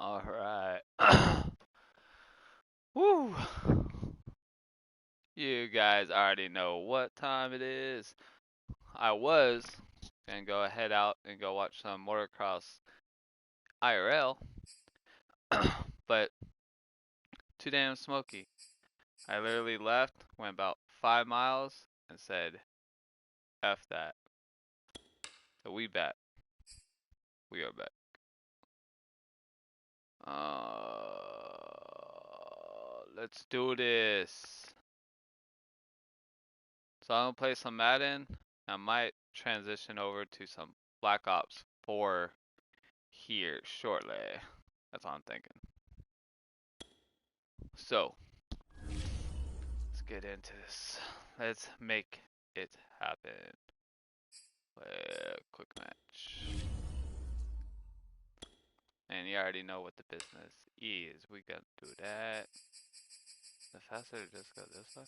All right. Woo. You guys already know what time it is. I was gonna go head out and go watch some motocross IRL, but too damn smoky. I literally left, went about 5 miles, and said, "F that." So we back. We are back. Let's do this. So I'm gonna play some Madden. I might transition over to some Black Ops 4 here shortly. That's what I'm thinking. So let's get into this. Let's make it happen. Quick match. And you already know what the business is. We gotta do that. The faster to just go this way?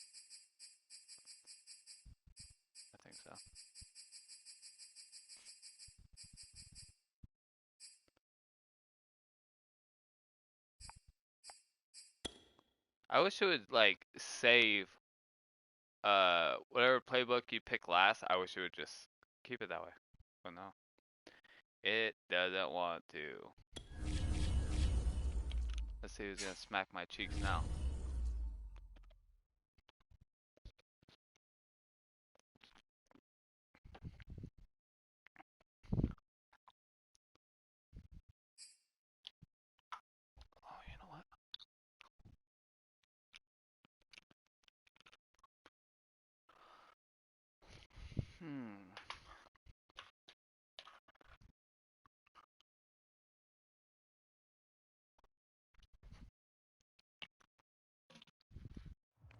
I think so. I wish it would like save whatever playbook you pick last. I wish it would just keep it that way. But no. It doesn't want to. Let's see who's gonna smack my cheeks now. Oh, you know what?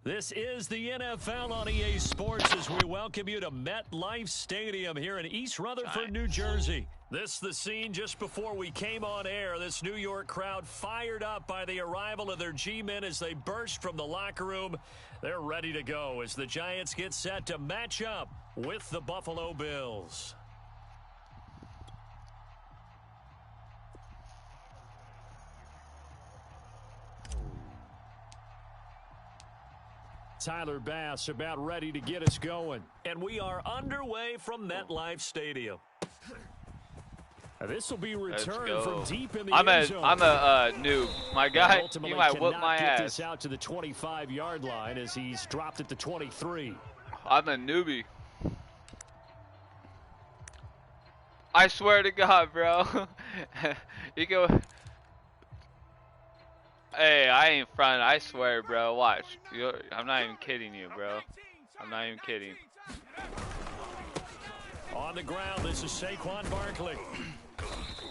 This is the NFL on EA Sports as we welcome you to MetLife Stadium here in East Rutherford, New Jersey. This the scene just before we came on air. This New York crowd fired up by the arrival of their G-men as they burst from the locker room. They're ready to go as the Giants get set to match up with the Buffalo Bills. Tyler Bass about ready to get us going. And we are underway from MetLife Stadium. This will be returned from deep in the end zone. I'm a noob. My guy, he might whoop my get ass. This out to the 25-yard line as he's dropped at the 23. I'm a newbie. I swear to God, bro. You go. Hey, I ain't front. I swear, bro. Watch. I'm not even kidding you, bro. I'm not even kidding. On the ground, this is Saquon Barkley.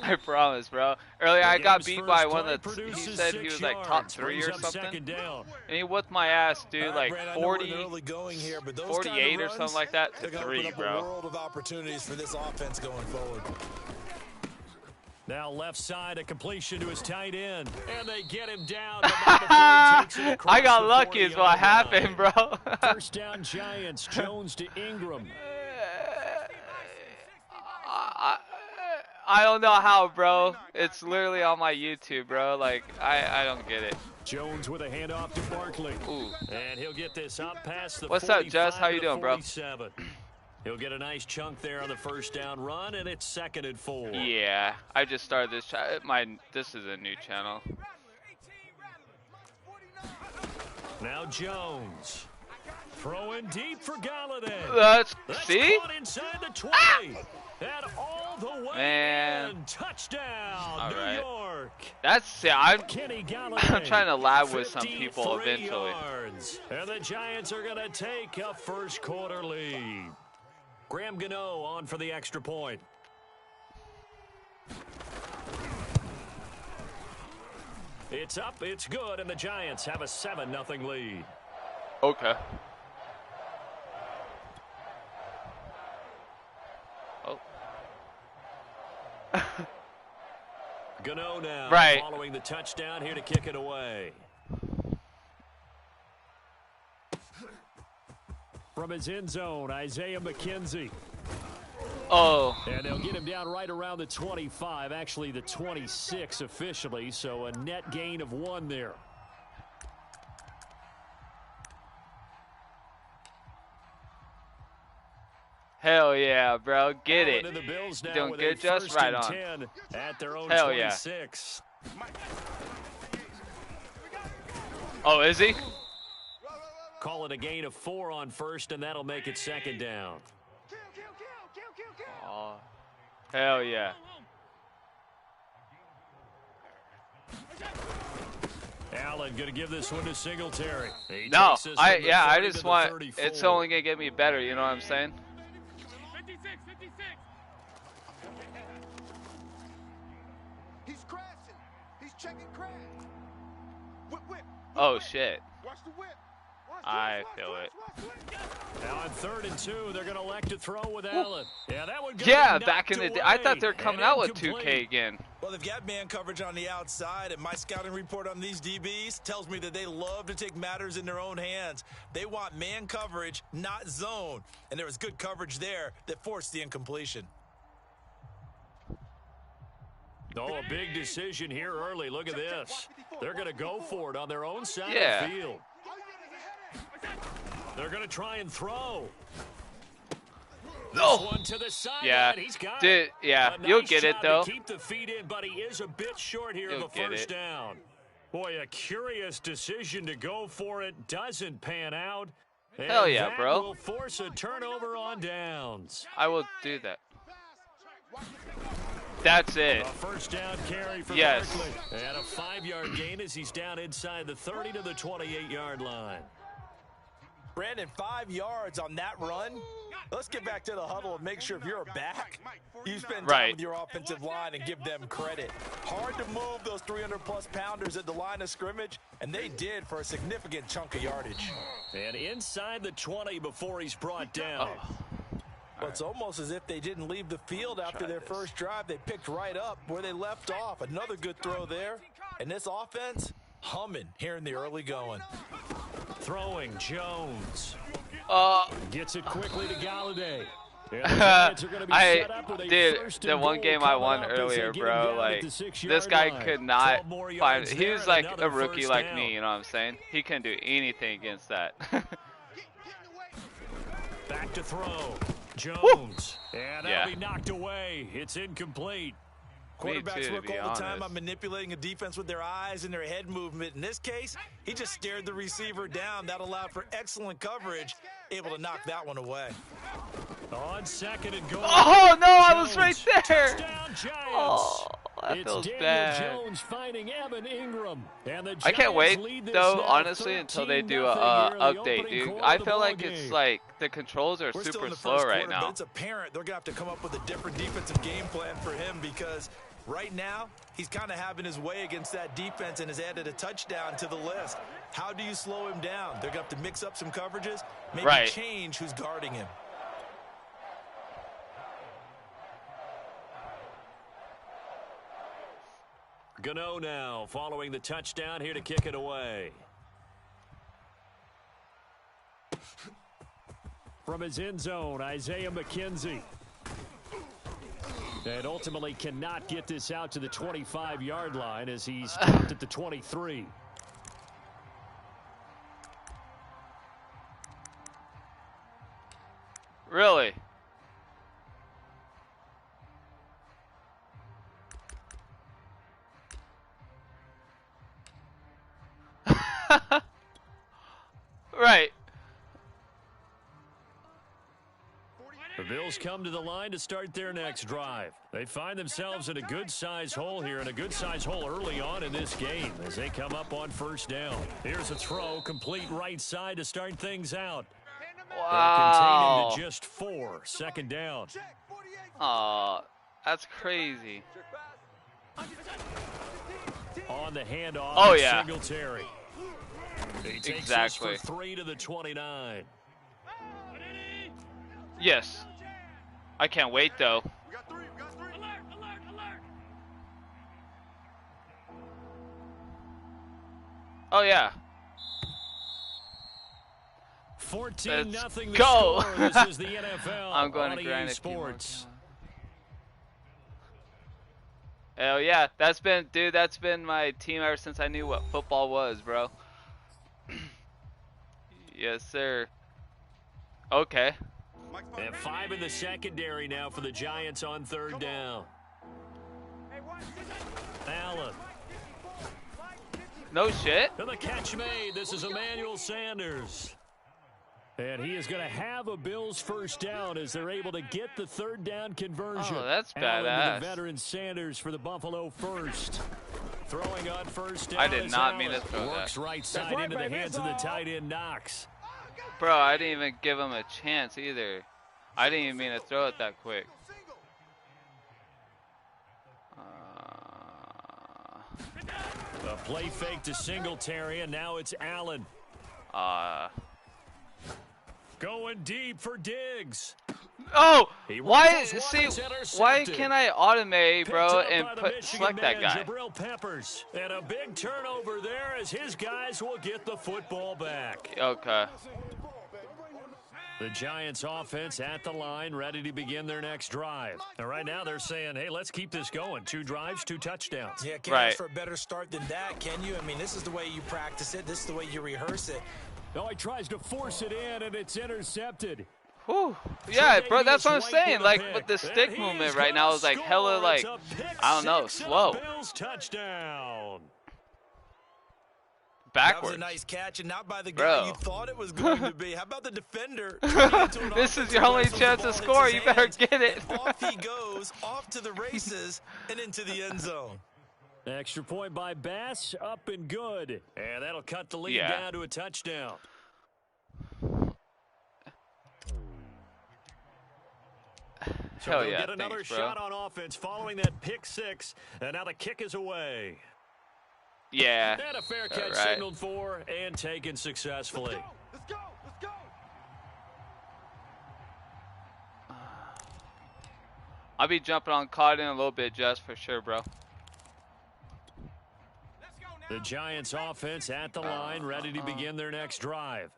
I promise, bro. Earlier, I got beat by one of the. He said he was like top 3 or something. And he whooped my ass, dude. Like 40, 48 or something like that to 3, bro. A world of opportunities for this offense going forward. Now left side, a completion to his tight end. And they get him down. I got lucky is what happened, bro. First down Giants, Jones to Ingram. I don't know how, bro. It's literally on my YouTube, bro. Like, I don't get it. Jones with a handoff to Barkley. Ooh. And he'll get this up past the What's up, Jess? How you doing, bro? He'll get a nice chunk there on the first down run, and it's 2nd and 4. Yeah, I just started this this is a new channel. Now Jones. Throwing deep for Galladay. That's see? Inside the 20. And all the way in. Touchdown, New York. That's I'm trying to lab with some people eventually. And the Giants are going to take a first quarter lead. Graham Gano on for the extra point. It's up, it's good, and the Giants have a 7-0 lead. Okay. Oh. Gano now following the touchdown here to kick it away. From his end zone, Isaiah McKenzie. Oh. And they'll get him down right around the 25, actually the 26 officially, so a net gain of 1 there. Hell yeah, bro. Get it. The Bills now Doing with good, a just first right and on. 10 at their own Hell 26. Yeah. Oh, is he? Call it a gain of 4 on first, and that'll make it second down. Oh, hell yeah. Allen going to give this one to Singletary. No, I just want, it's only going to get me better, you know what I'm saying? 56. He's crashing. He's checking crash. Whip. Oh, shit. Watch the whip. I feel it. Now on 3rd and 2, they're going to elect to throw with Allen. Yeah, that one back in the day. I thought they were coming out with 2K again. Well, they've got man coverage on the outside, and my scouting report on these DBs tells me that they love to take matters in their own hands. They want man coverage, not zone. And there was good coverage there that forced the incompletion. Oh, a big decision here early. Look at this. They're going to go for it on their own side of the field. They're going to try and throw. This one to the side. Yeah, he's got it. Yeah, nice you'll get it though. Keep the feet in, but he is a bit short here of a first down. Boy, a curious decision to go for it. Doesn't pan out. And hell yeah, that bro. will force a turnover on downs. I will do that. That's it. A first down carry for yes. Barkley. And a 5-yard gain as he's down inside the 30 to the 28-yard line. Brandon, 5 yards on that run. Let's get back to the huddle and make sure if you're a back, you spend time with your offensive line and give them credit. Hard to move those 300-plus pounders at the line of scrimmage, and they did for a significant chunk of yardage. And inside the 20 before he's brought down. Well, it's almost as if they didn't leave the field after their first drive. They picked right up where they left off. Another good throw there. And this offense, humming here in the early going. Throwing Jones. Gets it quickly to Galladay. Dude, the one game I won earlier, bro, like, this guy could not find, he was like a rookie like me, you know what I'm saying? He couldn't do anything against that. Back to throw. Jones. And that'll be knocked away. It's incomplete. Quarterbacks work all the time on manipulating a defense with their eyes and their head movement. In this case, he just stared the receiver down. That allowed for excellent coverage, able to knock that one away. On 2nd and goal. Oh, no, I was right there. Touchdown, Giants. Oh, that feels bad. Jones finding Evan Ingram. And the I can't wait, though, honestly, until they do a update, dude. I feel like it's like the controls are super slow right now. But it's apparent they're going to have to come up with a different defensive game plan for him because right now, he's kind of having his way against that defense and has added a touchdown to the list. How do you slow him down? They're going to have to mix up some coverages, maybe change who's guarding him. Gano now following the touchdown here to kick it away. From his end zone, Isaiah McKenzie. And ultimately cannot get this out to the 25-yard line as he's stopped at the 23. Really? Right. The Bills come to the line to start their next drive. They find themselves in a good-sized hole here, and a good-sized hole early on in this game as they come up on first down. Here's a throw, complete right side to start things out. Wow. They'll contain him to just 4, 2nd down. Oh, that's crazy. On the handoff, oh yeah. Singletary. He takes exactly. this for 3 to the 29. Yes. I can't wait though. We got 3. Alert. Oh yeah. 14-0 the go. score. This is the NFL I'm going on to grind EA Sports. Hell yeah, that's been my team ever since I knew what football was, bro. Yes, sir. Okay. And 5 in the secondary now for the Giants on 3rd down. Allen. No shit. And the catch made. This is Emmanuel Sanders. And he is going to have a Bills first down as they're able to get the 3rd down conversion. Oh, that's Allen badass. to the veteran Sanders for the Buffalo first. Throwing on first down. I did not mean to throw Works that. right side into the hands of the tight end Knox. Bro, I didn't even give him a chance either. I didn't even mean to throw it that quick. A play fake to Singletary, and now it's Allen. Going deep for Diggs. Oh, why? See, why can't I automate, bro, and select that guy? Jabril Peppers, and a big turnover there as his guys will get the football back. Okay. The Giants offense at the line, ready to begin their next drive. And right now they're saying, hey, let's keep this going. 2 drives, 2 touchdowns. Yeah, can't ask for a better start than that, can you? I mean, this is the way you practice it. This is the way you rehearse it. No, he tries to force it in, and it's intercepted. Whew. Yeah, bro, that's what I'm saying. Like, with the stick movement right now is like hella, like, I don't know, slow. Bills touchdown. Backwards. That was a nice catch, and not by the guy you thought it was going to be. How about the defender? This is your only chance to score. You better get it. Off he goes, off to the races, and into the end zone. Extra point by Bass, up and good. And that'll cut the lead down to a touchdown. So Hell they'll yeah, get another thanks, bro. shot on offense following that pick 6, and now the kick is away. Yeah. And a fair catch signaled for and taken successfully. Let's go. Let's go. I'll be jumping on Cotton in a little bit, just for sure, bro. The Giants offense at the line, ready to begin their next drive.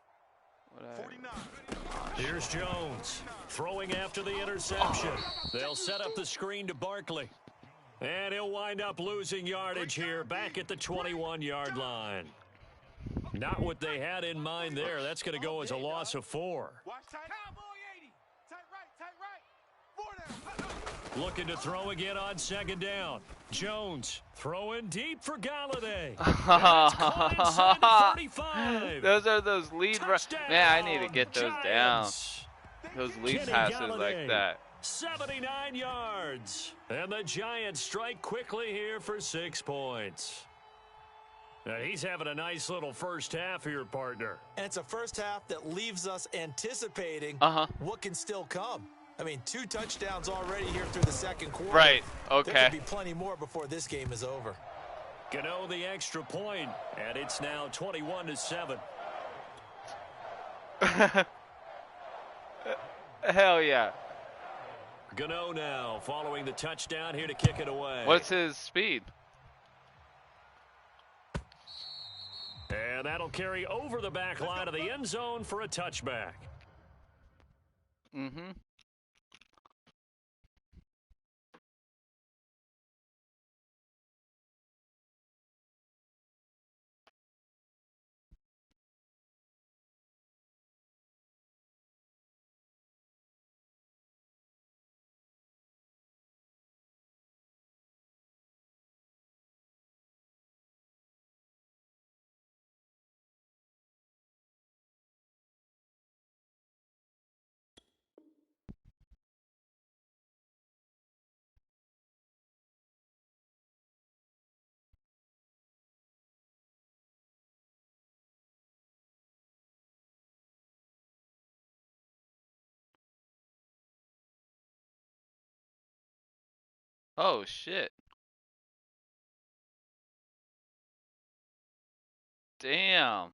Here's Jones throwing after the interception. They'll set up the screen to Barkley. And he'll wind up losing yardage here back at the 21-yard line. Not what they had in mind there. That's going to go as a loss of 4. Looking to throw again on 2nd down. Jones throwing deep for Galladay. Those are those lead. Man, I need to get those down. Those lead passes like that. 79 yards. And the Giants strike quickly here for 6 points. Now he's having a nice little first half here, partner. And it's a first half that leaves us anticipating what can still come. I mean, 2 touchdowns already here through the second quarter. Right, okay. There could be plenty more before this game is over. Gano the extra point, and it's now 21-7. Hell yeah. Gano now following the touchdown here to kick it away. What's his speed? And that'll carry over the back line of the end zone for a touchback. Mm-hmm. Oh, shit. Damn.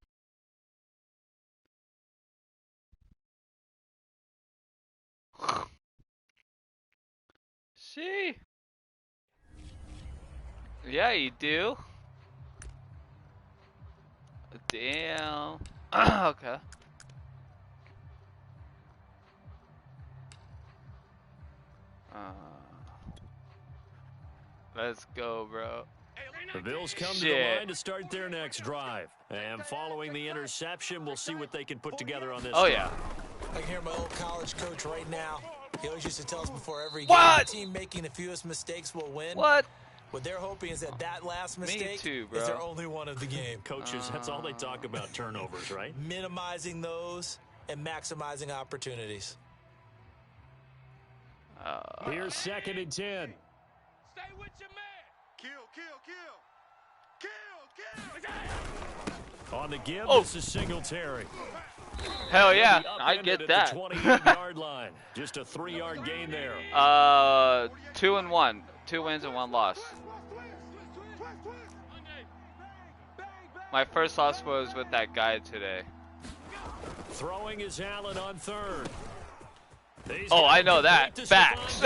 See? Yeah, you do. Damn. Okay. Let's go, bro. The Bills come to the line to start their next drive. And following the interception, we'll see what they can put together on this drive. Yeah. I can hear my old college coach right now. He always used to tell us before every game, What? the team making the fewest mistakes will win. What? What they're hoping is that last mistake too, bro. is their only one of the game. Coaches, that's all they talk about, turnovers, right? Minimizing those and maximizing opportunities. Here's 2nd and 10. Stay with your man. Kill, kill, kill. Kill, kill. On the give, Oh. this is Singletary. Hell yeah, He'll be I upended get at that. the 28-yard line. Just a 3-yard gain there. 2-1. 2 wins and 1 loss. My first loss was with that guy today. Throwing is Allen on 3rd. I know that. Facts.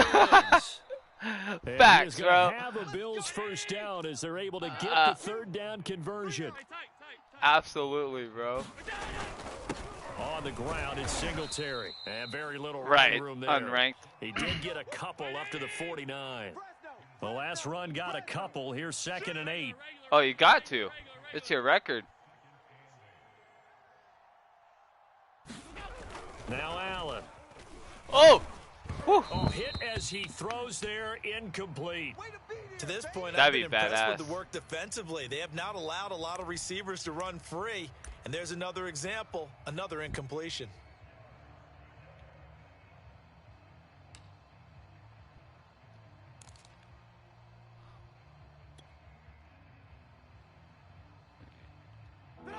Facts, bro. Have a Bills first down as they're able to get the 3rd down conversion. Absolutely, bro. On the ground, it's Singletary. And very little Right, room there. unranked. He did get a couple up to the 49. The last run got a couple. Here's 2nd and 8. Oh, you got to. It's your record. Now Allen. Oh! Whew. Oh, hit as he throws there, incomplete. To this point, That'd I've be been impressed badass. with the work defensively. They have not allowed a lot of receivers to run free. And there's another example, another incompletion.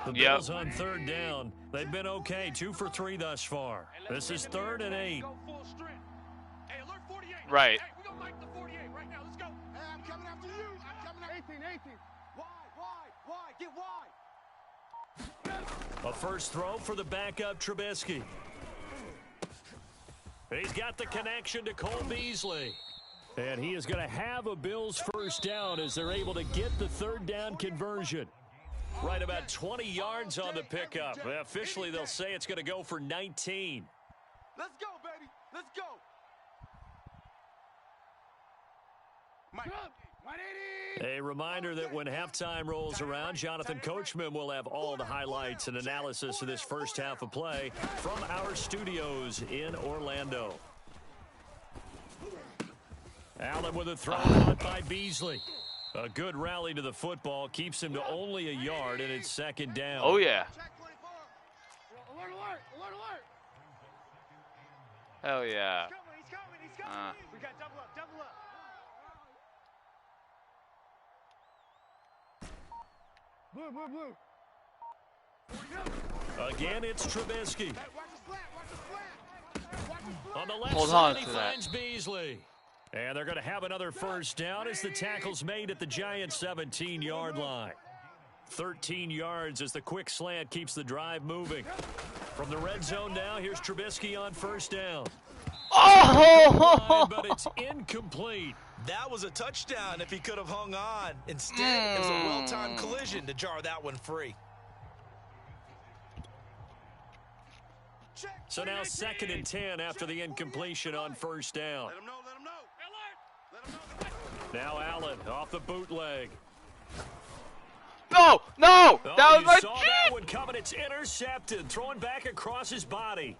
The Bills on 3rd down. They've been okay, 2 for 3 thus far. This is 3rd and 8. Right. Hey, we're gonna like the 48 right now. Let's go. Hey, I'm coming after you. I'm coming after 18. Wide. Get wide. A first throw for the backup Trubisky. He's got the connection to Cole Beasley. And he is going to have a Bills first down as they're able to get the 3rd down conversion. Right about 20 yards on the pickup. Officially, they'll say it's going to go for 19. Let's go, baby. Let's go. A reminder that when halftime rolls around, Jonathan Coachman will have all the highlights and analysis of this first half of play from our studios in Orlando. Allen with a throw caught by Beasley. A good rally to the football keeps him to only a yard, and it's 2nd down. Oh, yeah. Alert. Hell yeah. He's coming. We got double up. Blue. Again, it's Trubisky. Hey, watch the slant. On the left Hold side, on he to that. finds Beasley. And they're going to have another first down as the tackle's made at the Giants' 17-yard line. 13 yards as the quick slant keeps the drive moving. From the red zone now, here's Trubisky on first down. Oh! But it's incomplete. That was a touchdown if he could have hung on. Instead, it was a well-timed collision to jar that one free. So now 2nd and 10 after the incompletion on first down. Let him know. Now Allen off the bootleg. No! Oh, That was you my saw that one coming. It's intercepted. Throwing back across his body.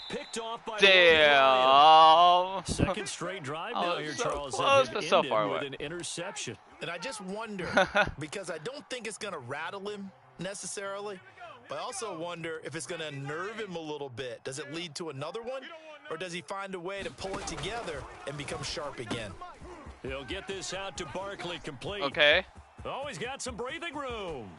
Picked off by Damn. Second straight drive now here, so Charles. close, It but so ended far with away. an interception. And I just wonder, because I don't think it's going to rattle him necessarily, but I also wonder if it's going to unnerve him a little bit. Does it lead to another one, or does he find a way to pull it together and become sharp again? He'll get this out to Barkley complete. Okay. Oh, he's got some breathing room.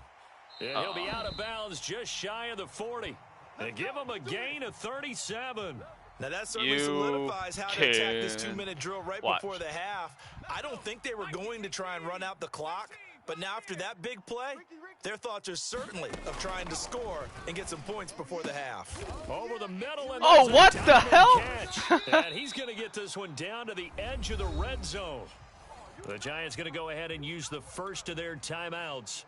And he'll be out of bounds just shy of the 40. They give him a gain of 37. Now that certainly You solidifies how to attack this can 2-minute drill right watch. before the half. I don't think they were going to try and run out the clock, but now after that big play, their thoughts are certainly of trying to score and get some points before the half. Over the middle. And Oh, there's a what the diving hell? catch. And he's going to get this one down to the edge of the red zone. The Giants going to go ahead and use the first of their timeouts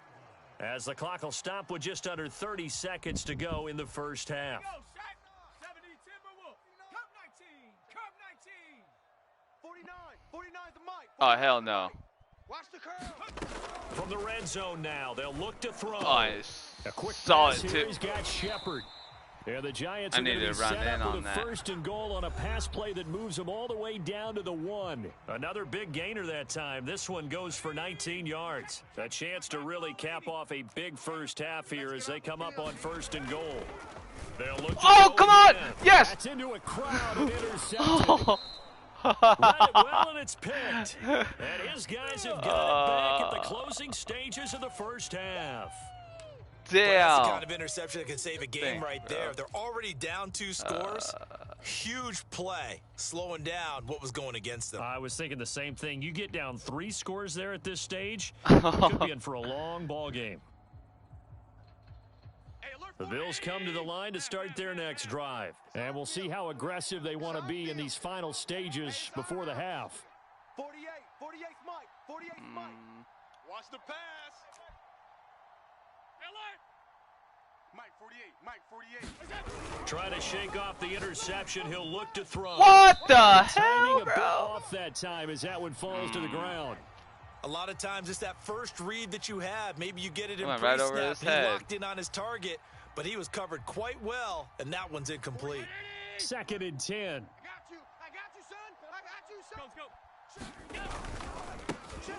as the clock will stop with just under 30 seconds to go in the first half. 49 the mic. Oh, hell no. Watch the curve. From the red zone now, they'll look to throw. Oh, I A quick saw pass it here. too. He's got Shepard. Yeah, the Giants I are need going to to be run set in up on with a that. 1st and goal on a pass play that moves them all the way down to the 1. Another big gainer that time. This one goes for 19 yards. A chance to really cap off a big first half here as they come up on 1st and goal. They'll look to Come on! Yes! That's into a crowd and intercepted. Read it well, and it's picked. And his guys have got it back at the closing stages of the first half. Damn. That's the kind of interception that can save a game right there. They're already down 2 scores. Huge play, slowing down what was going against them. I was thinking the same thing. You get down 3 scores there at this stage, you could be in for a long ball game. The Bills come to the line to start their next drive. And we'll see how aggressive they want to be in these final stages before the half. 48, 48 Mike, 48 Mike. Watch the pass. Mike 48, Mike 48. Trying to shake off the interception. He'll look to throw. What the Timing hell, a bit bro? off that time as that one falls to the ground. A lot of times it's that first read that you have. Maybe you get it in Went right over pre-snap. his He head. locked in on his target, but he was covered quite well, and that one's incomplete. 2nd and 10. I got you, son. I got you, son.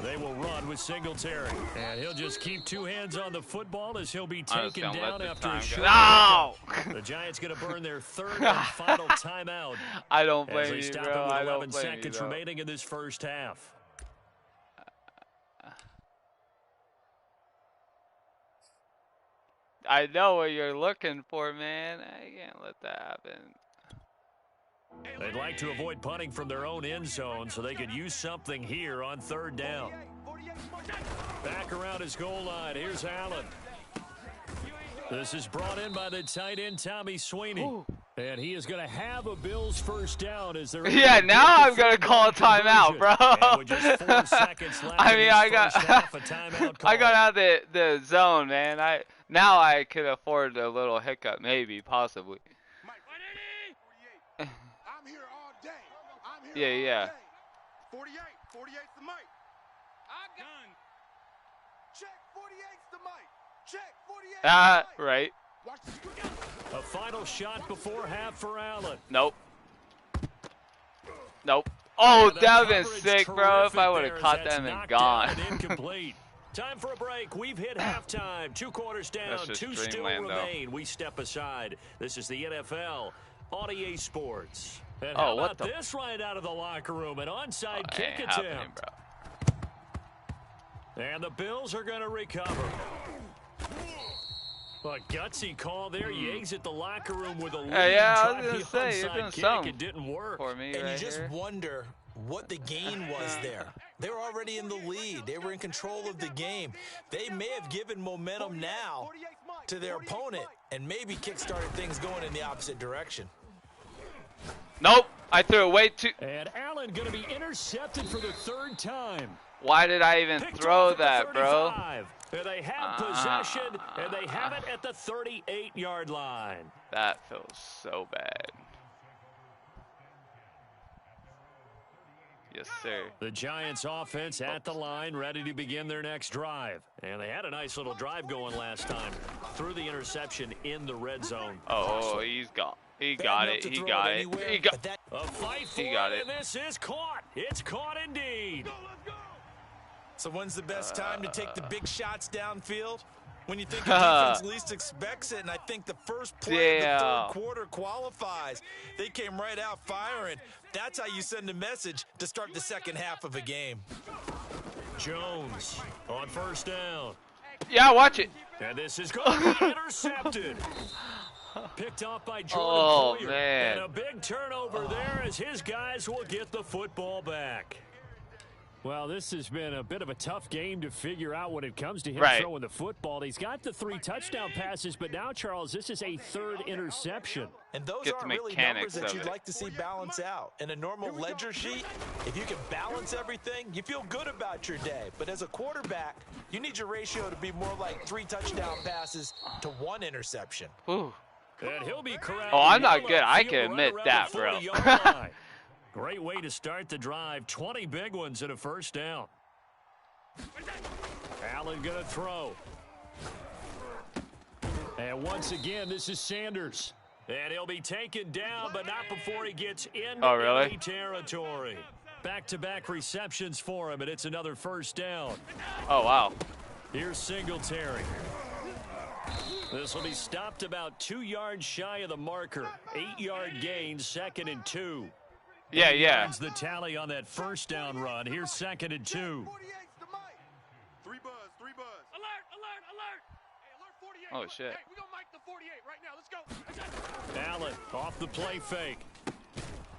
They will run with Singletary. And he'll just keep 2 hands on the football as he'll be I was taken gonna down let the after a time go. short No! pickup. The Giants going to burn their 3rd and final timeout. I don't As blame they you, stop bro. it with I 11 don't blame you, seconds though. remaining in this first half. I know what you're looking for, man. I can't let that happen. They'd like to avoid punting from their own end zone so they could use something here on 3rd down. Back around his goal line. Here's Allen. This is brought in by the tight end, Tommy Sweeney. Ooh. And he is going to have a Bills first down as they're... Yeah, now I'm going to call a timeout, bro. And with just 4 seconds left I in mean, this I got, first half, a timeout call. I got out of the zone, man. Now I could afford a little hiccup, maybe, possibly. Mike 48. I'm here all day. I'm here Yeah. all day. 48. 48's the Mike. I got check 48's the Mike. Check 48's the Mike. Right. Watch the script. A final shot before half for Allen. Nope. Oh, And the that would have been coverage sick, bro, if I terrific would there have as caught that's them and knocked gone. down and incomplete. Time for a break. We've hit halftime. 2 quarters down. That's just 2 still dreamland, though. remain. We step aside. This is the NFL on EA Sports. And Oh, how what about the- this right out of the locker room? An onside It kick ain't happening, attempt. bro. And the Bills are going to recover. A gutsy call there. You exit the locker room with a lead. Yeah, I Tried was gonna the say, you're onside doing kick. something It didn't work. For me, And right you just here. wonder what the gain was there. They were already in the lead. They were in control of the game. They may have given momentum now to their opponent and maybe kick-started things going in the opposite direction. Nope. I threw it way too. And Allen going to be intercepted for the 3rd time. Why did I even Picked throw off at the that, bro? 35. And they have possession, and they have it at the 38-yard line. That feels so bad. Yes, sir. The Giants offense at the line, ready to begin their next drive. And they had a nice little drive going last time. Threw the interception in the red zone. Oh, he's gone. He got it. He got it. He got. A fight for He got it, it. and this is caught. It's caught indeed. So when's the best time to take the big shots downfield? When you think the defense least expects it, and I think the first play of the Damn. 3rd quarter qualifies. They came right out firing. That's how you send a message to start the second half of a game. Jones on 1st down. Yeah, watch it. And this is going to be intercepted. Picked off by Jordan Oh, Poyer. man. And a big turnover there as his guys will get the football back. Well, this has been a bit of a tough game to figure out when it comes to him Right. throwing the football. He's got the 3 touchdown passes, but now, Charles, this is a 3rd interception. And those Get the aren't really mechanics numbers that of you'd it. like to see balance out. In a normal ledger sheet, if you can balance everything, you feel good about your day. But as a quarterback, you need your ratio to be more like 3 touchdown passes to 1 interception. Ooh. And he'll be corralled. Oh, I'm not well good. I upfield can right admit around that, the bro. 40-yard line. Great way to start the drive. 20 big ones and a 1st down. Allen going to throw. And once again, this is Sanders. And he'll be taken down, but not before he gets into enemy territory. Back-to-back receptions for him, and it's another first down. Oh, wow. Here's Singletary. This will be stopped about 2 yards shy of the marker. 8-yard gain, 2nd and 2. Yeah. The tally on that first down run. Here's 2nd and 2. 3 buzz. Alert. Hey, alert 48. Oh, shit. Hey, we're going to mic the 48 right now. Let's go. Allen off the play fake.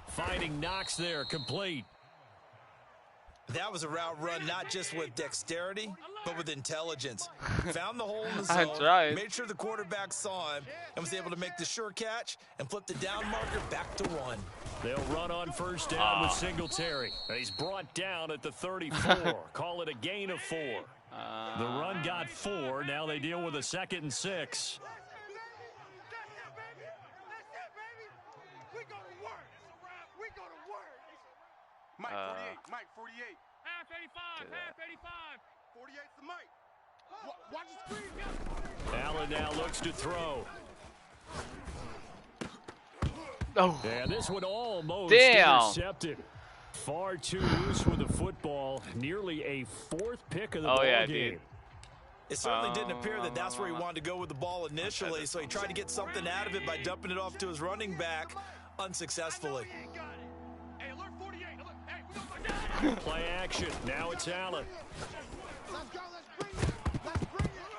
Finding Knox there, complete. That was a route run not just with dexterity, but with intelligence. Found the hole in the zone, made sure the quarterback saw him, and was able to make the sure catch and flip the down marker back to 1. They'll run on first down with Singletary. He's brought down at the 34. Call it a gain of 4. The run got 4. Now they deal with a 2nd and 6. Mike 48. Half 85. 48's the Mike. Watch the screen. Allen now looks to throw. Oh. And this one almost intercepted. Far too loose with the football. Nearly a 4th pick of the ball game. Dude. It certainly didn't appear that that's where he wanted to go with the ball initially, so he tried to get something out of it by dumping it off to his running back unsuccessfully. Play action. Now it's Allen.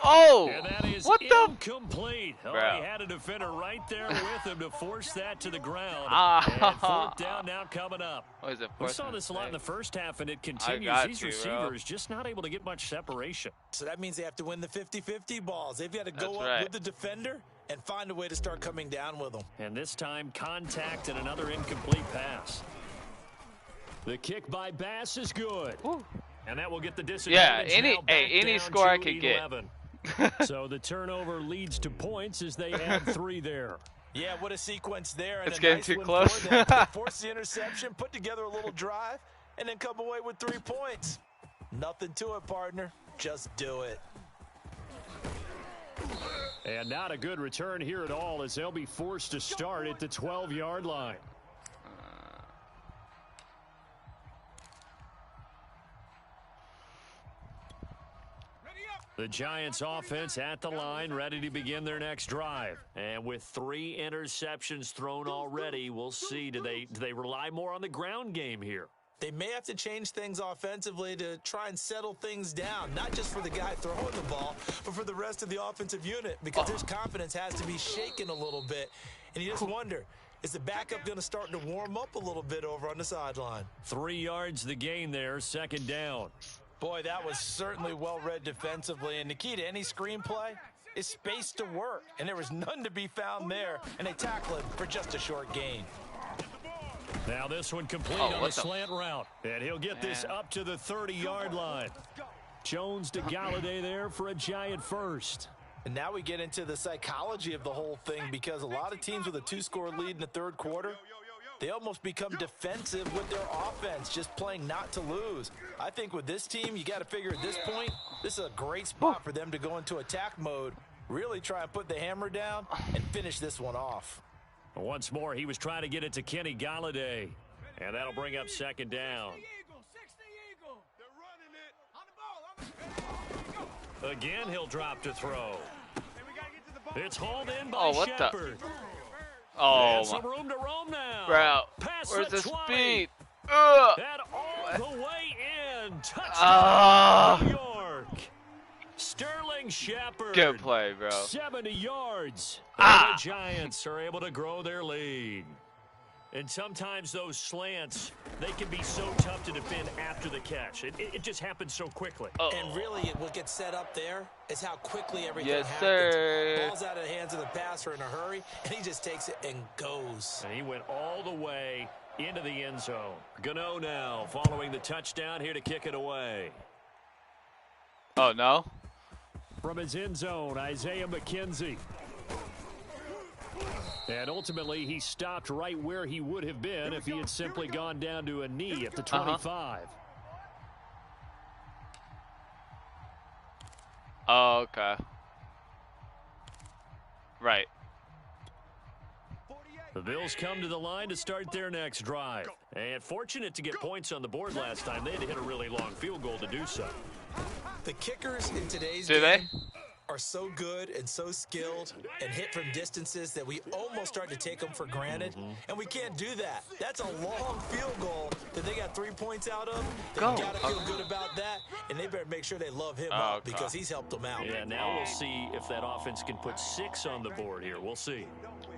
Oh! And that is what the? Incomplete. Oh, Bro. he had a defender right there with him to force that to the ground. And 4th down now coming up. What is it, we saw this a lot in the first half, and it continues. These receivers just not able to get much separation. So that means they have to win the 50-50 balls. They've got to go up with the defender and find a way to start coming down with them. And this time, contact and another incomplete pass. The kick by Bass is good. Woo. And that will get the disadvantage. Yeah, any score I could get. So the turnover leads to points as they add 3 there. Yeah, what a sequence there. And it's getting too close. Force the interception, put together a little drive, and then come away with 3 points. Nothing to it, partner. Just do it. And not a good return here at all as they'll be forced to start at the 12-yard line. The Giants offense at the line, ready to begin their next drive. And with 3 interceptions thrown already, we'll see. Do they rely more on the ground game here? They may have to change things offensively to try and settle things down, not just for the guy throwing the ball, but for the rest of the offensive unit, because his confidence has to be shaken a little bit. And you just wonder, is the backup going to start to warm up a little bit over on the sideline? 3 yards the gain there, 2nd down. Boy, that was certainly well-read defensively, and the key to any screenplay is space to work, and there was none to be found there, and they tackle it for just a short gain. Now this one complete on a slant route, and he'll get this up to the 30-yard line. Jones to Galladay there for a Giant first. And now we get into the psychology of the whole thing, because a lot of teams with a 2-score lead in the 3rd quarter, they almost become defensive with their offense, just playing not to lose. I think with this team, you got to figure at this point, this is a great spot for them to go into attack mode, really try and put the hammer down and finish this one off. Once more, he was trying to get it to Kenny Galladay, and that'll bring up 2nd down. Again, he'll drop to throw. It's hauled in by Shepard. Oh, some room to roam now. Bro, Pass where's the 20. speed? And all the way in. Touchdown, New York. Sterling Shepard. Good play, bro. 70 yards. The Giants are able to grow their lead. And sometimes those slants, they can be so tough to defend after the catch. It just happens so quickly. And really, what gets set up there is how quickly everything happens. Sir. Ball's out of the hands of the passer in a hurry, and he just takes it and goes. And he went all the way into the end zone. Gano now following the touchdown here to kick it away. Oh, no? From his end zone, Isaiah McKenzie. And ultimately, he stopped right where he would have been if he had simply gone down to a knee at the 25. Oh, okay. Right. The Bills come to the line to start their next drive. And fortunate to get points on the board last time. They had to hit a really long field goal to do so. The kickers in today's Do game they? are so good and so skilled and hit from distances that we almost start to take them for granted. And we can't do that. That's a long field goal that they got 3 points out of. They got to feel good about that, and they better make sure they love him up because he's helped them out. Yeah, now we'll see if that offense can put 6 on the board here. We'll see.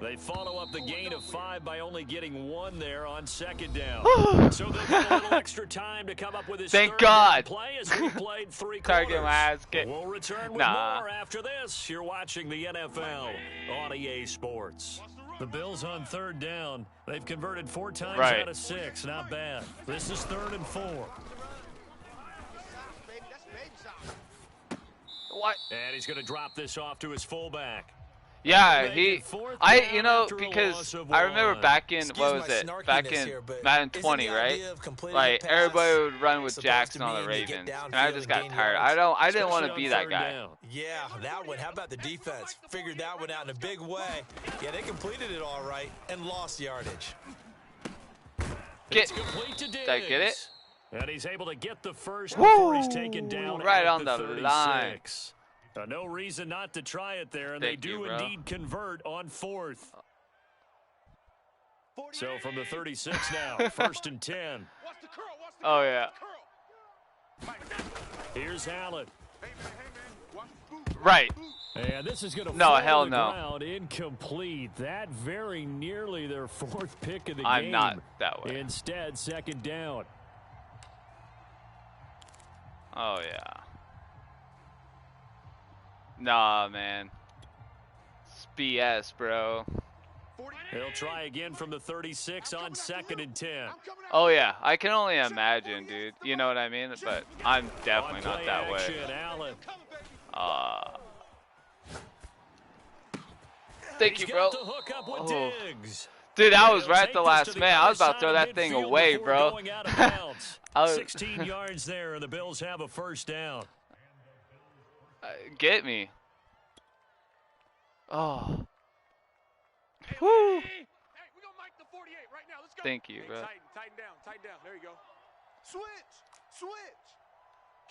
They follow up the gain of 5 by only getting 1 there on second down. So they've got a little extra time to come up with his Thank third God. down play as we played 3 Target quarters. my ass kicked. We'll return with more after this. You're watching the NFL on EA Sports. The Bills on third down. They've converted 4 times out of 6. Not bad. This is 3rd and 4. What? And he's going to drop this off to his fullback. Yeah, you know, because I remember back in, what was it, back in Madden 20, right? Like, everybody would run with Jackson on the Ravens, and I just got tired. I didn't want to be that guy. Yeah, that one. How about the defense? Figured that one out in a big way. Yeah, they completed it all right and lost yardage. It's complete to Diggs. Did I get it? And he's able to get the first before he's taken down right at on the 36. line. No reason not to try it there, and they do indeed convert on 4th. So from the 36 now, 1st and 10. Oh, yeah. Here's Allen. Right. And this is going to no, fall hell to the no. ground, incomplete. That very nearly their 4th pick of the game. I'm not that way. Instead, 2nd down. Oh, yeah. Nah, man. It's BS, bro. He'll try again from the 36 on 2nd and 10. Oh, yeah. I can only imagine, dude. You know what I mean? But I'm definitely not that way. Allen. Thank you, bro. Oh. Dude, I was right at the last minute. I was about to throw that thing away, bro. 16 yards there, and the Bills have a 1st down. Get me. Oh. Woo. Thank you, bro. Tighten down. There you go. Switch.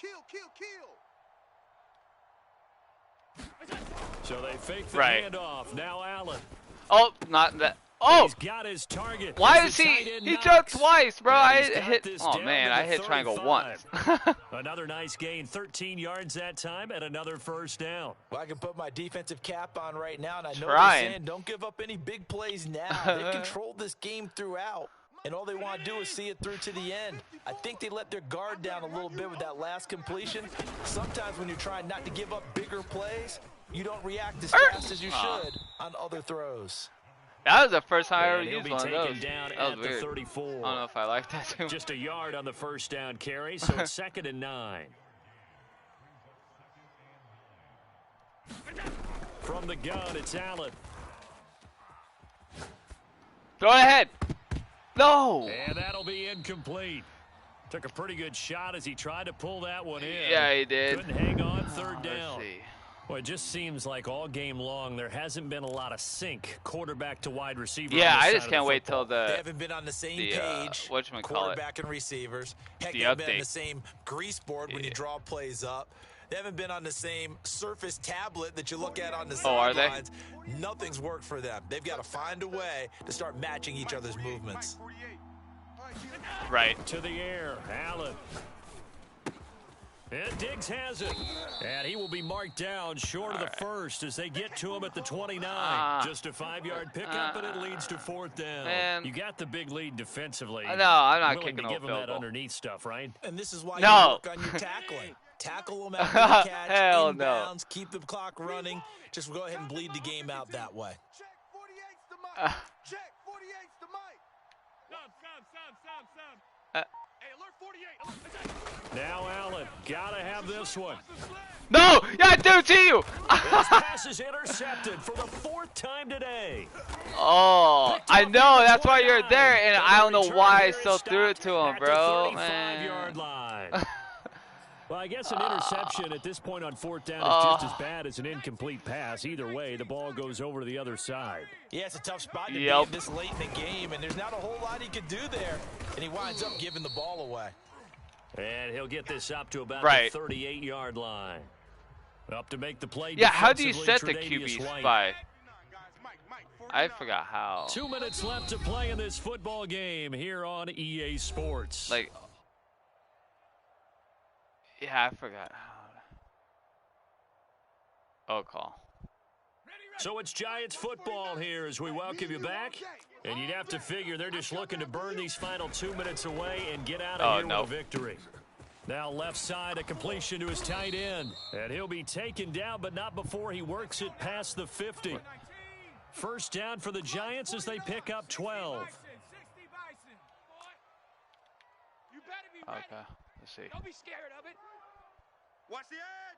Kill. So they fake the handoff. Now Allen. Oh, not that. Oh! He's got his target. Why is he jumped twice, bro. I hit. Oh, man, I hit triangle once. Another nice gain. 13 yards that time and another 1st down. Well, I can put my defensive cap on right now, and I know they're saying don't give up any big plays now. They've controlled this game throughout, and all they want to do is see it through to the end. I think they let their guard down a little bit with that last completion. Sometimes when you're trying not to give up bigger plays, you don't react as fast as you should on other throws. That was the first time I ever used one of those. Down that was at weird. The 34. I don't know if I like that too much. Just a yard on the 1st down carry, so it's 2nd and 9. From the gun, it's Allen. Throw it ahead. No. And that'll be incomplete. Took a pretty good shot as he tried to pull that one in. Yeah, he did. Couldn't hang on 3rd down. Let's see. Well, it just seems like all game long there hasn't been a lot of sync quarterback to wide receiver. Yeah, I just can't wait till they haven't been on the same page. Quarterback and receivers. Heck, they haven't been on the same grease board when you draw plays up. They haven't been on the same Surface tablet that you look at on the sidelines. Nothing's worked for them. They've got to find a way to start matching each other's movements. Right. To the air, Allen. And Diggs has it. And he will be marked down short of the 1st as they get to him at the 29. Just a 5-yard pickup, and it leads to 4th down. Man. You got the big lead defensively. No, I'm not kicking no give field him that goal. Underneath stuff, right? And this is why you work on your tackling. Tackle them after the catch, Hell inbounds, no. keep the clock running. Just go ahead and bleed the game out that way. Check 48's the mic. Hey, alert 48. Now Allen, gotta have this one. No! Yeah, dude, to you! This pass is intercepted for the 4th time today. Oh, I know. That's why you're there, and I don't know why I still threw it to him, bro. Man. Well, Well, I guess an interception at this point on 4th down is just as bad as an incomplete pass. Either way, the ball goes over to the other side. Yeah, it's a tough spot to be in this late in the game, and there's not a whole lot he could do there, and he winds up giving the ball away. And he'll get this up to about the 38-yard line. Up to make the play. Yeah, how do you set the QB spy? I forgot how. 2 minutes left to play in this football game here on EA Sports. Like, yeah, I forgot how. Oh, call. So it's Giants football here as we welcome you back. And you'd have to figure they're just looking to burn these final 2 minutes away and get out of here with a victory. Now left side, a completion to his tight end. And he'll be taken down, but not before he works it past the 50. First down for the Giants as they pick up 12. Okay, let's see. Don't be scared of it. Watch the edge.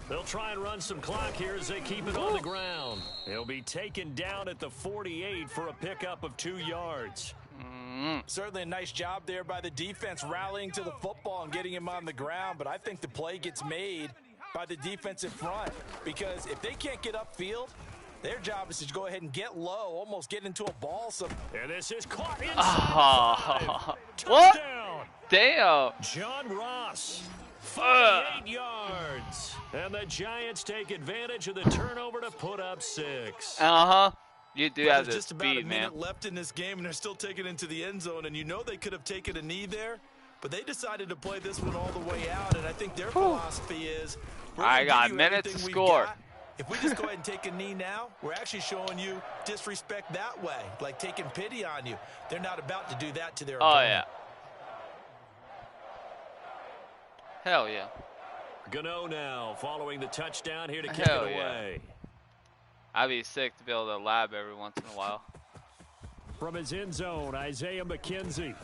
They'll try and run some clock here as they keep it on the ground. He'll be taken down at the 48 for a pickup of 2 yards. Certainly a nice job there by the defense rallying to the football and getting him on the ground, but I think the play gets made by the defensive front because if they can't get upfield, their job is to go ahead and get low, almost get into a ball. And this is caught inside. What? Damn. John Ross, 48 yards. And the Giants take advantage of the turnover to put up 6. You do have the just about speed, a minute man. left in this game, and they're still taking it into the end zone. And you know they could have taken a knee there, but they decided to play this one all the way out. And I think their philosophy is, I got minutes to score. If we just go ahead and take a knee now, we're actually showing you disrespect that way, like taking pity on you. They're not about to do that to their opponent. Oh, yeah. Hell yeah. Gano now following the touchdown here to kick it away. I'd be sick to be able to lab every once in a while. From his end zone, Isaiah McKenzie.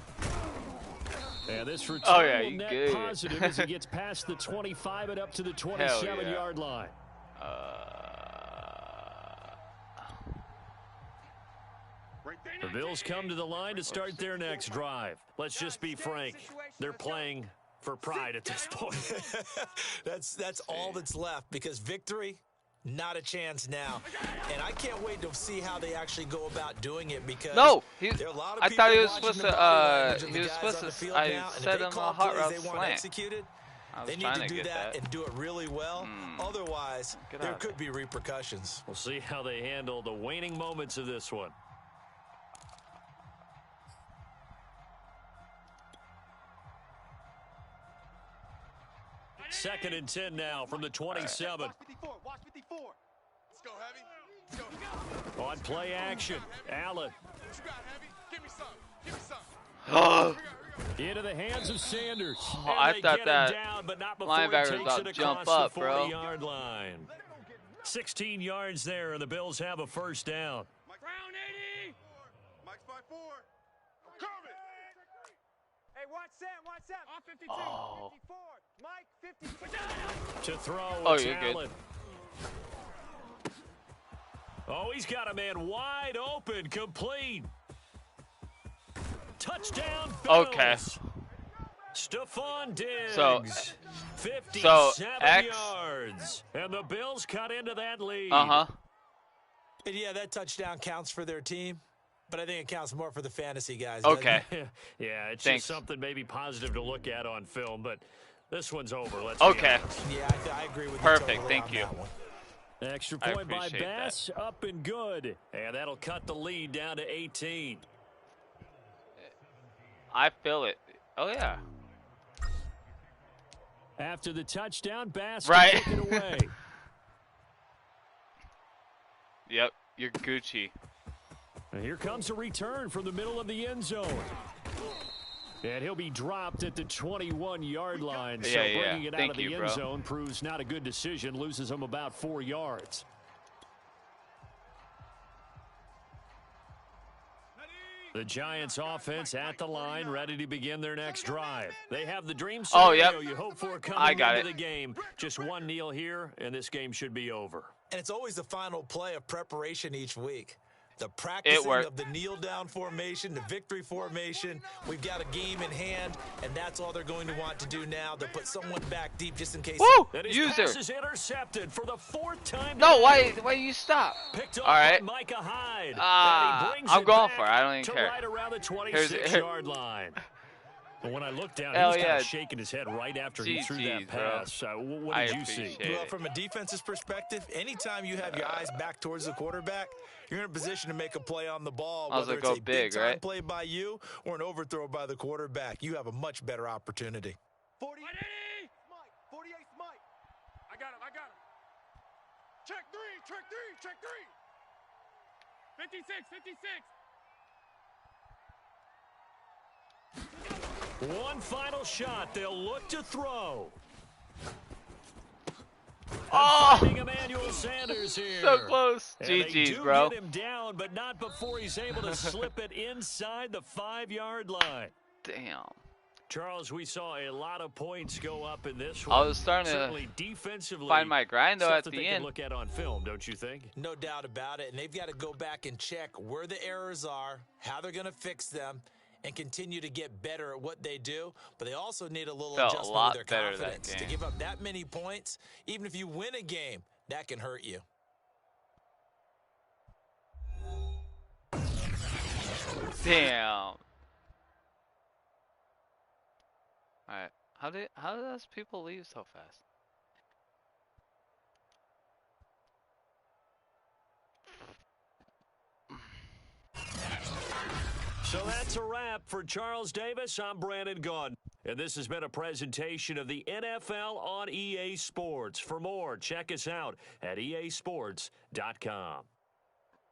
And this return will net positive as he gets past the 25 and up to the 27-yard line. The Bills come to the line to start their next drive. Let's just be frank. They're playing for pride at this point. That's all that's left because victory, not a chance now. And I can't wait to see how they actually go about doing it because there are a lot of I people thought he was watching supposed the to body language of the he was guys supposed on the to field I now, and set if they him call a hot plays route they want slant. executed, they need trying to do get that and do it really well. Otherwise, there could be repercussions. We'll see how they handle the waning moments of this one. Second and 10 now from the 27. Watch 54. Watch 54. Let's go, Heavy. Let's go. On play action, Allen. What you got, Heavy? Give me some. Give me some. Into the hands of Sanders. I thought that down, but not before linebacker he was takes about it to jump across up, the bro. 40-yard line. 16 yards there, and the Bills have a first down. Mike Brown 80. Mike's by 4. Curve it. Hey, watch Sam. Watch Sam. On 52. Oh. 54. Mike 50. To throw, Oh, it's you're good. Allen. Oh, he's got a man wide open, complete. Touchdown, Bills. Okay. Stephon Diggs. So 57 X. yards. And the Bills cut into that lead. And yeah, that touchdown counts for their team, but I think it counts more for the fantasy guys. Okay. Yeah, it's Thanks. just something maybe positive to look at on film, but this one's over. Let's Okay. Yeah, I agree with you. Perfect. Totally Thank on you. that one. Extra I point by appreciate Bass, up and good. And that'll cut the lead down to 18. I feel it. Oh, yeah. After the touchdown, Bass Right. can take it away. Yep. You're Gucci. And here comes a return from the middle of the end zone. And he'll be dropped at the 21-yard line. So bringing it out of the end zone proves not a good decision. Loses him about 4 yards. The Giants offense at the line, ready to begin their next drive. They have the dream scenario you hope for coming into the game. Just one kneel here, and this game should be over. And it's always the final play of preparation each week. The It practicing worked. of the kneel-down formation, the victory formation. We've got a game in hand, and that's all they're going to want to do now. They'll put someone back deep just in case. Woo! And his User. pass is intercepted for the 4th time No, today. why you stop? Picked All off right. by Micah Hyde. And he brings I'm it going back for it. I don't even to care. right around the 26-yard line. But when I looked down, he Hell was kind yeah. of shaking his head right after he threw that pass. What did you see? Well, from a defense's perspective, anytime you have your eyes back towards the quarterback, you're in a position to make a play on the ball, whether it's a big-time play by you or an overthrow by the quarterback. You have a much better opportunity. 48, Mike. 48, Mike. I got him. Check three. 56. One final shot. They'll look to throw. Oh! Finding Emmanuel Sanders here. So close. And GG's, bro. Get him down, but not before he's able to slip it inside the 5-yard line. Damn. Charles, we saw a lot of points go up in this one. I was starting Certainly defensively, find my grind, though, stuff at that the they end. can look at on film, don't you think? No doubt about it, and they've got to go back and check where the errors are, how they're going to fix them, and continue to get better at what they do. But they also need a little adjustment with their confidence. To give up that many points, even if you win a game, that can hurt you. Damn. Alright. How do those people leave so fast? So that's a wrap for Charles Davis. I'm Brandon Gaudin. And this has been a presentation of the NFL on EA Sports. For more, check us out at easports.com.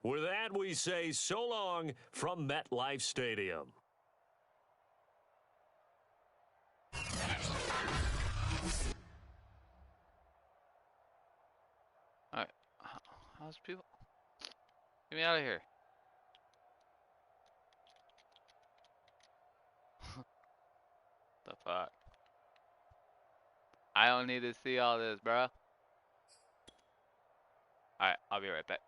With that, we say so long from MetLife Stadium. Alright. How's people? Get me out of here. The fuck? I don't need to see all this, bro. Alright, I'll be right back.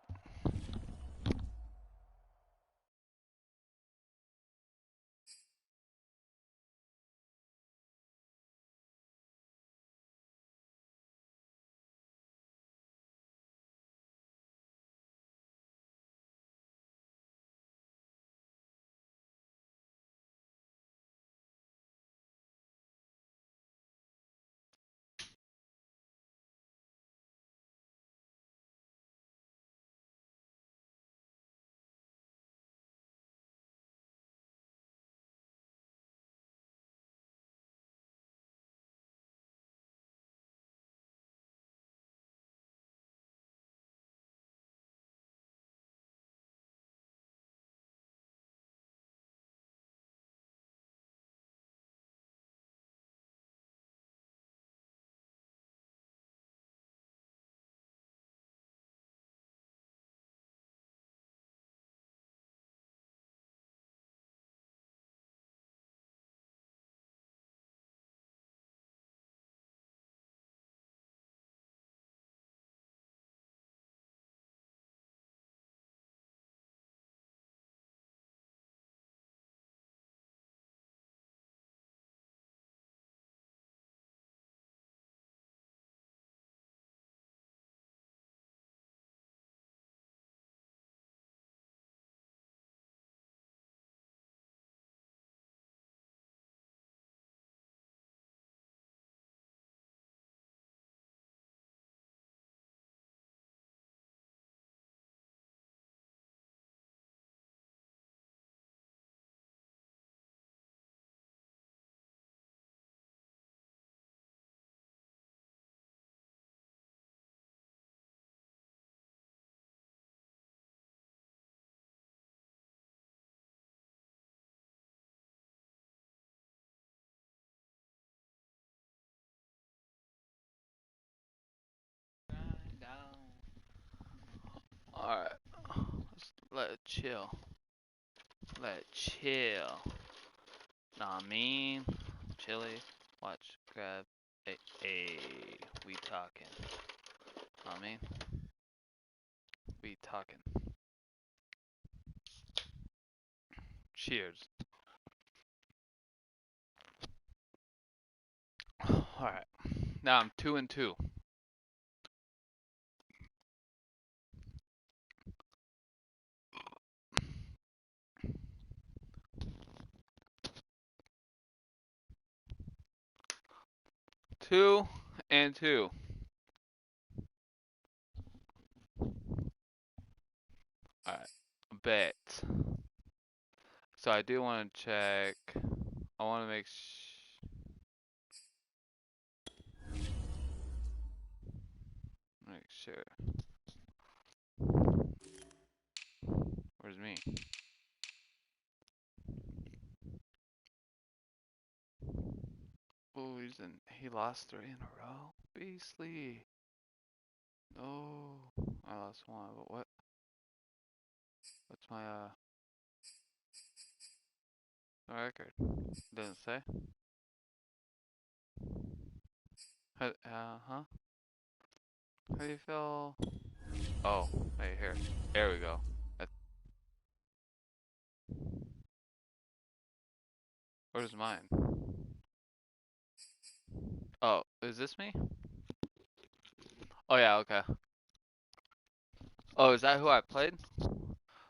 Alright. Let's let it chill. Let it chill. Nah, I mean. Chili. Watch. Grab. Hey, we talking. Know what I mean? We talking. Cheers. All right. Now I'm 2-2. Two and two. All right. Bet. So I do want to check. I want to make sure. Where's me? Oh, he lost 3 in a row. Beastly. No, I lost 1. But what's my record? Doesn't say. Huh? How do you feel? Oh, right here. There we go. Where's mine? Oh, is this me? Oh yeah, okay. Oh, is that who I played?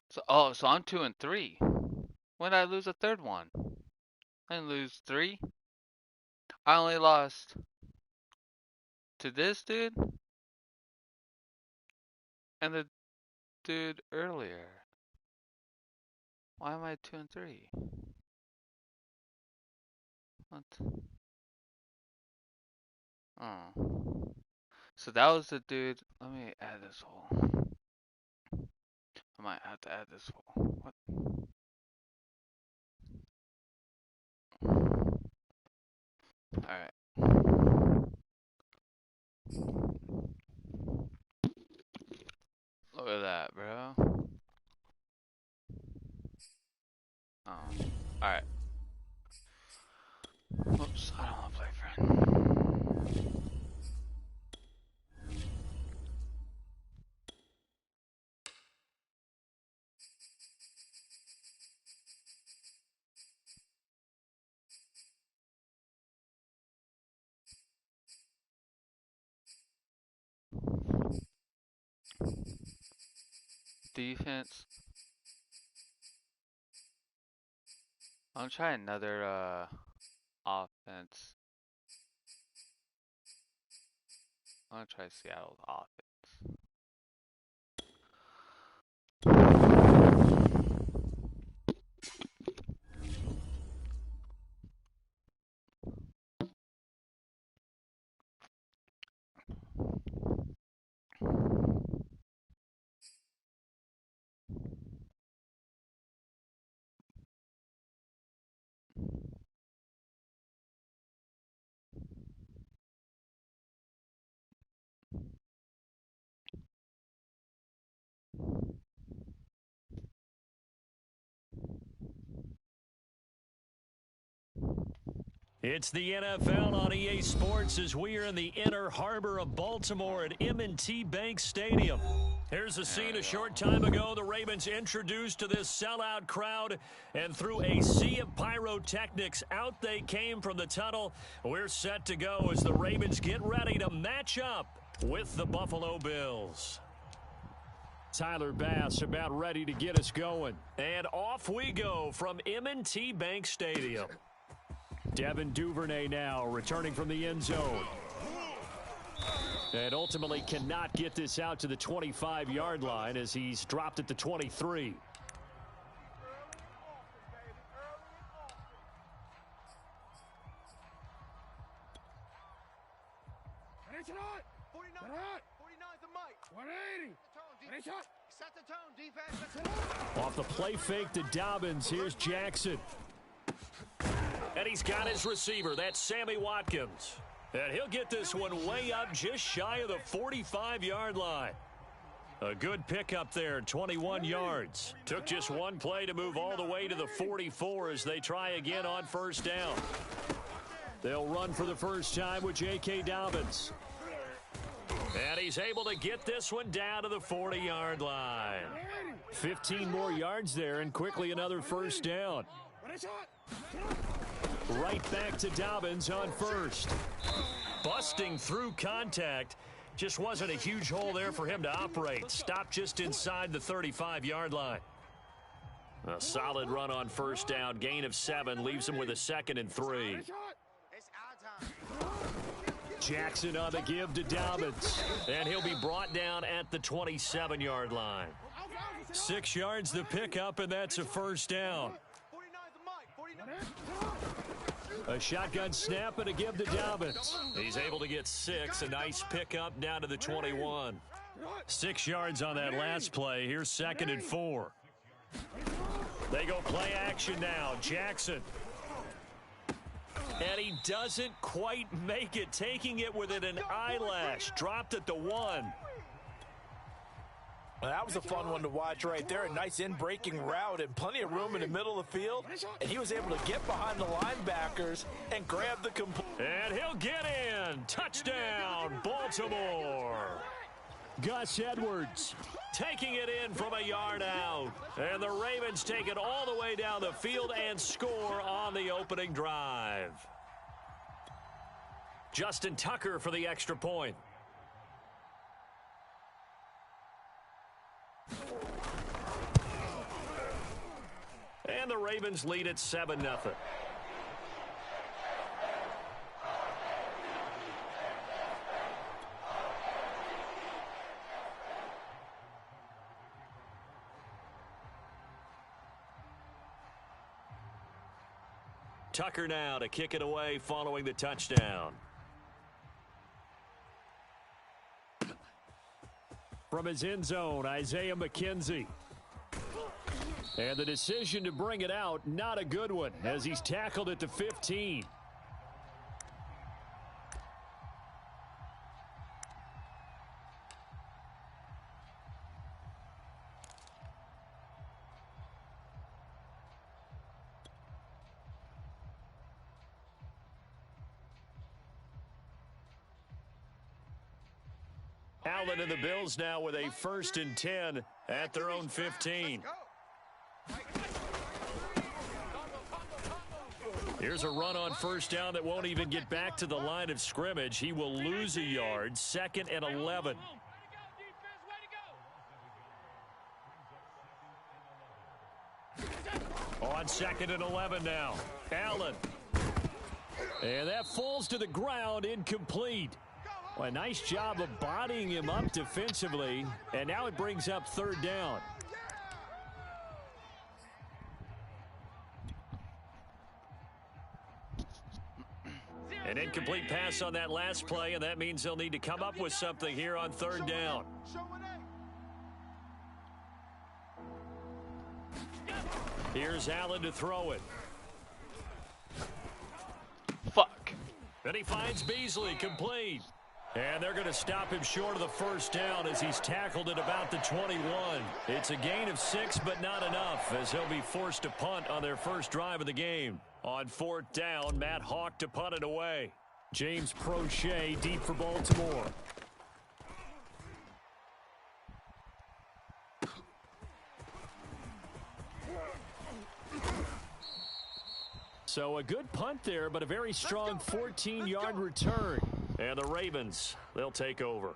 So I'm 2 and 3. When did I lose a third one? I didn't lose 3. I only lost to this dude and the dude earlier. Why am I 2 and 3? What? Oh. So that was the dude. Let me add this hole. I might have to add this hole. What? Alright. Look at that, bro. Oh. Alright. Oops, I don't want to play friend. Defense. I'm trying another offense. I'm gonna try Seattle's offense. It's the NFL on EA Sports as we are in the inner harbor of Baltimore at M&T Bank Stadium. Here's a scene a short time ago the Ravens introduced to this sellout crowd, and through a sea of pyrotechnics, out they came from the tunnel. We're set to go as the Ravens get ready to match up with the Buffalo Bills. Tyler Bass about ready to get us going. And off we go from M&T Bank Stadium. Devin Duvernay now returning from the end zone. And ultimately cannot get this out to the 25-yard line as he's dropped at the 23. Off the play fake to Dobbins, here's Jackson. And he's got his receiver. That's Sammy Watkins. And he'll get this one way up just shy of the 45-yard line. A good pickup there, 21 yards. Took just one play to move all the way to the 44 as they try again on first down. They'll run for the first time with J.K. Dobbins. And he's able to get this one down to the 40-yard line. 15 more yards there, and quickly another first down. Right back to Dobbins on first. Busting through contact. Just wasn't a huge hole there for him to operate. Stopped just inside the 35-yard line. A solid run on first down. Gain of 7 leaves him with a 2nd and 3. Jackson on the give to Dobbins. And he'll be brought down at the 27-yard line. 6 yards the pickup, and that's a first down. A shotgun snap and a give to Dobbins. He's able to get 6. A nice pickup down to the 21. 6 yards on that last play. Here's 2nd and 4. They go play action now. Jackson. And he doesn't quite make it. Taking it within an eyelash. Dropped at the 1. Well, that was a fun one to watch right there. A nice in-breaking route and plenty of room in the middle of the field. And he was able to get behind the linebackers and grab the complete. And he'll get in. Touchdown, Baltimore. Gus Edwards taking it in from a yard out. And the Ravens take it all the way down the field and score on the opening drive. Justin Tucker for the extra point. And the Ravens lead at 7-0. Tucker now to kick it away following the touchdown. From his end zone, Isaiah McKenzie. And the decision to bring it out, not a good one, as he's tackled at the 15. Allen and the Bills now with a 1st and 10 at their own 15. Here's a run on first down that won't even get back to the line of scrimmage. He will lose a yard. 2nd and 11. On 2nd and 11 now. Allen. And that falls to the ground, incomplete. Well, a nice job of bodying him up defensively. And now it brings up 3rd down. An incomplete pass on that last play, and that means they'll need to come up with something here on 3rd down. Here's Allen to throw it. Fuck. And he finds Beasley, complete. And they're going to stop him short of the 1st down as he's tackled at about the 21. It's a gain of 6, but not enough, as he'll be forced to punt on their first drive of the game. On 4th down, Matt Hawk to punt it away. James Prochet deep for Baltimore. So a good punt there, but a very strong 14-yard return. And the Ravens, they'll take over.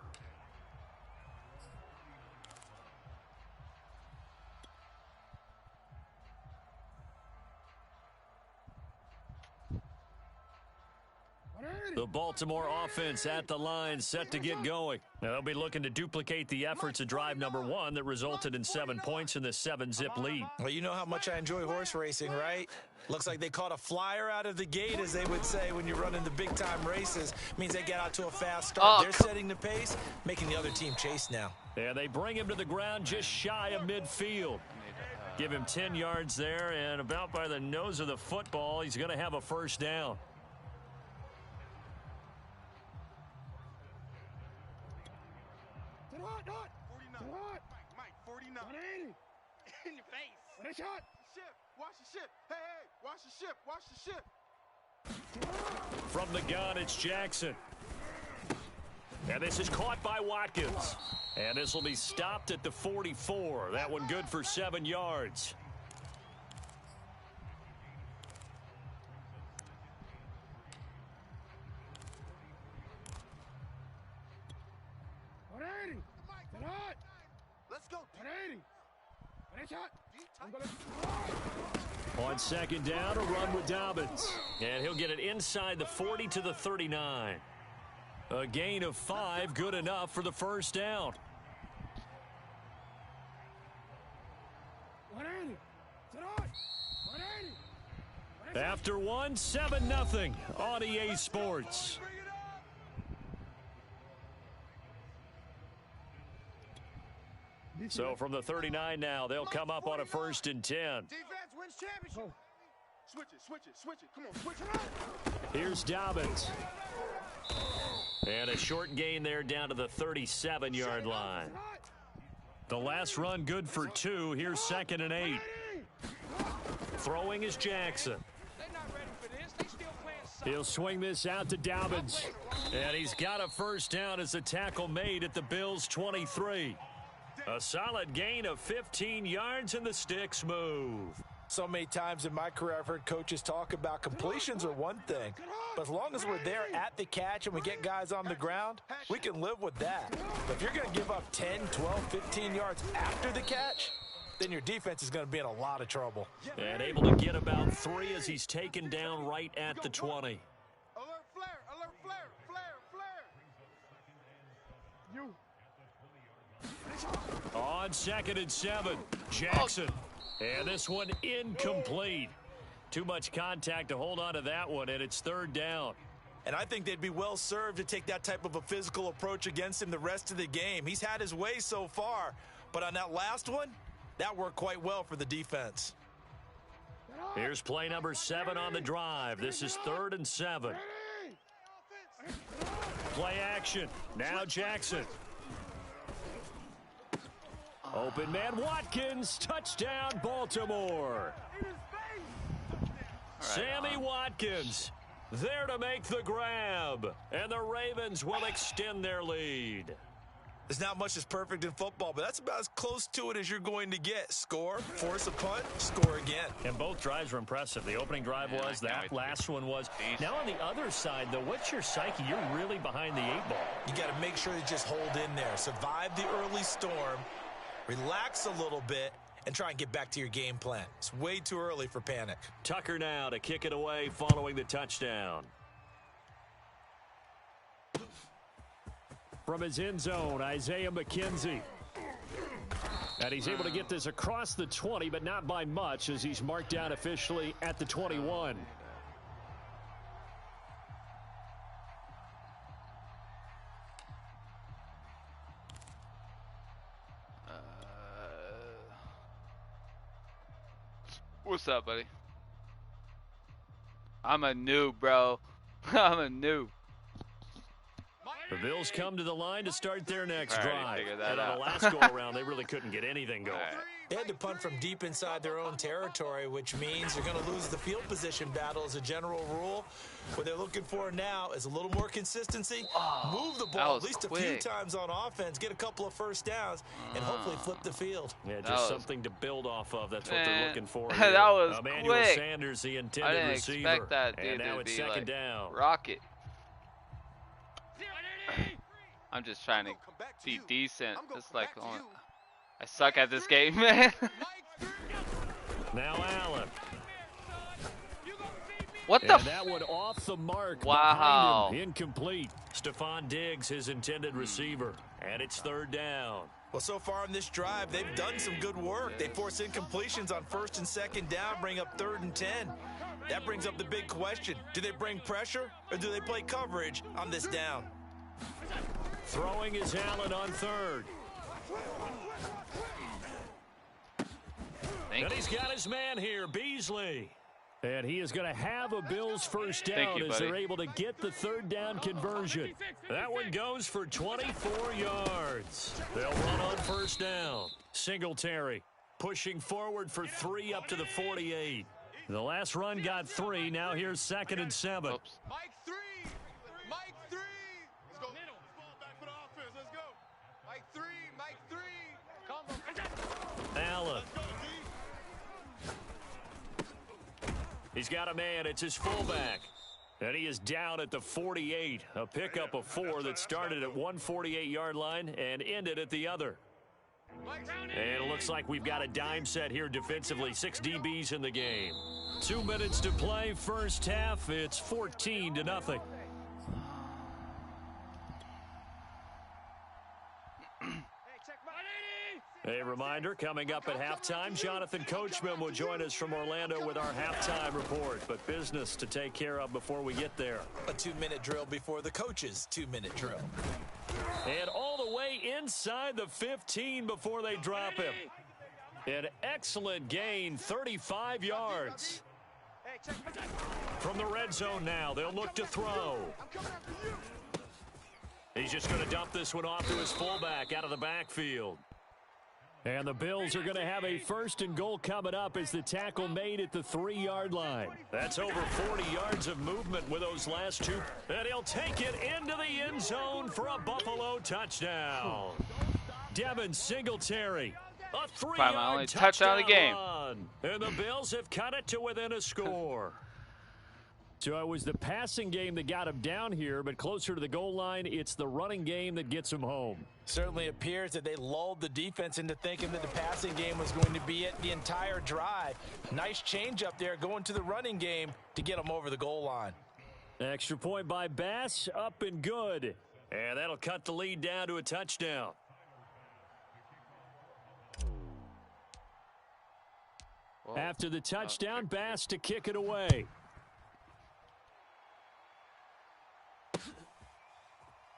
The Baltimore offense at the line, set to get going. Now they'll be looking to duplicate the efforts of drive number 1 that resulted in 7 points in the 7-zip lead. Well, you know how much I enjoy horse racing, right? Looks like they caught a flyer out of the gate, as they would say when you're running the big-time races. Means they get out to a fast start. They're setting the pace, making the other team chase now. And they bring him to the ground just shy of midfield. Give him 10 yards there, and about by the nose of the football, he's going to have a 1st down. In your face. Shot. Ship. Watch the ship. Hey, hey. Watch the ship. Watch the ship. From the gun, it's Jackson. And this is caught by Watkins. And this will be stopped at the 44. That one good for 7 yards. Let's go. On second down, a run with Dobbins. And he'll get it inside the 40 to the 39. A gain of 5, good enough for the first down. After one, 7-0 on EA Sports. So from the 39 now, they'll come up on a 1st and 10. Defense wins championship. Switch it. Come on, switch it up. Here's Dobbins. And a short gain there down to the 37-yard line. The last run good for 2. Here's 2nd and 8. Throwing is Jackson. He'll swing this out to Dobbins. And he's got a first down as a tackle made at the Bills' 23. A solid gain of 15 yards and the sticks move. So many times in my career I've heard coaches talk about completions are one thing, but as long as we're there at the catch and we get guys on the ground, we can live with that. But if you're going to give up 10, 12, 15 yards after the catch, then your defense is going to be in a lot of trouble. And able to get about 3 as he's taken down right at the 20. Alert flare. You. On 2nd and 7, Jackson. And this one incomplete. Too much contact to hold on to that one, and it's 3rd down. And I think they'd be well served to take that type of a physical approach against him the rest of the game. He's had his way so far, but on that last one, that worked quite well for the defense. Here's play number 7 on the drive. This is 3rd and 7. Play action. Now Jackson. Open man Watkins. Touchdown Baltimore. Sammy Watkins there to make the grab. And the Ravens will extend their lead. There's not much that's perfect in football, but that's about as close to it as you're going to get. Score, force a punt, score again. And both drives were impressive. The opening drive was, that last one was. Now on the other side, though, what's your psyche? You're really behind the 8 ball. You got to make sure you just hold in there. Survive the early storm, relax a little bit, and try and get back to your game plan. It's way too early for panic. Tucker now to kick it away following the touchdown. From his end zone, Isaiah McKenzie. And he's able to get this across the 20, but not by much as he's marked down officially at the 21. What's up, buddy? I'm a noob, bro. I'm a noob. The Bills come to the line to start their next drive. And on the last go-around, they really couldn't get anything going. They had to punt from deep inside their own territory, which means they're going to lose the field position battle as a general rule. What they're looking for now is a little more consistency. Move the ball at least a few times on offense, get a couple of first downs, and hopefully flip the field. Yeah, just something to build off of. That's what they're looking for. That was Emmanuel quick. Sanders, the intended I didn't receiver. expect that dude and now to it's be 2nd like down. rocket. I'm just trying to be decent. It's like, I suck at this game, man. Now Allen. What the? And that one off the mark. Wow. Behind him, incomplete. Stephon Diggs, his intended receiver. And it's 3rd down. Well, so far in this drive, they've done some good work. They force incompletions on 1st and 2nd down, bring up 3rd and 10. That brings up the big question. Do they bring pressure or do they play coverage on this down? Throwing is Allen on 3rd. And he's got his man here, Beasley. And he is going to have a Bills first down as they're able to get the 3rd down conversion. That one goes for 24 yards. They'll run on 1st down. Singletary pushing forward for 3 up to the 48. The last run got 3. Now here's 2nd and 7. Oops. Mike 3. Let's go. He's got a man. It's his fullback. And he is down at the 48. A pickup of 4 that started at 148-yard line and ended at the other. And it looks like we've got a dime set here defensively. 6 DBs in the game. 2 minutes to play. First half. It's 14-0. A reminder, coming up at halftime, Jonathan Coachman will join us from Orlando with our halftime report. But business to take care of before we get there. A 2-minute drill before the coach's 2-minute drill. And all the way inside the 15 before they drop him. An excellent gain, 35 yards. From the red zone now, they'll look to throw. He's just going to dump this one off to his fullback out of the backfield. And the Bills are going to have a 1st and goal coming up as the tackle made at the 3-yard line. That's over 40 yards of movement with those last 2. And he'll take it into the end zone for a Buffalo touchdown. Devin Singletary, a 3-yard touchdown of the game. Run. And the Bills have cut it to within a score. So it was the passing game that got him down here, but closer to the goal line, it's the running game that gets him home. Certainly appears that they lulled the defense into thinking that the passing game was going to be it the entire drive. Nice change up there going to the running game to get them over the goal line. Extra point by Bass, up and good. And that'll cut the lead down to a touchdown. Whoa. After the touchdown, Bass to kick it away.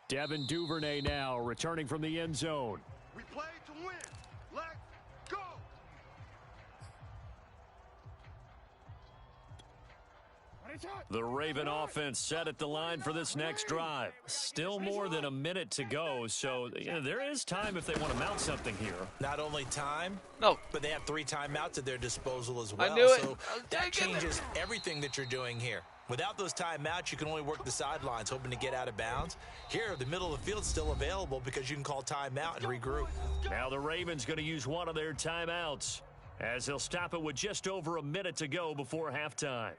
Devin Duvernay now returning from the end zone. We play to win. Let's go. The Raven offense set at the line for this next drive. Still more than a minute to go, so there is time if they want to mount something here. Not only time, but they have 3 timeouts at their disposal as well. I knew it. So that changes everything that you're doing here. Without those timeouts, you can only work the sidelines, hoping to get out of bounds. Here, the middle of the field's still available because you can call timeout and regroup. Now the Ravens going to use one of their timeouts as they'll stop it with just over a minute to go before halftime.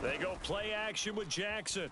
They go play action with Jackson.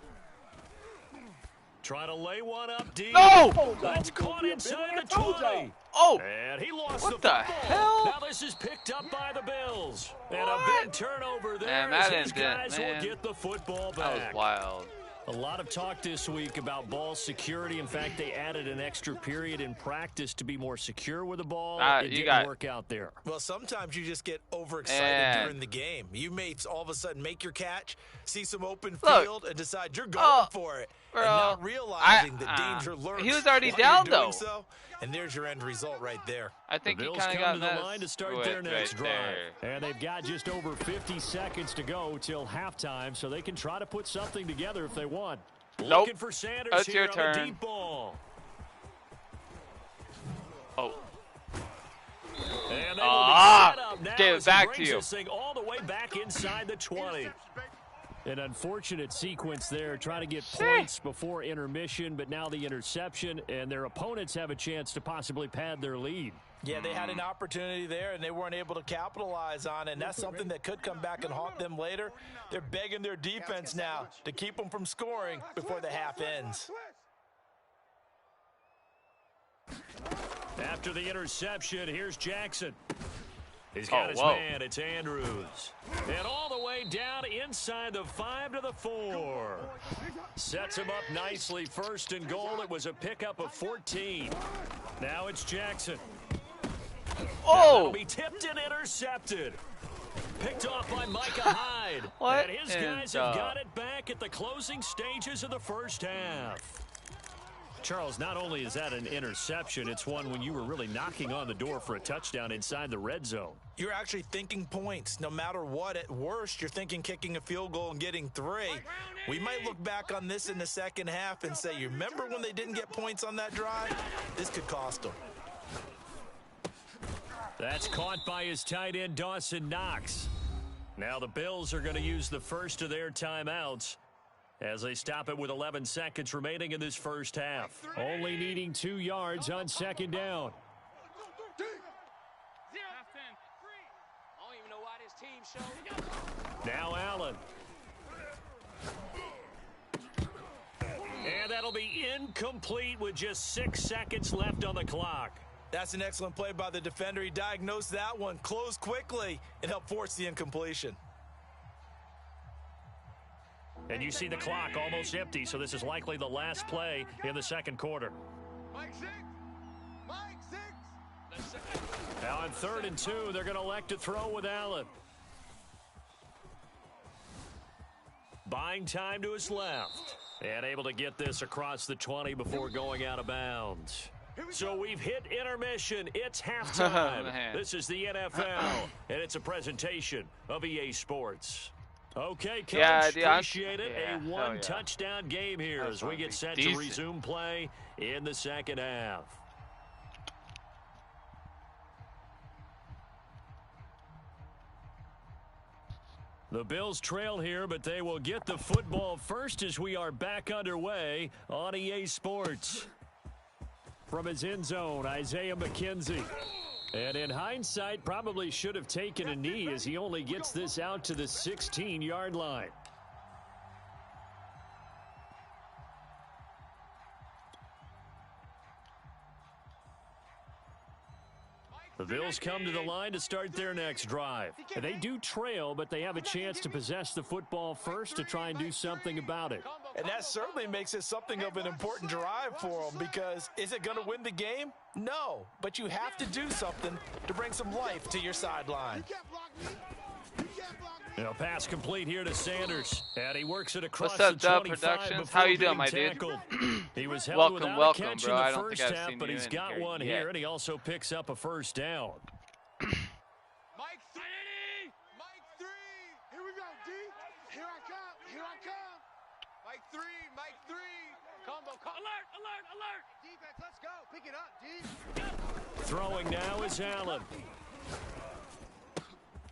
Trying to lay one up deep. No! That's caught inside the 20. Oh! And he lost What the the football. hell? Now this is picked up by the Bills. And a big turnover there Man, as Madden his didn't, guys man. will get the football That back. was wild. A lot of talk this week about ball security. In fact, they added an extra period in practice to be more secure with the ball. It didn't work out there. Well, sometimes you just get overexcited during the game. You may all of a sudden make your catch, see some open field, and decide you're going for it. Bro, and not realizing that danger lurks. He was already while down, you're doing though. So, and there's your end result right there. I think the he Bills kind of come got to the line to start their next drive. there. And they've got just over 50 seconds to go till halftime, so they can try to put something together if they want. Nope. Looking for Sanders That's here your on turn. the deep ball. Oh. And they will be set up now Give it as he back to brings you. this thing all the way back inside the 20. An unfortunate sequence there, trying to get points before intermission, but now the interception, and their opponents have a chance to possibly pad their lead. Yeah, they had an opportunity there, and they weren't able to capitalize on it, and that's something that could come back and haunt them later. They're begging their defense now to keep them from scoring before the half ends. After the interception, here's Jackson. He's got his man. It's Andrews. And all the way down inside the 5 to the 4. Sets him up nicely. 1st and goal. It was a pickup of 14. Now it's Jackson. That'll be tipped and intercepted. Picked off by Micah Hyde. What? And his guys have got it back at the closing stages of the first half. Charles, not only is that an interception, it's one when you were really knocking on the door for a touchdown inside the red zone. You're actually thinking points. No matter what, at worst, you're thinking kicking a field goal and getting 3. We might look back on this in the second half and say, you remember when they didn't get points on that drive? This could cost them. That's caught by his tight end, Dawson Knox. Now the Bills are going to use the first of their timeouts as they stop it with 11 seconds remaining in this first half. Only needing 2 yards on 2nd down. Now Allen. And that'll be incomplete with just 6 seconds left on the clock. That's an excellent play by the defender. He diagnosed that one, closed quickly, and helped force the incompletion. And you see the clock almost empty, so this is likely the last play in the second quarter. Mike 6. Mike 6. Now on 3rd and 2, they're going to elect to throw with Allen. Buying time to his left. And able to get this across the 20 before going out of bounds. So we've hit intermission. It's halftime. This is the NFL, and it's a presentation of EA Sports. Okay, Coach, appreciate it. A one-touchdown game here as we get set to resume play in the second half. The Bills trail here, but they will get the football first as we are back underway on EA Sports. From his end zone, Isaiah McKenzie. And in hindsight, probably should have taken a knee as he only gets this out to the 16-yard line. The Bills come to the line to start their next drive. They do trail, but they have a chance to possess the football first to try and do something about it. And that certainly makes it something of an important drive for them, because is it going to win the game? No, but you have to do something to bring some life to your sideline. Now pass complete here to Sanders, and he works it across the 25 Productions? How you doing, my dude? He was held without a catch bro. in the first half, but he's got one here, and he also picks up a first down. Mike 3. Mike 3. Here we go, D. Here I come. Here I come. Mike 3. Mike 3. Combo. Alert. Alert. Alert. Defense, let's go. Pick it up, D. Throwing now is Allen.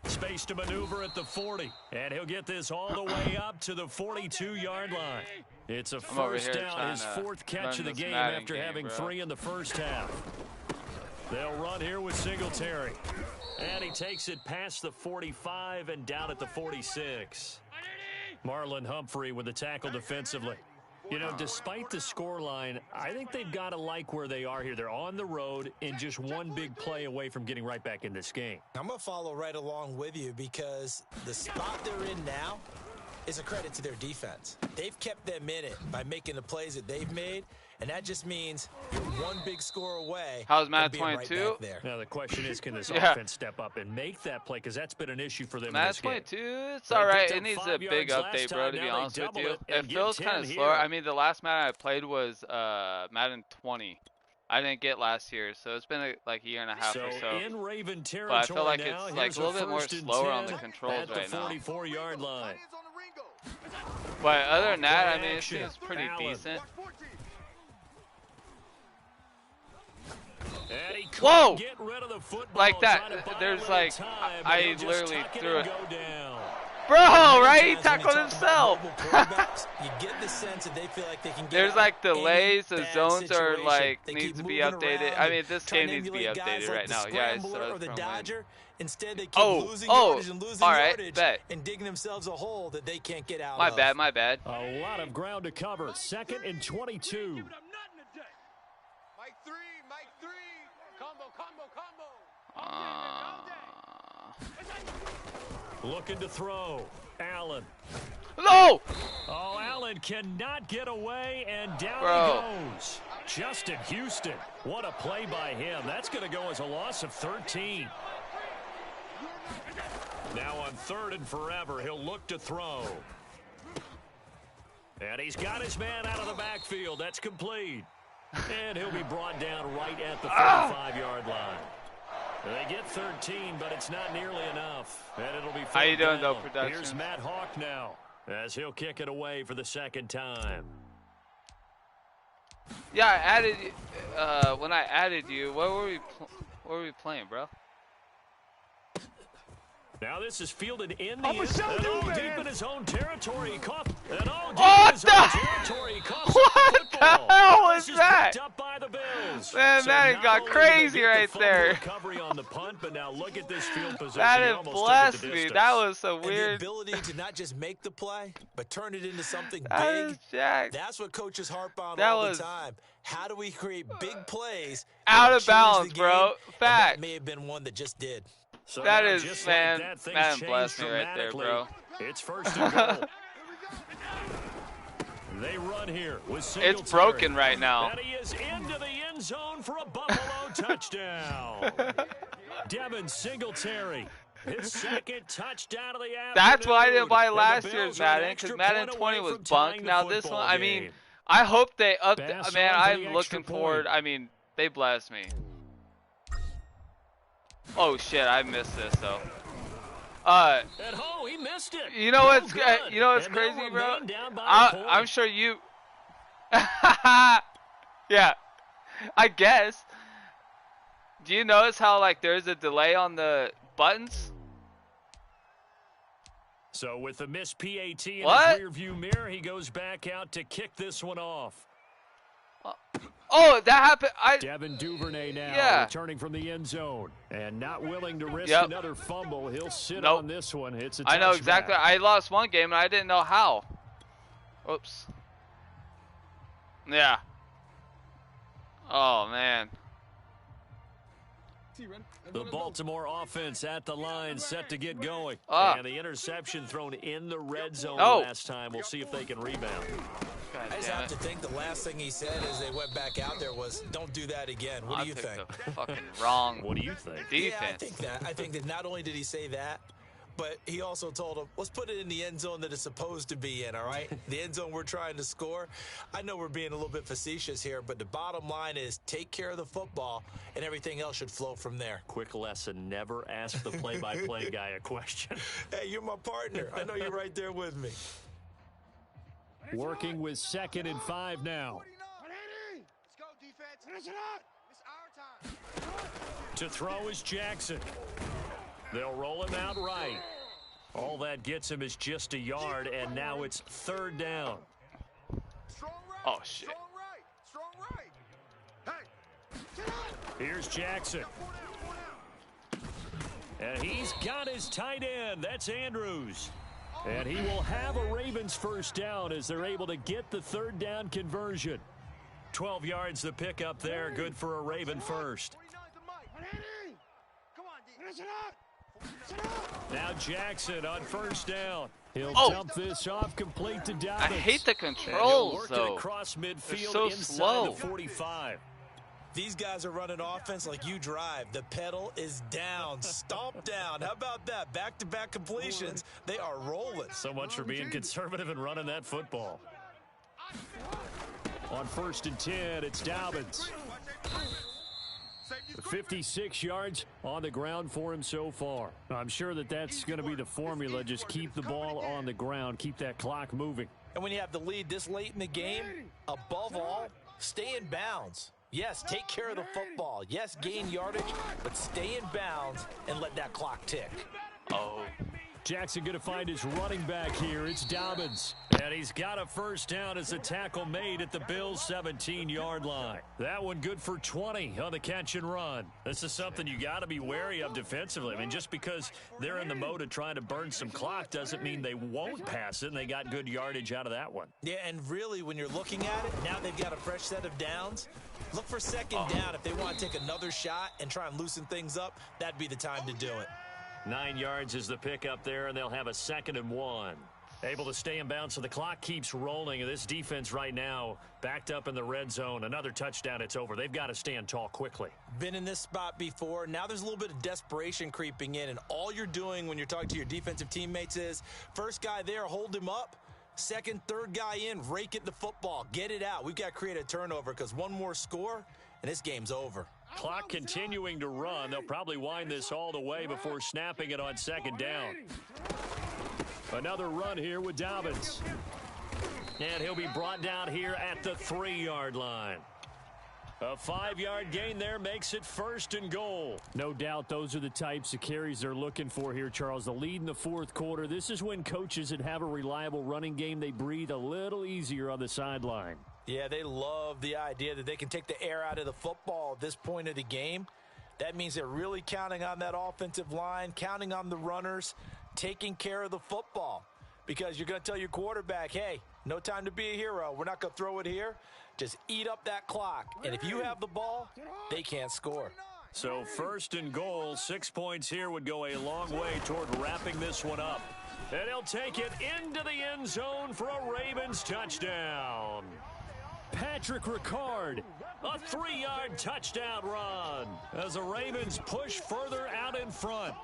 Space to maneuver at the 40, and he'll get this all the way up to the 42-yard line. It's a first down, his 4th catch of the game after having 3 in the first half. They'll run here with Singletary, and he takes it past the 45 and down at the 46. Marlon Humphrey with the tackle defensively. You know, despite the scoreline, I think they've got to like where they are here. They're on the road and just one big play away from getting right back in this game. I'm going to follow right along with you, because the spot they're in now is a credit to their defense. They've kept them in it by making the plays that they've made, and that just means you're one big score away. How's Madden from being 22? Right back there. Now the question is, can this offense step up and make that play? Because that's been an issue for them. Madden 22, it's all right. It needs a big update, bro, to be honest with you. It feels kind of slower. I mean, the last Madden I played was Madden 20. I didn't get last year, so it's been like a year and a half or so. In Raven territory, but I feel like now, it's like a little bit more slower on the controls right now. 44-yard line. But other than that, I mean, it seems pretty decent. Whoa! Get rid of the football, like that. There's like, I literally threw it. Bro, right? He tackled himself. You get the sense that they feel like they can get There's like delays. The zones are like need to be updated. I mean, this game needs to be updated right now. Yeah, so the Dodger. Instead, they keep losing yardage and losing yardage and digging themselves a hole that they can't get out of. My bad. A lot of ground to cover. 2nd and 22. Mike 3. Mike 3. Combo. Looking to throw. Allen. No! Oh, Allen cannot get away, and down he goes. Justin Houston. What a play by him. That's going to go as a loss of 13. Now on 3rd and forever, he'll look to throw. And he's got his man out of the backfield. That's complete. And he'll be brought down right at the 35-yard line. They get 13, but it's not nearly enough. And it'll be How you doing, though, down. production? Here's Matt Hawk now, as he'll kick it away for the 2nd time. Yeah, I added. When I added you, what were we playing, bro? Now this is fielded in the end, deep in his own territory. He caught, and deep in his own territory. He caught What? hell was This is that? picked up by the Bills. Man, Madden got crazy right there. Recovery on the punt, but now look at this field position. Madden blessed me. That was so weird. And the ability to not just make the play, but turn it into something that big. Jacked. That's what coaches harp on that all was the time. How do we create big plays? Out of bounds, bro. Fact. That may have been one that just did. So that is, man, like that, Madden blessed me right there, bro. It's first and goal. They run here with Singletary. It's broken right now. And he is into the end zone for a Buffalo touchdown. Devin Singletary, his second touchdown of the afternoon. That's why I didn't buy last year's Madden, because Madden 20 was bunk. Now this one, I mean, I hope they up. Man, I'm looking forward. I mean, they blessed me. Oh shit, I missed this though. He missed it. You know what's crazy, bro? I'm sure you. Yeah, I guess. Do you notice how like there's a delay on the buttons? So with the missed PAT in What? his rearview mirror, he goes back out to kick this one off. Oh, that happened. Devin Duvernay now returning from the end zone and not willing to risk another fumble. He'll sit on this one. It's a touchback. I know exactly. I lost one game and I didn't know how. Oops. Yeah. Oh man. The Baltimore offense at the line, set to get going. And the interception thrown in the red zone last time. We'll see if they can rebound. I just have to think the last thing he said as they went back out there was, "Don't do that again." What do you think? The fucking wrong. What do you think? Defense. Yeah, I think that not only did he say that, but he also told him, let's put it in the end zone that it's supposed to be in, all right? The end zone we're trying to score. I know we're being a little bit facetious here, but the bottom line is take care of the football, and everything else should flow from there. Quick lesson, never ask the play-by-play guy a question. Hey, you're my partner. I know you're right there with me. Working with 2nd and 5 now. Let's go, defense. Finish it up. It's our time. To throw is Jackson. They'll roll him out right. All that gets him is just a yard, and now it's 3rd down. Strong right. Oh, shit. Strong right. Hey. Here's Jackson. And he's got his tight end. That's Andrews. And he will have a Ravens first down as they're able to get the 3rd down conversion. 12 yards the pickup there. Good for a Raven first. Come on, D. Finish it up. Now Jackson on 1st down. He'll dump this off complete to Dobbins. I hate the controls, work though. it across midfield so inside slow. the 45. These guys are running offense like you drive. The pedal is down. Stomp down. How about that? Back-to-back completions. They are rolling. So much for being conservative and running that football. On 1st and 10, it's Dobbins. 56 yards on the ground for him so far. I'm sure that's going to be the formula. Just keep the ball on the ground. Keep that clock moving. And when you have the lead this late in the game, above all, stay in bounds. Yes, take care of the football. Yes, gain yardage, but stay in bounds and let that clock tick. Oh. Jackson going to find his running back here. It's Dobbins. And he's got a first down as the tackle made at the Bills' 17-yard line. That one good for 20 on the catch and run. This is something you got to be wary of defensively. I mean, just because they're in the mode of trying to burn some clock doesn't mean they won't pass it, and they got good yardage out of that one. Yeah, and really, when you're looking at it, now they've got a fresh set of downs. Look for 2nd down. If they want to take another shot and try and loosen things up, that'd be the time to do it. 9 yards is the pickup there, and they'll have a 2nd and 1. Able to stay in bounds, so the clock keeps rolling. And this defense right now backed up in the red zone. Another touchdown, it's over. They've got to stand tall quickly. Been in this spot before. Now there's a little bit of desperation creeping in, and all you're doing when you're talking to your defensive teammates is, first guy there, hold him up. 2nd, 3rd guy in, rake it the football. Get it out. We've got to create a turnover because one more score, and this game's over. Clock continuing to run. They'll probably wind this all the way before snapping it on 2nd down. Another run here with Dobbins. And he'll be brought down here at the 3-yard line. A 5-yard gain there makes it 1st and goal. No doubt those are the types of carries they're looking for here, Charles. The lead in the 4th quarter. This is when coaches that have a reliable running game, they breathe a little easier on the sideline. Yeah, they love the idea that they can take the air out of the football at this point of the game. That means they're really counting on that offensive line, counting on the runners, taking care of the football. Because you're going to tell your quarterback, hey, no time to be a hero. We're not going to throw it here. Just eat up that clock. And if you have the ball, they can't score. So 1st and goal, 6 points here would go a long way toward wrapping this one up. And he'll take it into the end zone for a Ravens touchdown. Patrick Ricard, a 3-yard touchdown run as the Ravens push further out in front.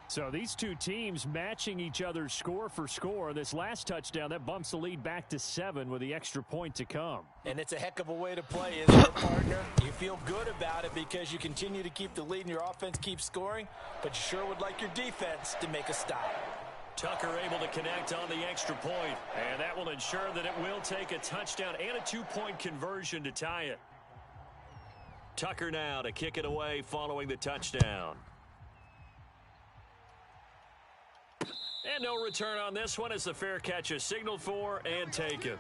So these two teams matching each other's score for score. This last touchdown, that bumps the lead back to 7 with the extra point to come. And it's a heck of a way to play, isn't it, partner? You feel good about it because you continue to keep the lead and your offense keeps scoring, but you sure would like your defense to make a stop. Tucker able to connect on the extra point, and that will ensure that it will take a touchdown and a 2-point conversion to tie it. Tucker now to kick it away following the touchdown. And no return on this one as the fair catch is signaled for and taken.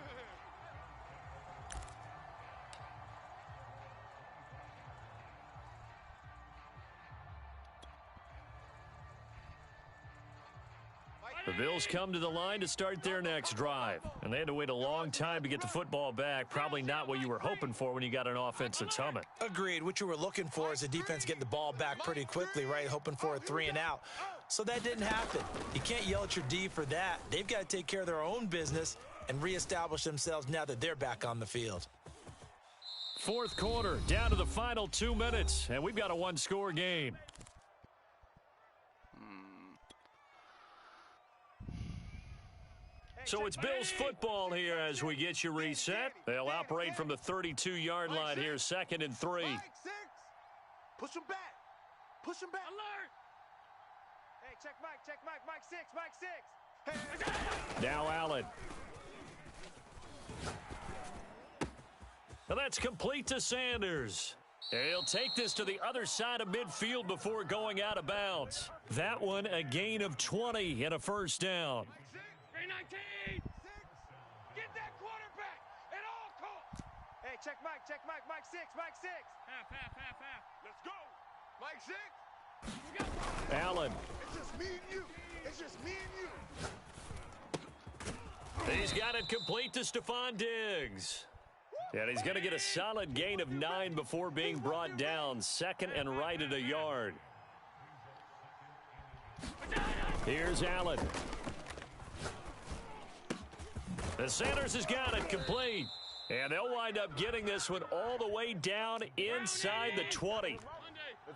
The Bills come to the line to start their next drive. And they had to wait a long time to get the football back. Probably not what you were hoping for when you got an offense that's humming. Agreed. What you were looking for is the defense getting the ball back pretty quickly, right? Hoping for a 3 and out. So that didn't happen. You can't yell at your D for that. They've got to take care of their own business and reestablish themselves now that they're back on the field. 4th quarter, down to the final 2 minutes. And we've got a 1-score game. So it's Bills football here as we get you reset. They'll operate from the 32-yard line here, 2nd and 3. Push him back. Push him back. Alert. Hey, check Mike. Mike 6. Hey. Now Allen. And that's complete to Sanders. He'll take this to the other side of midfield before going out of bounds. That one a gain of 20 and a first down. 319. Get that quarterback at all costs. Hey, check Mike. Mike 6. Half. Let's go. Mike 6. Allen. It's just me and you. He's got it complete to Stephon Diggs. And he's going to get a solid gain of 9 before being brought down. 2nd and right at a yard. Here's Allen. The Sanders has got it complete. And they'll wind up getting this one all the way down inside the 20.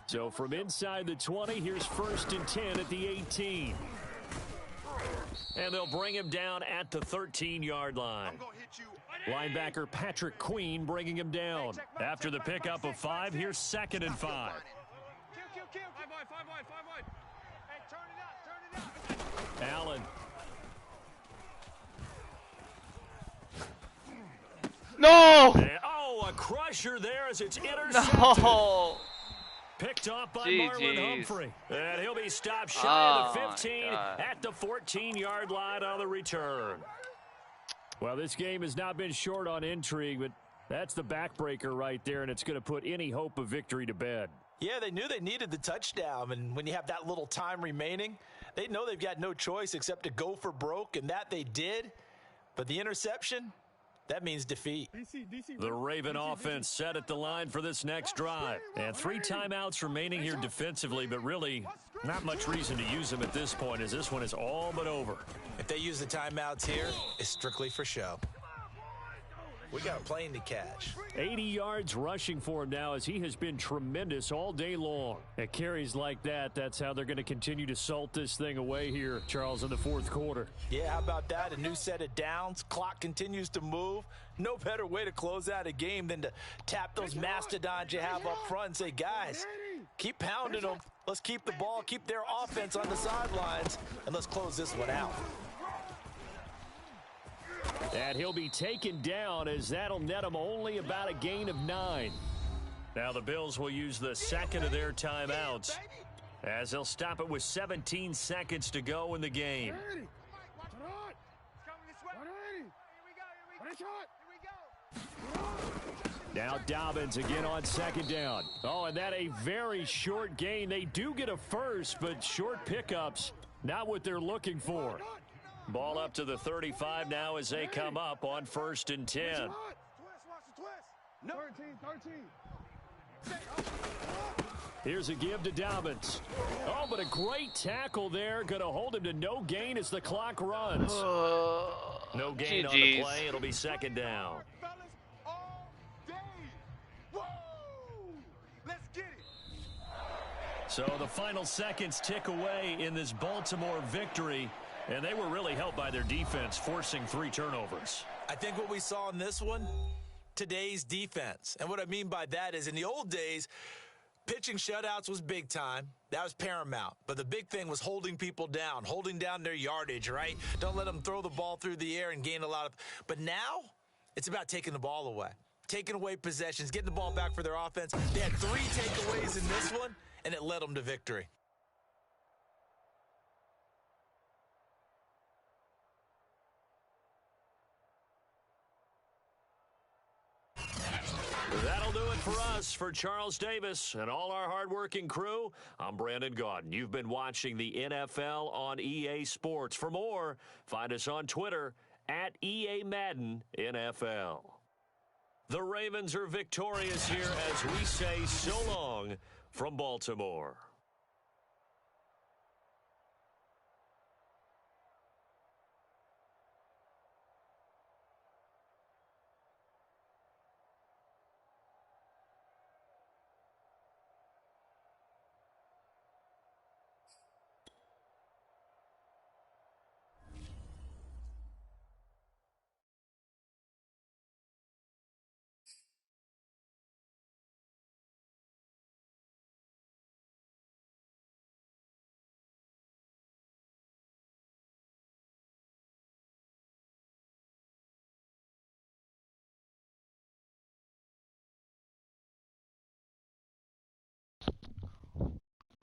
So from inside the 20, here's 1st and 10 at the 18. And they'll bring him down at the 13-yard line. Linebacker Patrick Queen bringing him down. After the pickup of 5, here's 2nd and 5. 5 wide. Hey, turn it up. Allen. No! Oh, a crusher there as it's intercepted. No! Picked off by GG's. Marlon Humphrey. And he'll be stopped shy of the 15 at the 14-yard line on the return. Well, this game has not been short on intrigue, but that's the backbreaker right there, and it's going to put any hope of victory to bed. Yeah, they knew they needed the touchdown, and when you have that little time remaining, they know they've got no choice except to go for broke, and that they did. But the interception, that means defeat. The Raven offense set at the line for this next drive. And 3 timeouts remaining here defensively, but really not much reason to use them at this point as this one is all but over. If they use the timeouts here, it's strictly for show. We got a plane to catch. 80 yards rushing for him now as he has been tremendous all day long. At carries like that, that's how they're going to continue to salt this thing away here, Charles, in the 4th quarter. Yeah, how about that? A new set of downs. Clock continues to move. No better way to close out a game than to tap those mastodons you have up front and say, guys, keep pounding them. Let's keep the ball, keep their offense on the sidelines, and let's close this one out. And he'll be taken down as that'll net him only about a gain of 9. Now the Bills will use the 2nd of their timeouts as they'll stop it with 17 seconds to go in the game. Now Dobbins again on second down. Oh, and that a very short gain. They do get a first, but short pickups, not what they're looking for. Ball up to the 35 now as they come up on 1st and 10. No. 13. Here's a give to Dobbins. Oh, but a great tackle there. Going to hold him to no gain as the clock runs. No gain on the play. It'll be second down. So the final seconds tick away in this Baltimore victory, and they were really helped by their defense, forcing 3 turnovers. I think what we saw in this one, today's defense. And what I mean by that is in the old days, pitching shutouts was big time. That was paramount. But the big thing was holding people down, holding down their yardage, right? Don't let them throw the ball through the air and gain a lot of. But now it's about taking the ball away, taking away possessions, getting the ball back for their offense. They had 3 takeaways in this one, and it led them to victory. That'll do it for us. For Charles Davis and all our hardworking crew, I'm Brandon Gaudin. You've been watching the NFL on EA Sports. For more, find us on Twitter at EA Madden NFL. The Ravens are victorious here as we say so long from Baltimore.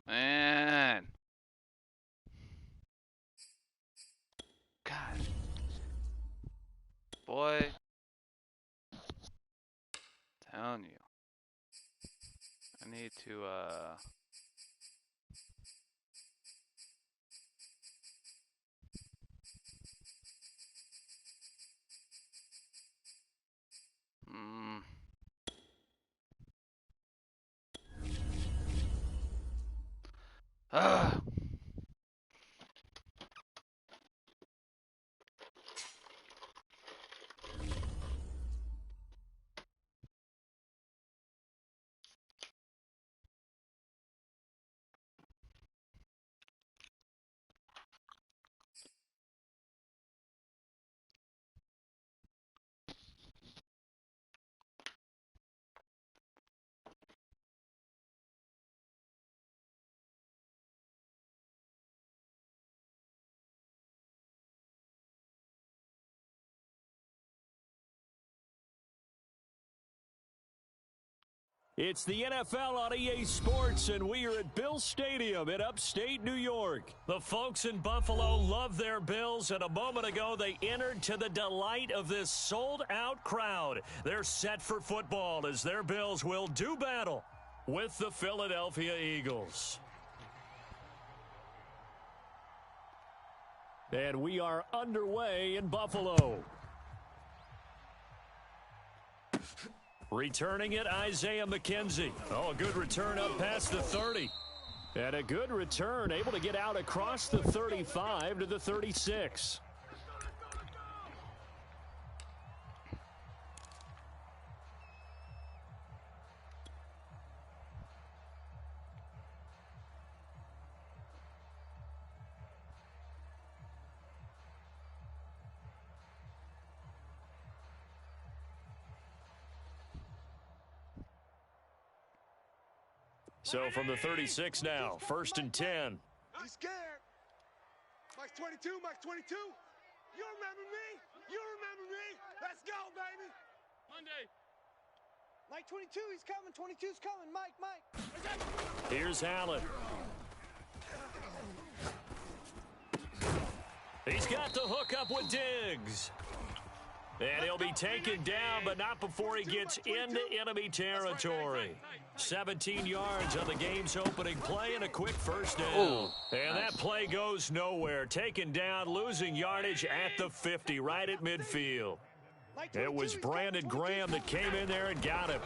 Man. God. Boy. Telling you. I need to, Ah. It's the NFL on EA Sports, and we are at Bill Stadium in upstate New York. The folks in Buffalo love their Bills, and a moment ago they entered to the delight of this sold-out crowd. They're set for football as their Bills will do battle with the Philadelphia Eagles. And we are underway in Buffalo. Returning it, Isaiah McKenzie. Oh, a good return up past the 30. And a good return, able to get out across the 35 to the 36. So from the 36 now, 1st and 10. He's scared. Mike's 22, Mike's 22. You remember me? You remember me? Let's go, baby. Monday. Mike 22, he's coming. 22's coming. Mike. Here's Allen. He's got the hook up with Diggs. And he'll be taken down, but not before he gets into enemy territory. 17 yards on the game's opening play and a quick first down. Ooh, and nice. that play goes nowhere. Taken down, losing yardage at the 50, right at midfield. It was Brandon Graham that came in there and got him.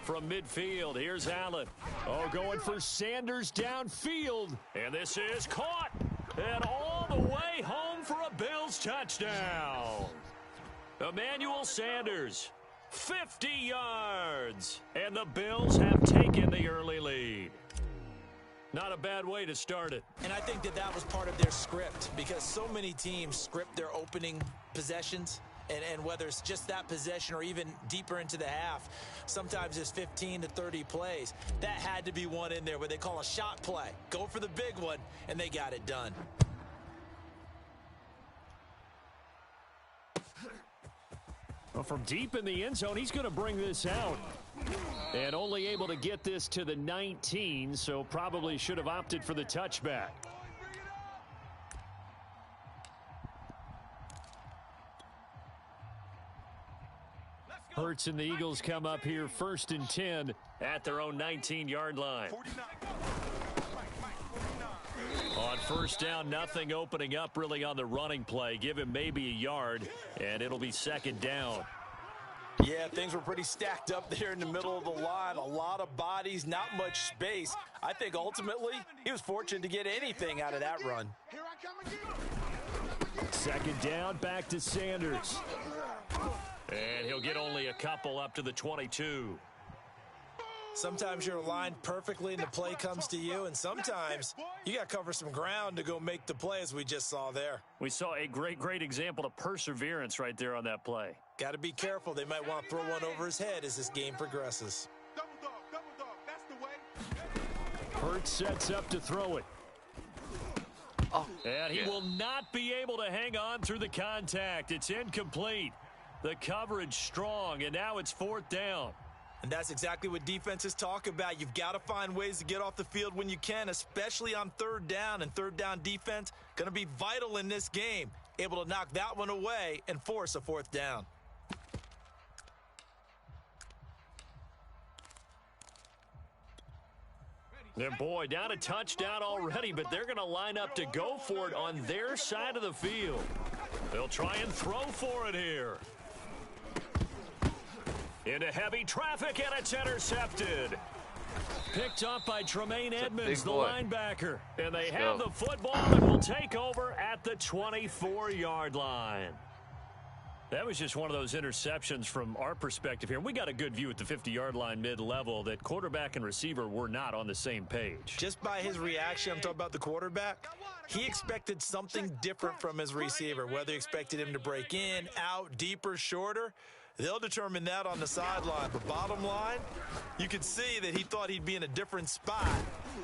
From midfield, here's Allen. Oh, going for Sanders downfield. And this is caught. And all the way home for a Bills touchdown. Emmanuel Sanders, 50 yards. And the Bills have taken the early lead. Not a bad way to start it. And I think that was part of their script, because so many teams script their opening possessions. And whether it's just that possession or even deeper into the half, sometimes it's 15 to 30 plays. That had to be one in there where they call a shot play. Go for the big one, and they got it done. Well, from deep in the end zone, he's going to bring this out. And only able to get this to the 19, so probably should have opted for the touchback. Hurts and the Eagles come up here 1st and 10 at their own 19-yard line. On first down, nothing opening up really on the running play. Give him maybe a yard, and it'll be 2nd down. Yeah, things were pretty stacked up there in the middle of the line. A lot of bodies, not much space. I think ultimately he was fortunate to get anything out of that run. 2nd down, back to Sanders. And he'll get only a couple up to the 22. Sometimes you're aligned perfectly and the play comes to you, and sometimes you got to cover some ground to go make the play, as we just saw there. We saw a great example of perseverance right there on that play. Got to be careful. They might want to throw one over his head as this game progresses. Double dog, that's the way. Hurts sets up to throw it. Oh, and he will not be able to hang on through the contact. It's incomplete. The coverage strong, and now it's 4th down. And that's exactly what defenses talk about. You've got to find ways to get off the field when you can, especially on 3rd down. And 3rd down defense going to be vital in this game. Able to knock that one away and force a 4th down. And boy, down a touchdown already, but they're going to line up to go for it on their side of the field. They'll try and throw for it here. Into heavy traffic, and it's intercepted. Picked up by Tremaine Edmonds, the linebacker. And they have the football and will take over at the 24-yard line. That was just one of those interceptions from our perspective here. We got a good view at the 50-yard line mid-level that quarterback and receiver were not on the same page. Just by his reaction, I'm talking about the quarterback, he expected something different from his receiver, whether he expected him to break in, out, deeper, shorter. They'll determine that on the sideline. But bottom line, you could see that he thought he'd be in a different spot,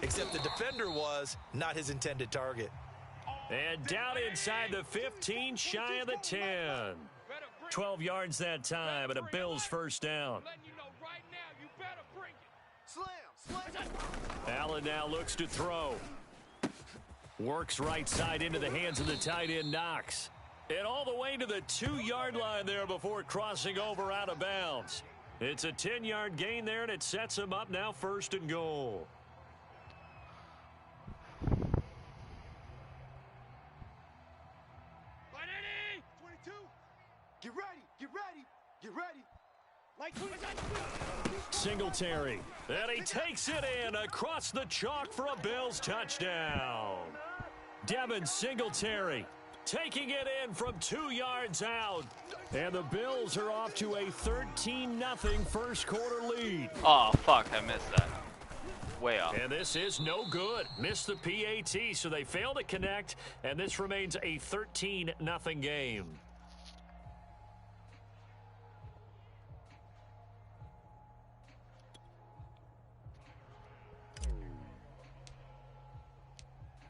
except the defender was not his intended target. And down inside the 15, shy of the 10. 12 yards that time, and a Bills 1st down. Allen now looks to throw. Works right side into the hands of the tight end, Knox. And all the way to the 2-yard line there before crossing over out of bounds. It's a 10-yard gain there, and it sets him up now 1st and goal. Get ready, get ready, get ready. Like Singletary. And he takes it in across the chalk for a Bills touchdown. Devin Singletary taking it in from 2 yards out. And the Bills are off to a 13-0 first quarter lead. Oh, fuck, I missed that. Way off. And this is no good. Missed the PAT, so they fail to connect, and this remains a 13-0 game.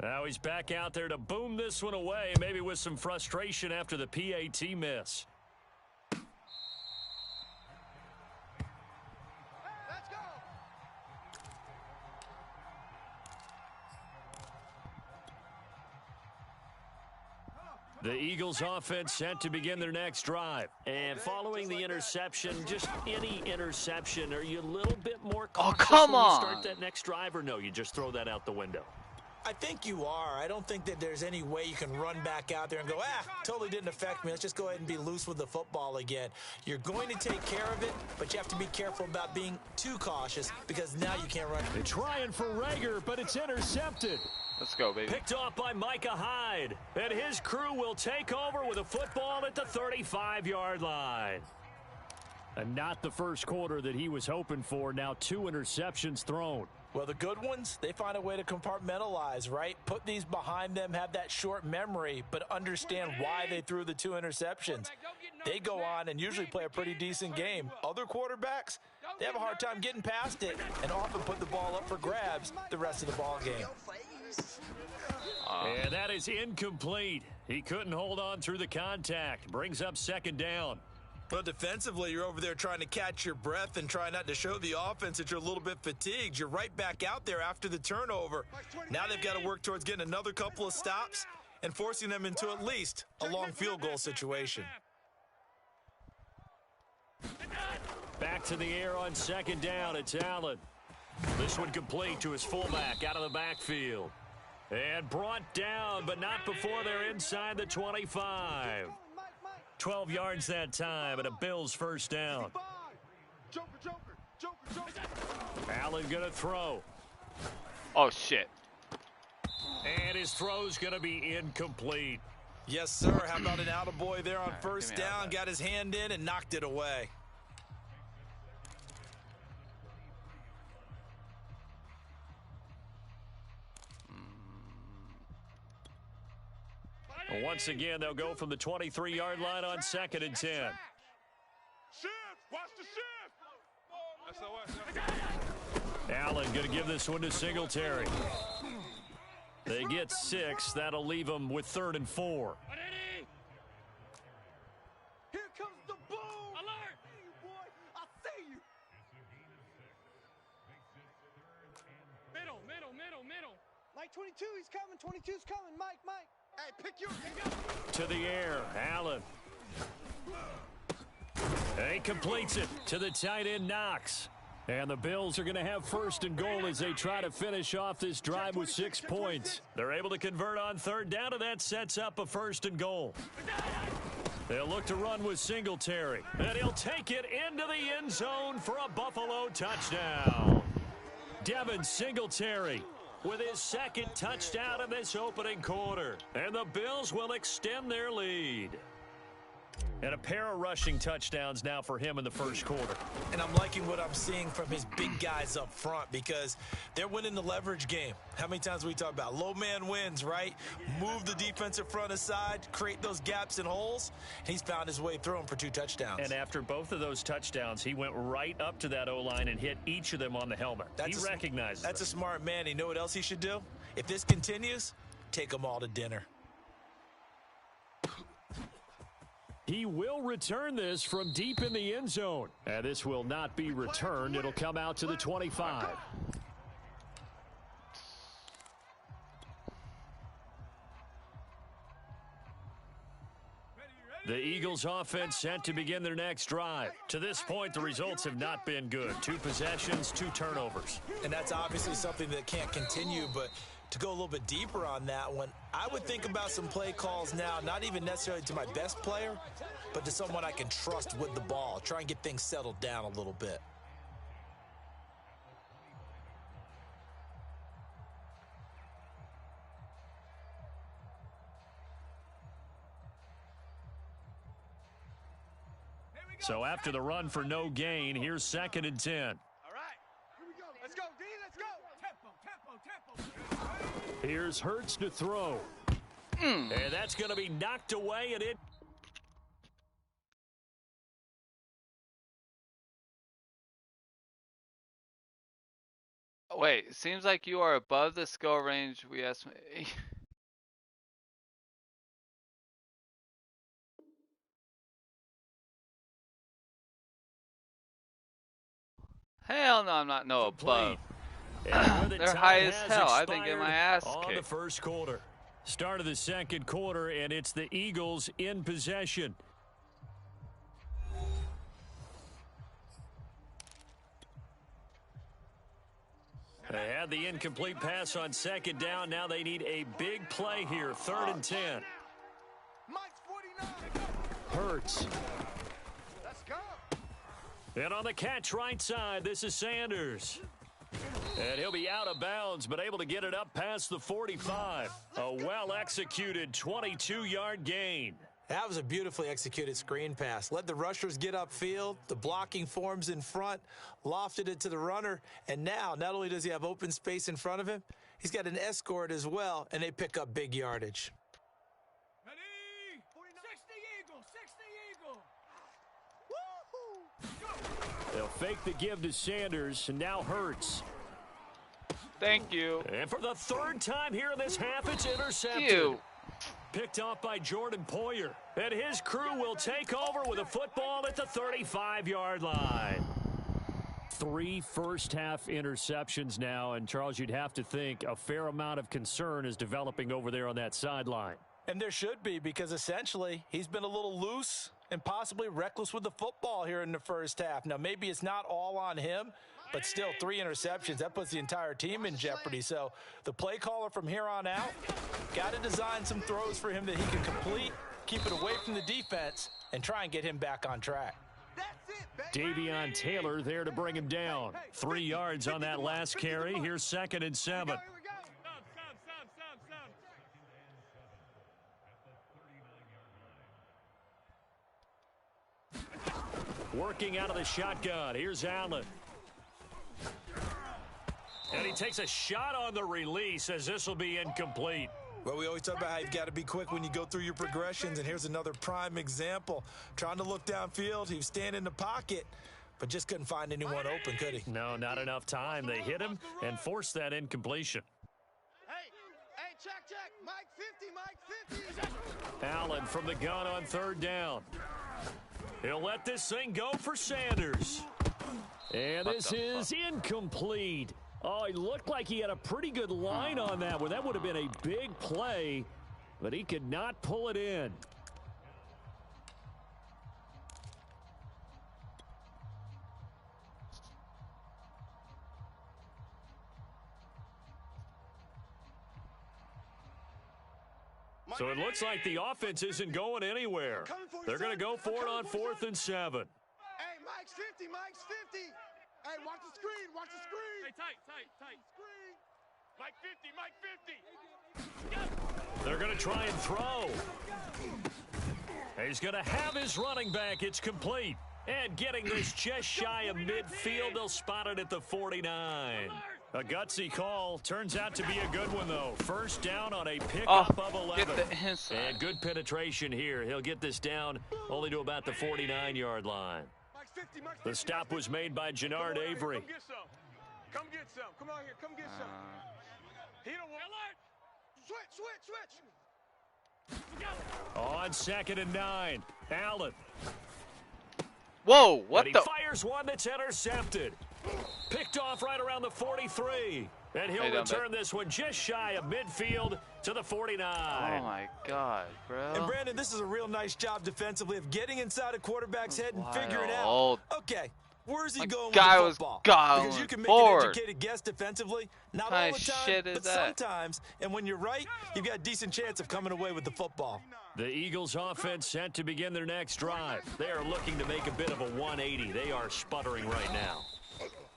Now he's back out there to boom this one away, maybe with some frustration after the PAT miss. Let's go. The Eagles offense set to begin their next drive. And following the interception, just any interception, are you a little bit more cautious when you start that next drive, or no, you just throw that out the window? I think you are. I don't think that there's any way you can run back out there and go, totally didn't affect me. Let's just go ahead and be loose with the football again. You're going to take care of it, but you have to be careful about being too cautious because now you can't run. They're trying for Rager, but it's intercepted. Let's go, baby. Picked off by Micah Hyde. And his crew will take over with a football at the 35-yard line. And not the first quarter that he was hoping for. Now 2 interceptions thrown. Well, the good ones, they find a way to compartmentalize, right? Put these behind them, have that short memory, but understand why they threw the 2 interceptions. They go on and usually play a pretty decent game. Other quarterbacks, they have a hard time getting past it and often put the ball up for grabs the rest of the ball game. And that is incomplete. He couldn't hold on through the contact. Brings up 2nd down. Well, defensively, you're over there trying to catch your breath and try not to show the offense that you're a little bit fatigued. You're right back out there after the turnover. Now they've got to work towards getting another couple of stops and forcing them into at least a long field goal situation. Back to the air on 2nd down. It's Allen. This one complete to his fullback out of the backfield. And brought down, but not before they're inside the 25. 12 yards that time, and a Bills first down. Allen going to throw. Oh, shit. And his throw's going to be incomplete. Yes, sir. How about an attaboy there on first down? Got his hand in and knocked it away. Once again, they'll go from the 23-yard line on 2nd and 10. Shift! Watch the shift! Allen going to give this one to Singletary. They get 6. That'll leave them with 3rd and 4. Here comes the boom! Alert! Hey, boy, I see you! Middle. Mike 22, he's coming. 22's coming. Mike. Hey, pick your... To the air, Allen. He completes it to the tight end, Knox. And the Bills are going to have 1st and goal as they try to finish off this drive with 6 points. They're able to convert on 3rd down, and that sets up a 1st and goal. They'll look to run with Singletary. And he'll take it into the end zone for a Buffalo touchdown. Devin Singletary with his 2nd touchdown in this opening quarter. And the Bills will extend their lead. And a pair of rushing touchdowns now for him in the first quarter. And I'm liking what I'm seeing from his big guys up front because they're winning the leverage game. How many times we talk about low man wins, right? Move the defensive front aside, create those gaps and holes. He's found his way through them for 2 touchdowns. And after both of those touchdowns, he went right up to that O-line and hit each of them on the helmet. He recognizes That's them. a smart man. You know what else he should do? If this continues, take them all to dinner. He will return this from deep in the end zone. And this will not be returned. It'll come out to the 25. The Eagles offense set to begin their next drive. To this point, the results have not been good. 2 possessions, 2 turnovers. And that's obviously something that can't continue, but to go a little bit deeper on that one, I would think about some play calls now, not even necessarily to my best player, but to someone I can trust with the ball. Try and get things settled down a little bit. So after the run for no gain, here's 2nd and 10. All right, here we go. Let's go, D, let's go. Tempo. Here's Hurts to throw. And that's going to be knocked away, and it... Wait, seems like you are above the skill range we estimate. Hell no, I'm not above. They're high as hell. I've been getting my ass kicked. On the first quarter. Start of the second quarter, and it's the Eagles in possession. They had the incomplete pass on second down. Now they need a big play here, 3rd and 10. Hurts. Let's go. And on the catch right side, this is Sanders. And he'll be out of bounds, but able to get it up past the 45. A well-executed 22-yard gain. That was a beautifully executed screen pass. Let the rushers get upfield. The blocking forms in front. Lofted it to the runner. And now, not only does he have open space in front of him, he's got an escort as well, and they pick up big yardage. Ready? 60 Eagle. 60 Eagle. Woo-hoo. They'll fake the give to Sanders, and now Hurts. Thank you. And for the 3rd time here in this half, it's intercepted. You. Picked off by Jordan Poyer. And his crew will take over with a football at the 35-yard line. 3 first-half interceptions now, and Charles, you'd have to think a fair amount of concern is developing over there on that sideline. And there should be, because essentially he's been a little loose and possibly reckless with the football here in the first half. Now, maybe it's not all on him, but still 3 interceptions. That puts the entire team in jeopardy. So the play caller from here on out got to design some throws for him that he can complete, keep it away from the defense, and try and get him back on track. Davion Taylor there to bring him down. 3 yards on that last carry. Here's 2nd and 7. Working out of the shotgun. Here's Allen. And he takes a shot on the release as this will be incomplete. Well, we always talk about how you've got to be quick when you go through your progressions, and here's another prime example. Trying to look downfield, he was standing in the pocket, but just couldn't find anyone open, could he? No, not enough time. They hit him and forced that incompletion. Hey, check. Mike 50, Mike 50. Allen from the gun on 3rd down. He'll let this thing go for Sanders. And this is incomplete. Oh, he looked like he had a pretty good line on that one. That would have been a big play, but he could not pull it in. So it looks like the offense isn't going anywhere. They're going to go for it on 4th and 7. Hey, Mike's 50, Mike's 50. Hey, watch the screen, watch the screen. Hey, tight. Screen. Mike 50. They're going to try and throw. He's going to have his running back. It's complete. And getting this just shy of midfield, they'll spot it at the 49. A gutsy call. Turns out to be a good one, though. First down on a pickup of 11. And good penetration here. He'll get this down only to about the 49-yard line. The stop was made by Jannard Avery. Come get some. Come on here. Come get some. He don't want switch. On 2nd and 9. Allen. Whoa, what and the? He fires one that's intercepted. Picked off right around the 43. And he'll return this one just shy of midfield to the 49. Oh, my God, bro. And, Brandon, this is a real nice job defensively of getting inside a quarterback's head and figuring out, okay, where's he going with the football? Because you can make an educated guess defensively. Not all the time, but sometimes. And when you're right, you've got a decent chance of coming away with the football. The Eagles offense set to begin their next drive. They are looking to make a bit of a 180. They are sputtering right now.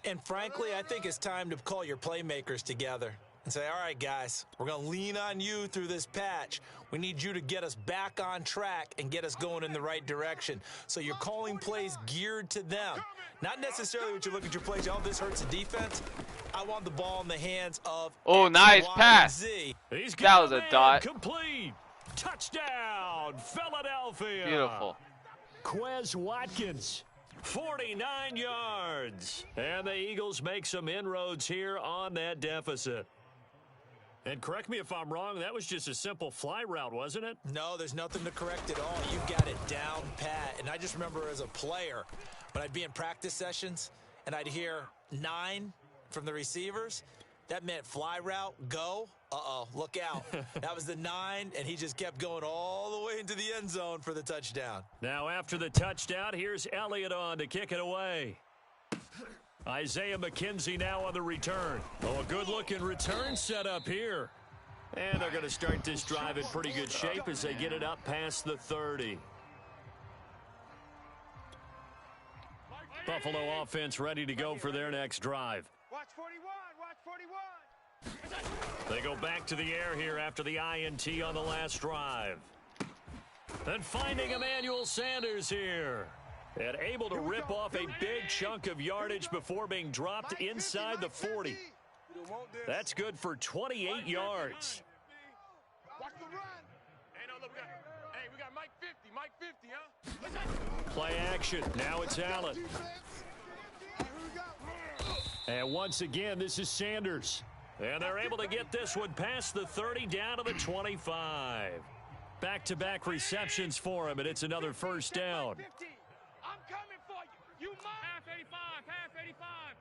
And frankly, I think it's time to call your playmakers together and say, all right, guys, we're going to lean on you through this patch. We need you to get us back on track and get us going in the right direction. So you're calling plays geared to them. Not necessarily what you look at your plays, oh, this hurts the defense. I want the ball in the hands of oh, nice pass. That was a dot. Complete. Touchdown, Philadelphia. Beautiful. Quez Watkins, 49 yards. And the Eagles make some inroads here on that deficit. And correct me if I'm wrong, that was just a simple fly route, wasn't it? No, there's nothing to correct at all. You got it down pat. And I just remember as a player, when I'd be in practice sessions and I'd hear 9 from the receivers, that meant fly route, go, Uh-oh, look out. That was the 9, and he just kept going all the way into the end zone for the touchdown. Now after the touchdown, here's Elliott on to kick it away. Isaiah McKenzie now on the return. Oh, a good-looking return set up here. And they're going to start this drive in pretty good shape as they get it up past the 30. Buffalo offense ready to go for their next drive. Watch 41, watch 41. They go back to the air here after the INT on the last drive. Then finding Emmanuel Sanders here. And able to rip off a big chunk of yardage before being dropped inside the 40. That's good for 28 yards. Watch the run. Hey, we got Mike 50, huh? Play action. Now it's Allen. And once again, this is Sanders. And they're able to get this one past the 30 down to the 25. Back-to-back receptions for him, and it's another first down. I'm coming for you. You half 85, half 85.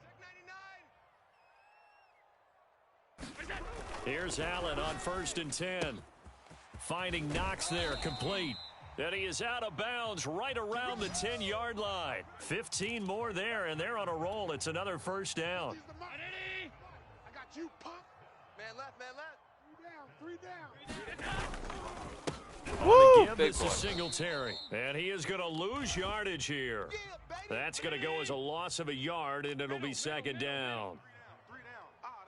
Here's Allen on 1st and 10. Finding Knox there, complete. And he is out of bounds right around the 10-yard line. 15 more there, and they're on a roll. It's another first down. I got you, punk. Man left, man left. 3 down. Woo! Again, this is Singletary. And he is going to lose yardage here. That's going to go as a loss of a yard, and it'll be second down. 3 down. Odd.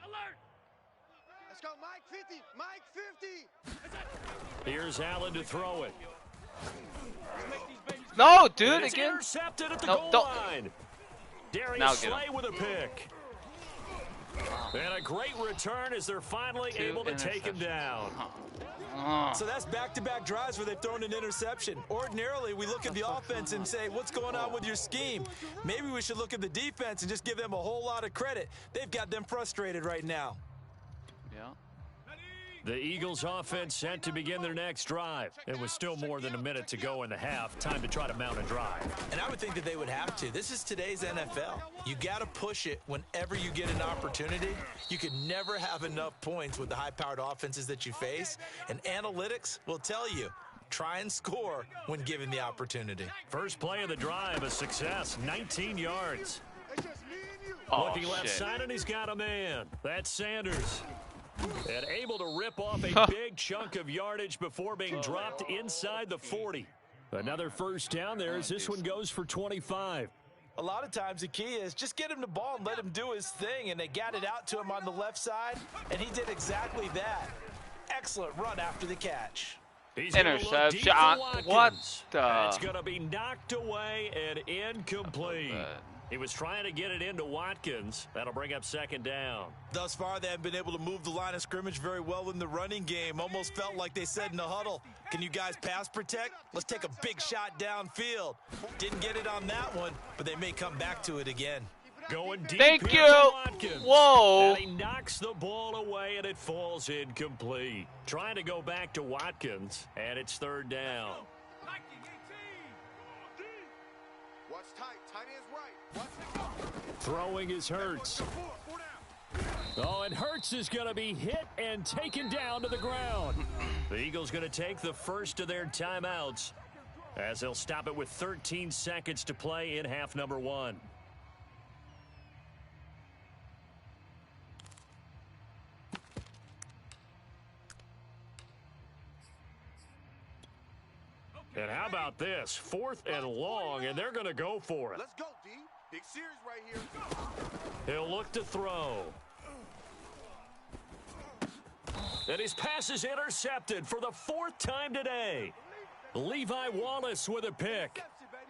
Alert. Let's go, Mike 50. Mike 50. Here's Allen to throw it. No, dude, And it's again. intercepted at the No, goal don't. line. Darius Now get Slay him. with a pick. And a great return as they're finally 2 able to take him interceptions. down. So that's back-to-back drives where they've thrown an interception. Ordinarily, we look at the offense and say, what's going on with your scheme? Maybe we should look at the defense and just give them a whole lot of credit. They've got them frustrated right now. Yeah. The Eagles offense set to begin their next drive. It was still more than a minute to go in the half. Time to try to mount a drive. And I would think that they would have to. This is today's NFL. You got to push it whenever you get an opportunity. You can never have enough points with the high-powered offenses that you face. And analytics will tell you, try and score when given the opportunity. First play of the drive, a success, 19 yards. It's just me and you. Oh, Looking left shit. side, and he's got a man. That's Sanders. And able to rip off a big chunk of yardage before being dropped inside the 40. Another first down there as this one goes for 25. A lot of times the key is just get him the ball and let him do his thing, and they got it out to him on the left side, and he did exactly that. Excellent run after the catch. He's gonna look Interception. deep for Watkins. What the? That's going to be knocked away and incomplete. Bad. He was trying to get it into Watkins. That'll bring up second down. Thus far, they haven't been able to move the line of scrimmage very well in the running game. Almost felt like they said in the huddle, can you guys pass protect? Let's take a big shot downfield. Didn't get it on that one, but they may come back to it again. Going deep Thank here you. for Watkins. Whoa. And he knocks the ball away, and it falls incomplete. Trying to go back to Watkins, and it's third down. Watch tight. Tight end's right. Watch Throwing is Hurts. Oh, and Hurts is going to be hit and taken down to the ground. The Eagles going to take the first of their timeouts as they'll stop it with 13 seconds to play in half number 1. And how about this? 4th and long, and they're going to go for it. Let's go, D. Big series right here. He'll look to throw. And his pass is intercepted for the 4th time today. Levi Wallace with a pick.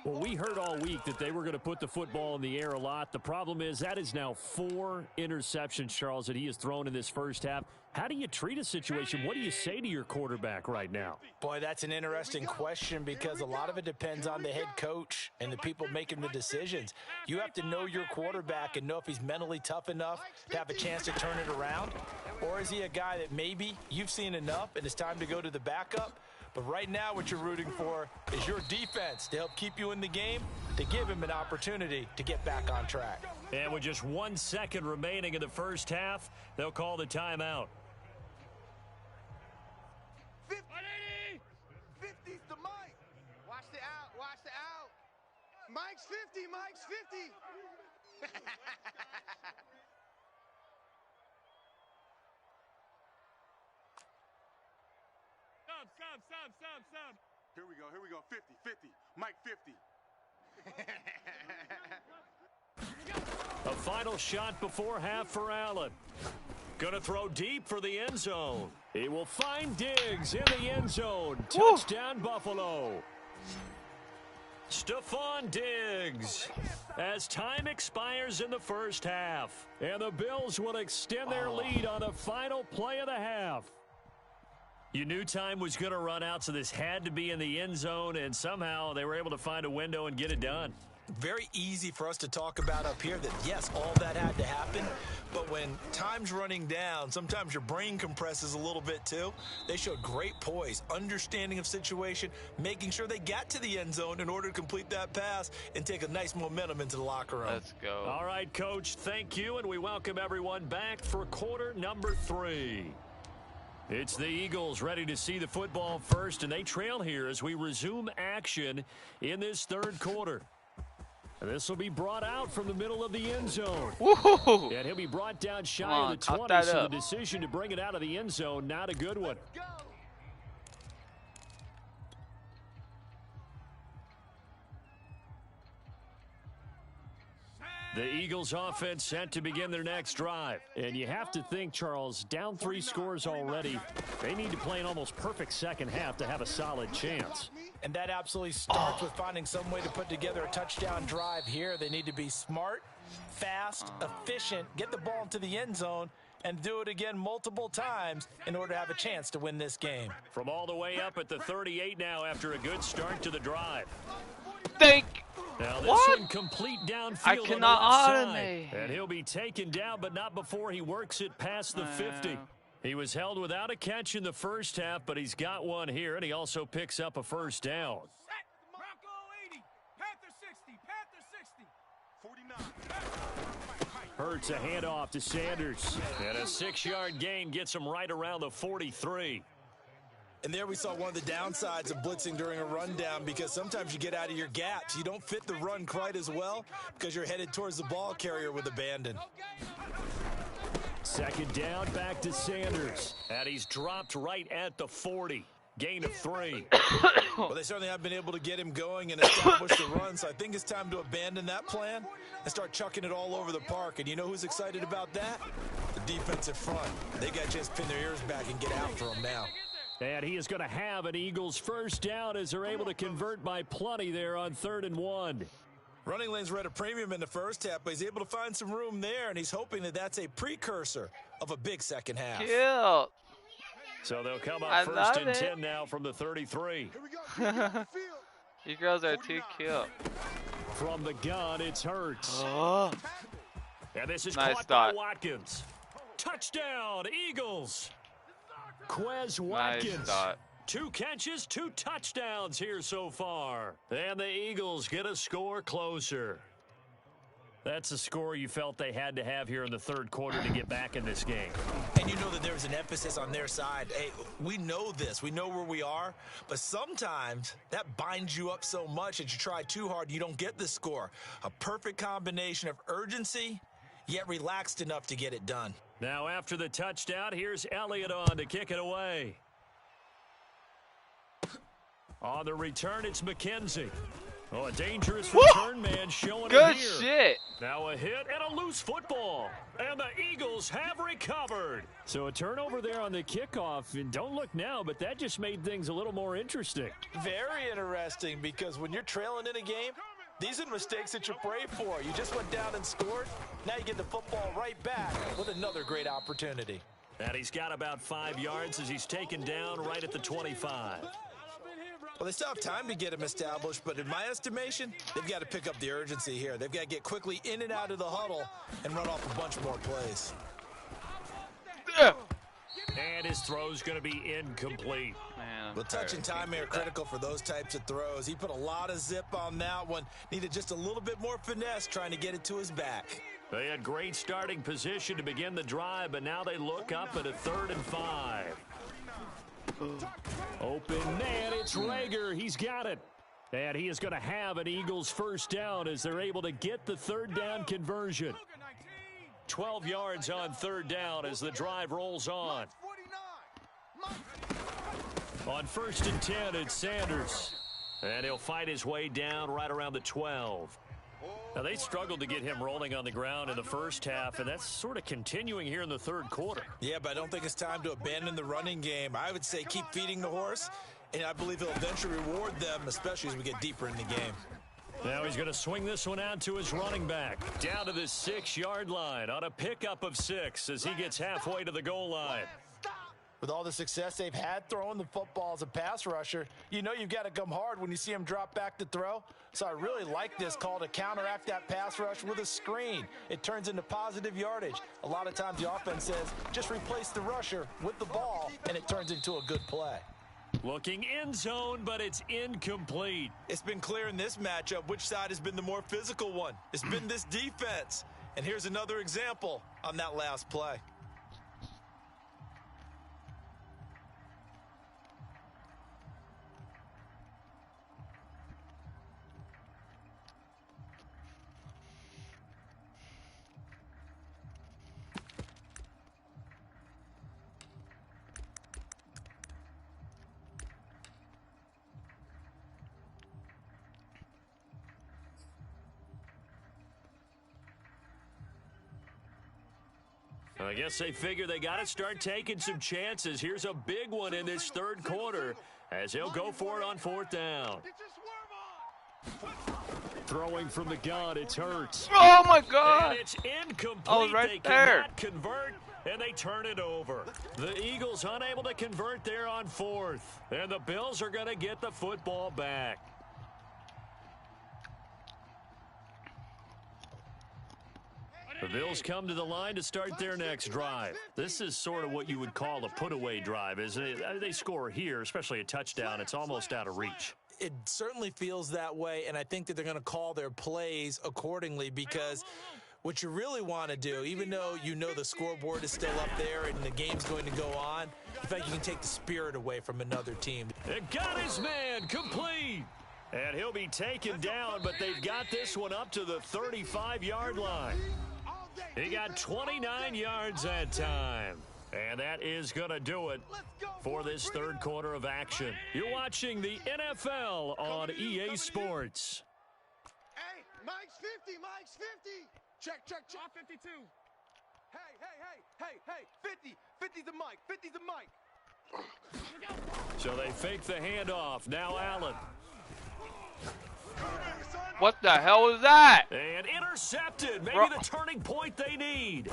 Well, we heard all week that they were going to put the football in the air a lot. The problem is that is now 4 interceptions, Charles, that he has thrown in this first half. How do you treat a situation? What do you say to your quarterback right now? Boy, that's an interesting question because a lot of it depends on the head coach and the people making the decisions. You have to know your quarterback and know if he's mentally tough enough to have a chance to turn it around. Or is he a guy that maybe you've seen enough and it's time to go to the backup? But right now what you're rooting for is your defense to help keep you in the game, to give him an opportunity to get back on track. And with just 1 second remaining in the first half, they'll call the timeout. 50's the Mike. Watch the out. Watch the out. Mike's 50. Mike's 50. Sub. Here we go. 50. Mike 50. A final shot before half for Allen. Gonna throw deep for the end zone. He will find Diggs in the end zone. Touchdown, Buffalo. Stephon Diggs, as time expires in the first half. And the Bills will extend their lead on the final play of the half. You knew time was going to run out, so this had to be in the end zone, and somehow they were able to find a window and get it done. Very easy for us to talk about up here that, yes, all that had to happen, but when time's running down, sometimes your brain compresses a little bit too. They showed great poise, understanding of situation, making sure they got to the end zone in order to complete that pass and take a nice momentum into the locker room. Let's go. All right, Coach, thank you, and we welcome everyone back for quarter number 3. It's the Eagles ready to see the football first, and they trail here as we resume action in this third quarter. And this will be brought out from the middle of the end zone. Woo-hoo-hoo. And he'll be brought down shy of the 20, so the decision to bring it out of the end zone, not a good one. The Eagles offense set to begin their next drive. And you have to think, Charles, down 3 scores already. They need to play an almost perfect second half to have a solid chance. And that absolutely starts with finding some way to put together a touchdown drive here. They need to be smart, fast, efficient, get the ball into the end zone, and do it again multiple times in order to have a chance to win this game. From all the way up at the 38 now after a good start to the drive. Now this one complete downfield. I cannot automate. And he'll be taken down, but not before he works it past the 50. He was held without a catch in the first half, but he's got one here, and he also picks up a first down. Bronco 80, Panther 60, Panther 60. 49. Hurts a handoff to Sanders. And a 6-yard gain gets him right around the 43. And there we saw one of the downsides of blitzing during a rundown, because sometimes you get out of your gaps. You don't fit the run quite as well because you're headed towards the ball carrier with abandon. Second down, back to Sanders. And he's dropped right at the 40. Gain of 3. Well, they certainly have been able to get him going and establish the run, so I think it's time to abandon that plan and start chucking it all over the park. And you know who's excited about that? The defensive front. They got a chance to pin their ears back and get after him now. And he is going to have an Eagles first down as they're able to convert by plenty there on 3rd and 1. Running lanes were at a premium in the first half, but he's able to find some room there, and he's hoping that that's a precursor of a big second half. Cute. So they'll come up first and 10 now from the 33. You girls are too cute. From the gun, it's Hurts. And this is Nice caught dot. by Watkins. Touchdown, Eagles. Quez Watkins. Nice dot. 2 catches, 2 touchdowns here so far. And the Eagles get a score closer. That's a score you felt they had to have here in the third quarter to get back in this game. And you know that there was an emphasis on their side. Hey, we know this. We know where we are. But sometimes that binds you up so much that you try too hard and you don't get the score. A perfect combination of urgency, yet relaxed enough to get it done. Now after the touchdown, here's Elliott on to kick it away. On the return, it's McKenzie. Oh, a dangerous return man showing Good it here. shit. Now a hit and a loose football. And the Eagles have recovered. So a turnover there on the kickoff. And don't look now, but that just made things a little more interesting. Very interesting, because when you're trailing in a game, these are the mistakes that you pray for. You just went down and scored. Now you get the football right back with another great opportunity. And he's got about 5 yards as he's taken down right at the 25. Well, they still have time to get him established, but in my estimation, they've got to pick up the urgency here. They've got to get quickly in and out of the huddle and run off a bunch more plays. And his throw's going to be incomplete. Man, well, touch and timing are critical for those types of throws. He put a lot of zip on that one. Needed just a little bit more finesse trying to get it to his back. They had great starting position to begin the drive, but now they look up at a 3rd and 5. Open man, it's Rager. He's got it. And he is going to have an Eagles first down as they're able to get the 3rd down conversion. 12 yards on 3rd down as the drive rolls on. On 1st and 10, it's Sanders. And he'll fight his way down right around the 12. Now, they struggled to get him rolling on the ground in the first half, and that's sort of continuing here in the 3rd quarter. Yeah, but I don't think it's time to abandon the running game. I would say keep feeding the horse, and I believe he'll eventually reward them, especially as we get deeper in the game. Now he's going to swing this one out to his running back. Down to the 6-yard line on a pickup of 6 as he gets halfway to the goal line. With all the success they've had throwing the football as a pass rusher, you know you've got to come hard when you see him drop back to throw. So I really like this call to counteract that pass rush with a screen. It turns into positive yardage. A lot of times the offense says, just replace the rusher with the ball, and it turns into a good play. Looking end zone, but it's incomplete. It's been clear in this matchup which side has been the more physical one. It's been this defense. And here's another example on that last play. I guess they figure they got to start taking some chances. Here's a big one in this 3rd quarter as he'll go for it on 4th down. Throwing from the gun, it's Hurts. Oh, my God. And it's incomplete. I was right they there. cannot convert, and they turn it over. The Eagles unable to convert there on 4th, and the Bills are going to get the football back. The Bills come to the line to start their next drive. This is sort of what you would call a put-away drive, isn't it? They score here, especially a touchdown. It's almost out of reach. It certainly feels that way, and I think that they're going to call their plays accordingly because what you really want to do, even though you know the scoreboard is still up there and the game's going to go on, you think you can take the spirit away from another team. It got his man complete. And he'll be taken down, but they've got this one up to the 35-yard line. He got 29 yards that time. And that is going to do it for this 3rd quarter of action. You're watching the NFL on EA Sports. Hey, Mike's 50, Mike's 50. Check, check, check. 52. Hey, 50. 50's the Mike, 50's the Mike. So they fake the handoff. Now Allen. What the hell was that? And intercepted. Maybe the turning point they need.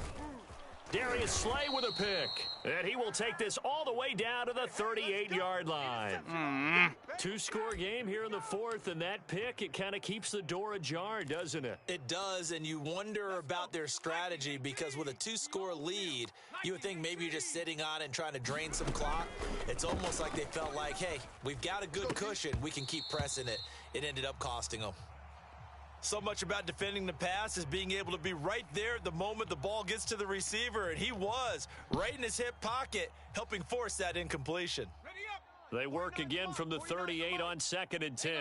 Darius Slay with a pick. And he will take this all the way down to the 38-yard line. Two-score game here in the 4th, and that pick, it kind of keeps the door ajar, doesn't it? It does, and you wonder about their strategy because with a 2-score lead, you would think maybe you're just sitting on it and trying to drain some clock. It's almost like they felt like, hey, we've got a good cushion. We can keep pressing it. It ended up costing them. So much about defending the pass is being able to be right there at the moment the ball gets to the receiver, and he was right in his hip pocket, helping force that incompletion. They work again from the 38 on 2nd and 10.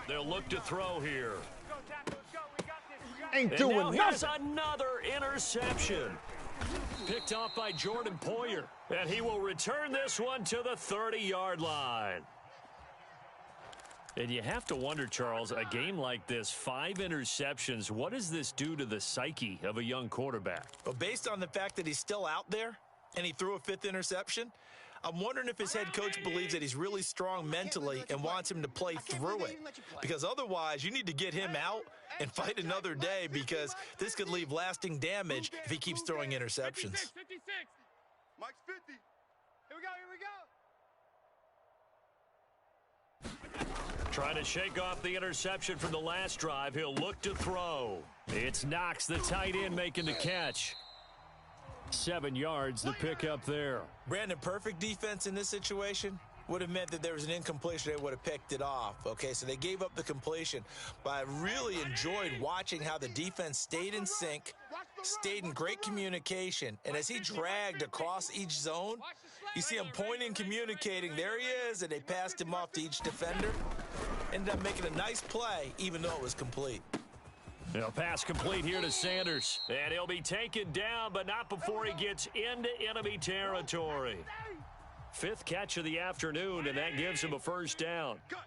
They'll look to throw here. Ain't And doing now here's nothing. another interception. Picked off by Jordan Poyer. And he will return this one to the 30-yard line. And you have to wonder, Charles, a game like this, 5 interceptions, what does this do to the psyche of a young quarterback? Well, based on the fact that he's still out there and he threw a 5th interception, I'm wondering if his head coach believes that he's really strong mentally and wants him to play through it. Because otherwise, you need to get him out and fight another day because this could leave lasting damage if he keeps throwing interceptions. 56. Mike's 50. Here we go. Trying to shake off the interception from the last drive. He'll look to throw. It's Knox, the tight end, making the catch. 7 yards the pickup there. Brandon, perfect defense in this situation would have meant that there was an incompletion. They would have picked it off. Okay, so they gave up the completion. But I really enjoyed watching how the defense stayed in sync, stayed in great communication. And as he dragged across each zone, you see him pointing, communicating. There he is, and they passed him off to each defender. Ended up making a nice play, even though it was complete. Pass complete here to Sanders. And he'll be taken down, but not before he gets into enemy territory. 5th catch of the afternoon, and that gives him a first down. Cut.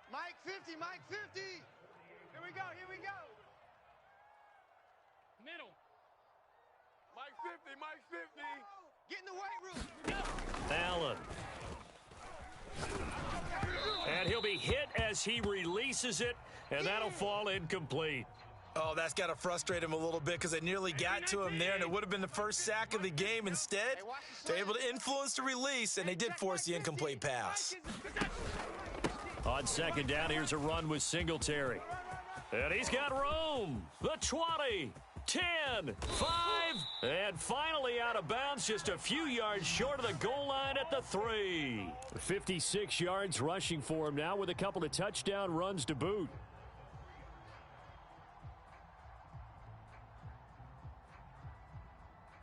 Mike 50, Mike 50. Here we go. Middle. Mike 50. Get in the weight room. Go. Allen. And he'll be hit as he releases it, and that'll fall incomplete. Oh, that's got to frustrate him a little bit because they nearly got to him there, and it would have been the first sack of the game. Instead, they're able to influence the release, and they did force the incomplete pass. On second down, here's a run with Singletary. And he's got room. The 20, 10, 5, and finally out of bounds, just a few yards short of the goal line at the 3. 56 yards rushing for him now with a couple of touchdown runs to boot.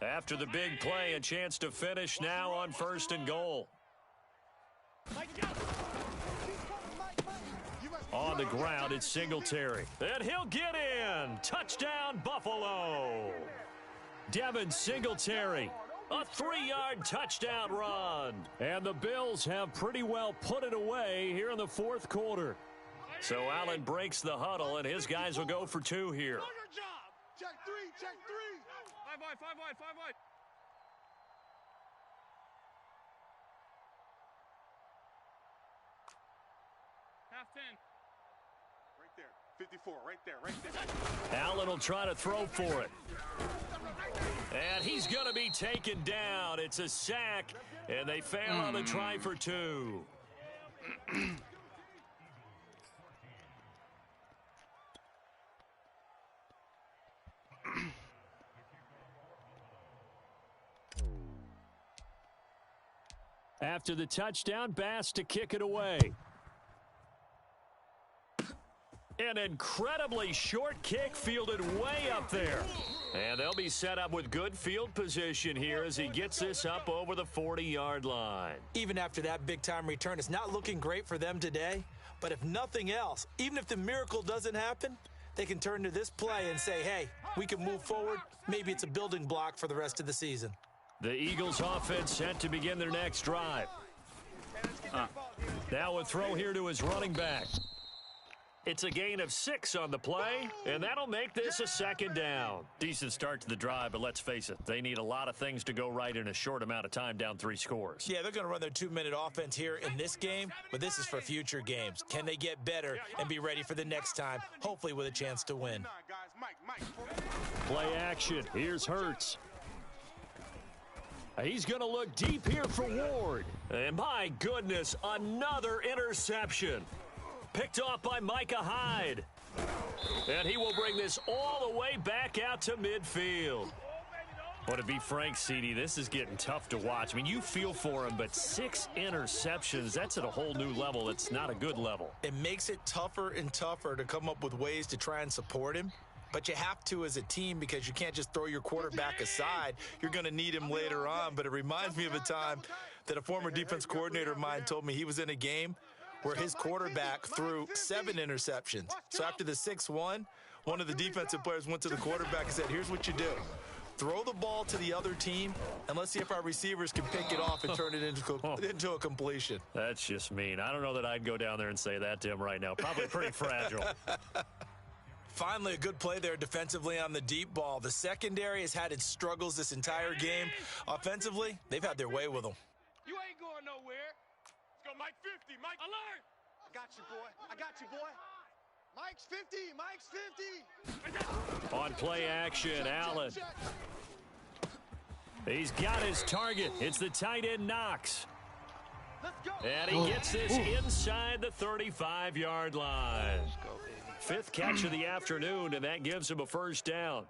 After the big play, a chance to finish now on 1st and goal. On the ground, it's Singletary. And he'll get in. Touchdown, Buffalo. Devin Singletary, a 3-yard touchdown run. And the Bills have pretty well put it away here in the 4th quarter. So Allen breaks the huddle, and his guys will go for 2 here. Check three. 5 wide. Half 10. Right there. 54, right there. Allen will try to throw for it. And he's going to be taken down. It's a sack, and they fail on the try for 2. After the touchdown, Bass to kick it away. An incredibly short kick fielded way up there. And they'll be set up with good field position here as he gets this up over the 40-yard line. Even after that big-time return, it's not looking great for them today. But if nothing else, even if the miracle doesn't happen, they can turn to this play and say, hey, we can move forward. Maybe it's a building block for the rest of the season. The Eagles offense set to begin their next drive. Now a throw here to his running back. It's a gain of 6 on the play, and that'll make this a 2nd down. Decent start to the drive, but let's face it, they need a lot of things to go right in a short amount of time, down 3 scores. Yeah, they're going to run their 2-minute offense here in this game, but this is for future games. Can they get better and be ready for the next time, hopefully with a chance to win? Play action. Here's Hurts. He's going to look deep here for Ward. And my goodness, another interception. Picked off by Micah Hyde. And he will bring this all the way back out to midfield. Well, to be frank, CD, this is getting tough to watch. I mean, you feel for him, but 6 interceptions, that's at a whole new level. It's not a good level. It makes it tougher and tougher to come up with ways to try and support him. But you have to as a team because you can't just throw your quarterback aside. You're going to need him later on. But it reminds me of a time that a former defense coordinator of mine told me he was in a game where his quarterback threw 7 interceptions. So after the 6-1, one of the defensive players went to the quarterback and said, here's what you do. Throw the ball to the other team, and let's see if our receivers can pick it off and turn it into a completion. That's just mean. I don't know that I'd go down there and say that to him right now. Probably pretty fragile. Finally, a good play there defensively on the deep ball. The secondary has had its struggles this entire game. Offensively, they've had their way with them. You ain't going nowhere. Let's go, Mike 50. Mike, alert! I got you, boy. Mike's 50. Mike's 50. On play action, Allen. He's got his target. It's the tight end, Knox. Let's go. And he gets this inside the 35-yard line. 5th catch of the afternoon, and that gives him a first down.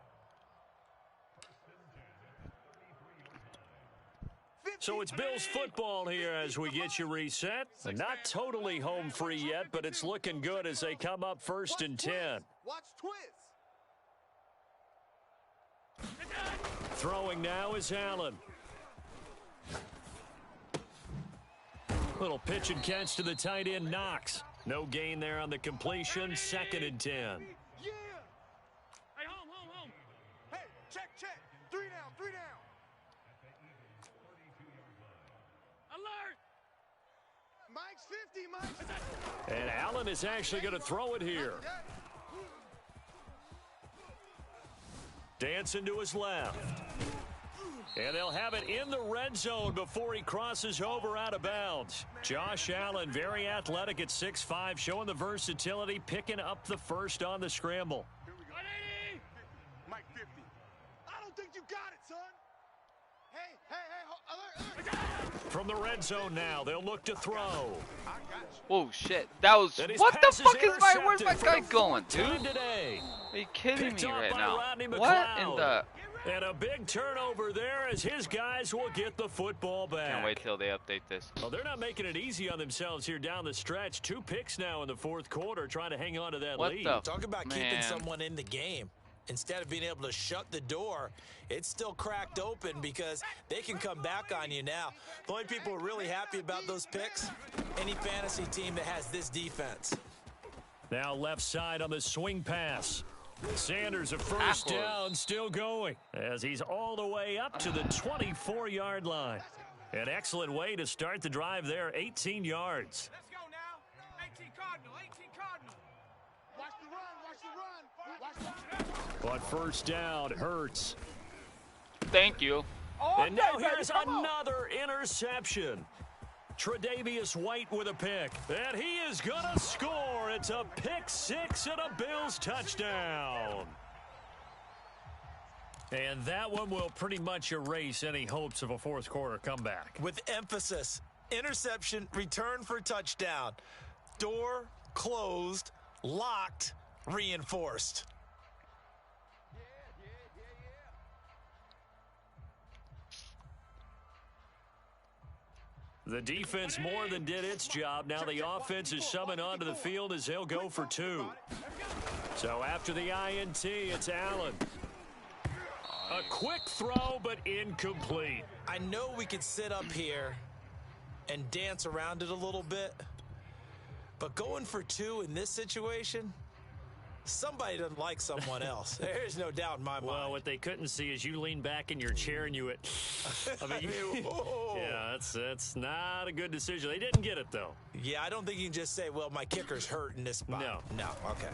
So it's Bills football here as we get you reset. Not totally home free yet, but it's looking good as they come up 1st and 10. Watch twist. Throwing now is Allen. Little pitch and catch to the tight end, Knox. No gain there on the completion. 2nd and 10. Yeah. Hey, home. Hey, check. 3 down. Alert. Mike's 50, And Allen is actually going to throw it here. Dancing to his left. And they'll have it in the red zone before he crosses over out of bounds. Josh Allen, very athletic at 6'5", showing the versatility, picking up the first on the scramble. 180. Mike 50. I don't think you got it, son. Hey, alert. From the red zone now, they'll look to throw. Oh shit, that was, what the fuck is where's my guy going, dude? Today. Are you kidding me right now? What in the... And a big turnover there as his guys will get the football back. Can't wait till they update this. Well, they're not making it easy on themselves here down the stretch. 2 picks now in the 4th quarter, trying to hang on to that lead. Talk about keeping someone in the game. Instead of being able to shut the door, it's still cracked open because they can come back on you now. The only people who are really happy about those picks, any fantasy team that has this defense. Now left side on the swing pass. Sanders, a 1st down, still going as he's all the way up to the 24-yard line. An excellent way to start the drive there, 18 yards. Let's go now. 18 Cardinal. Watch the run. But 1st down, Hurts. Thank you. And now here's another interception. Tre'Davious White with a pick. And he is going to score. It's a pick 6 and a Bills touchdown. And that one will pretty much erase any hopes of a 4th quarter comeback. With emphasis, interception, return for touchdown. Door closed, locked, reinforced. The defense more than did its job. Now the offense is summoned onto the field as they'll go for 2. So after the INT, it's Allen. A quick throw, but incomplete. I know we could sit up here and dance around it a little bit, but going for 2 in this situation, somebody doesn't like someone else. There's no doubt in my mind. Well, what they couldn't see is you lean back in your chair and you went, I mean, yeah, that's not a good decision. They didn't get it, though. Yeah, I don't think you can just say, well, my kicker's hurt in this spot. No, okay.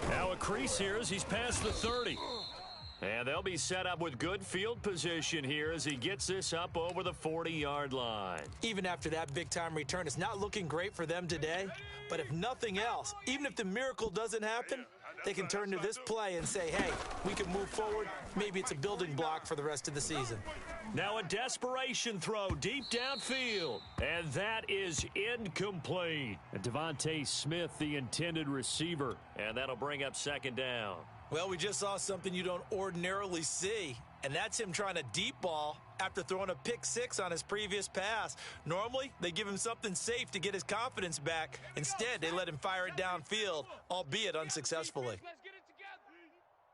Now a crease here as he's past the 30. And they'll be set up with good field position here as he gets this up over the 40-yard line. Even after that big-time return, it's not looking great for them today. But if nothing else, even if the miracle doesn't happen, they can turn to this play and say, hey, we can move forward. Maybe it's a building block for the rest of the season. Now a desperation throw deep downfield. And that is incomplete. And Devontae Smith, the intended receiver. And that'll bring up 2nd down. Well, we just saw something you don't ordinarily see, and that's him trying to deep ball after throwing a pick 6 on his previous pass. Normally, they give him something safe to get his confidence back. Instead, they let him fire it downfield, albeit unsuccessfully. Let's get it together.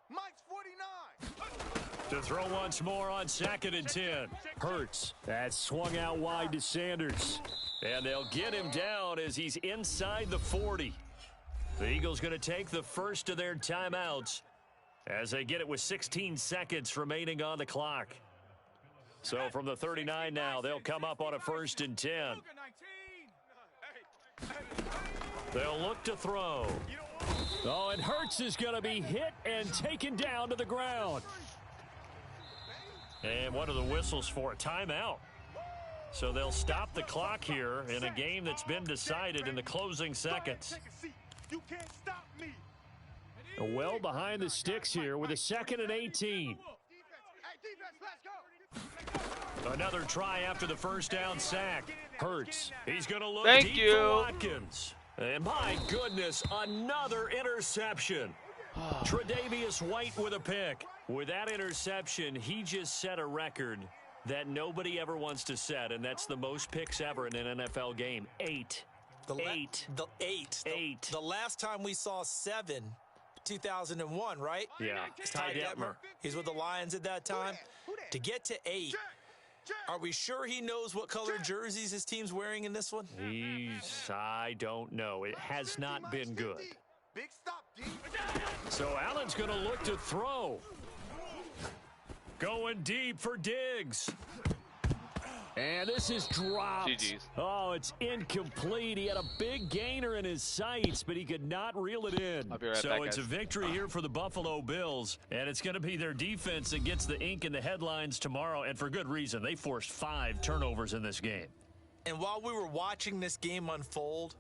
Mike's 49. To throw once more on 2nd and 10. Hurts. That's swung out wide to Sanders. And they'll get him down as he's inside the 40. The Eagles going to take the first of their timeouts as they get it with 16 seconds remaining on the clock. So from the 39 now, they'll come up on a 1st and 10. They'll look to throw. Oh, and Hurts is going to be hit and taken down to the ground. And what are the whistles for? A timeout. So they'll stop the clock here in a game that's been decided in the closing seconds. You can't stop me. Well behind the sticks here with a 2nd and 18. Another try after the 1st down sack. Hurts. He's going to look deep for Watkins. And my goodness, another interception. Tre'Davious White with a pick. With that interception, he just set a record that nobody ever wants to set, and that's the most picks ever in an NFL game. 8. Eight. The last time we saw 7, 2001, right? Yeah. It's Ty Detmer. He's with the Lions at that time. To get to 8, are we sure he knows what color jerseys his team's wearing in this one? I don't know. It has not been good. So Allen's going to look to throw. Going deep for Diggs. And this is dropped. GG's. Oh, it's incomplete. He had a big gainer in his sights, but he could not reel it in. I'll be right so back, it's guys. a victory here for the Buffalo Bills, and it's going to be their defense that gets the ink in the headlines tomorrow, and for good reason. They forced 5 turnovers in this game. And while we were watching this game unfold,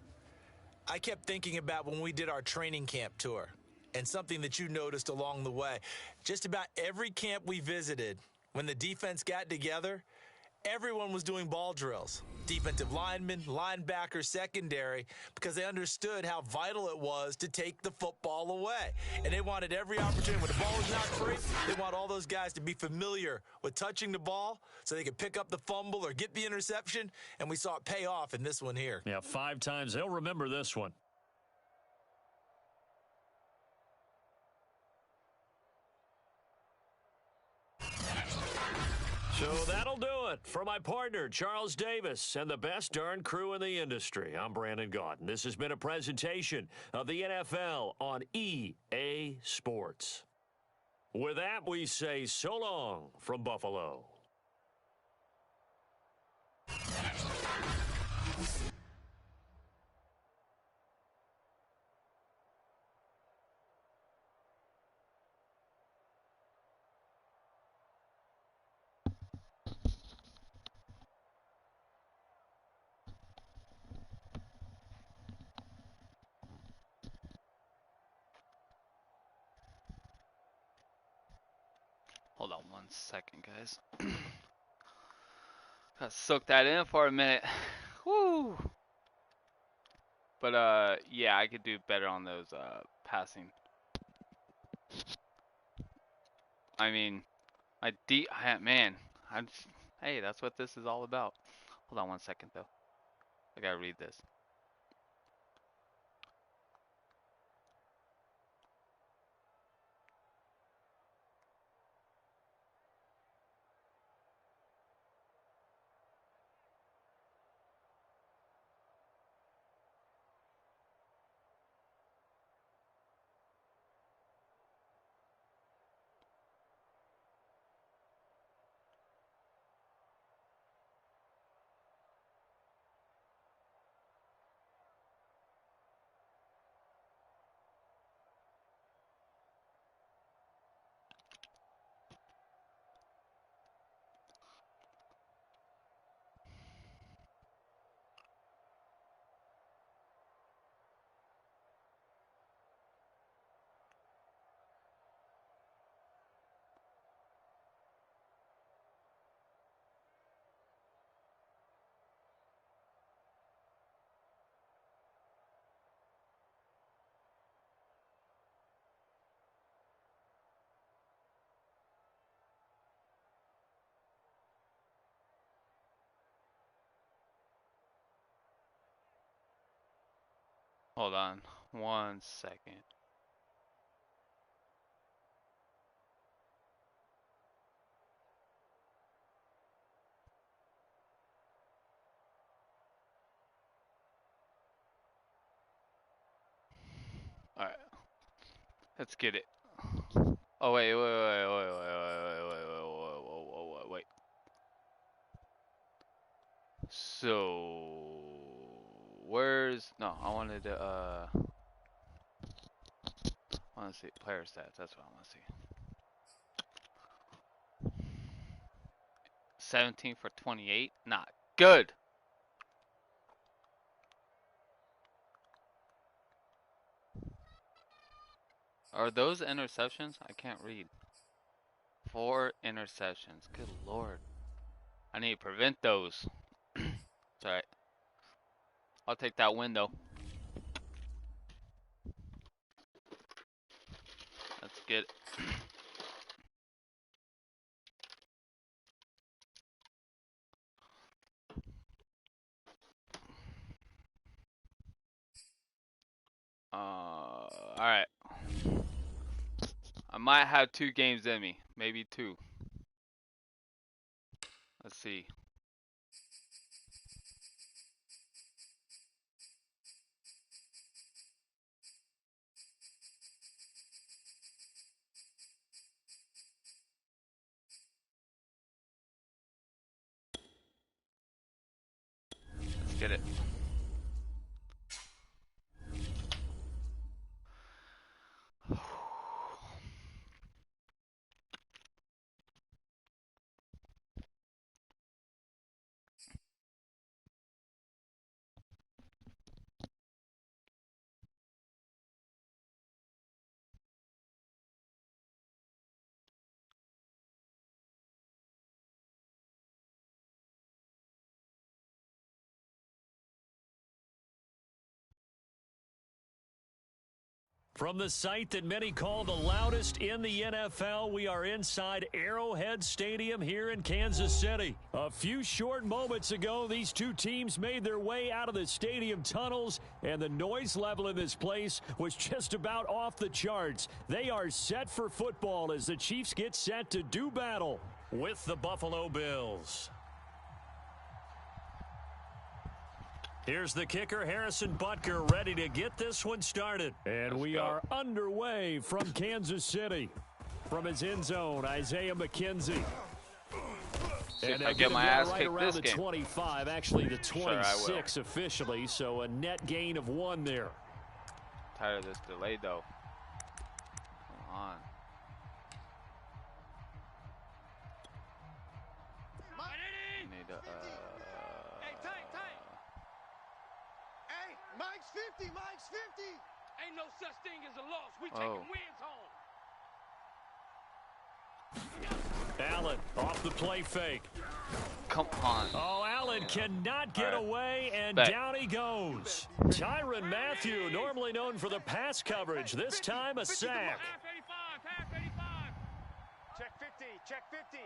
I kept thinking about when we did our training camp tour and something that you noticed along the way. Just about every camp we visited, when the defense got together, everyone was doing ball drills. Defensive linemen, linebackers, secondary, because they understood how vital it was to take the football away. And they wanted every opportunity. When the ball was not free, they want all those guys to be familiar with touching the ball so they could pick up the fumble or get the interception. And we saw it pay off in this one here. Yeah, 5 times. They'll remember this one. So that'll do it for my partner, Charles Davis, and the best darn crew in the industry. I'm Brandon Gaudin. This has been a presentation of the NFL on EA Sports. With that, we say so long from Buffalo. Hold on 1 second, guys. Gotta soak that in for a minute. Woo! But yeah, I could do better on those passing. I mean, man, hey, that's what this is all about. Hold on 1 second though. I gotta read this. Hold on 1 second. All right, let's get it. Oh wait. So where's no? I wanted to I want to see player stats. That's what I want to see. 17 for 28. Not good. Are those interceptions? I can't read. 4 interceptions. Good lord. I need to prevent those. It's alright. I'll take that win though. Let's get it. might have 2 games in me, maybe 2. Let's see. Let's get it. From the site that many call the loudest in the NFL, we are inside Arrowhead Stadium here in Kansas City. A few short moments ago, these two teams made their way out of the stadium tunnels, and the noise level in this place was just about off the charts. They are set for football as the Chiefs get set to do battle with the Buffalo Bills. Here's the kicker, Harrison Butker, ready to get this one started. And we are underway from Kansas City. From his end zone, Isaiah McKenzie. And I get my ass right kicked around this the game. 25, actually the 26 officially, so a net gain of 1 there. Tired of this delay though. Come on. Need to, Hey, Mike's 50, Mike's 50. Ain't no such thing as a loss. We taking wins home. Allen off the play fake. Come on. Oh, Allen cannot get away, and down he goes. Tyrann Mathieu, normally known for the pass coverage, this time a sack. Half 85. Check 50, check 50.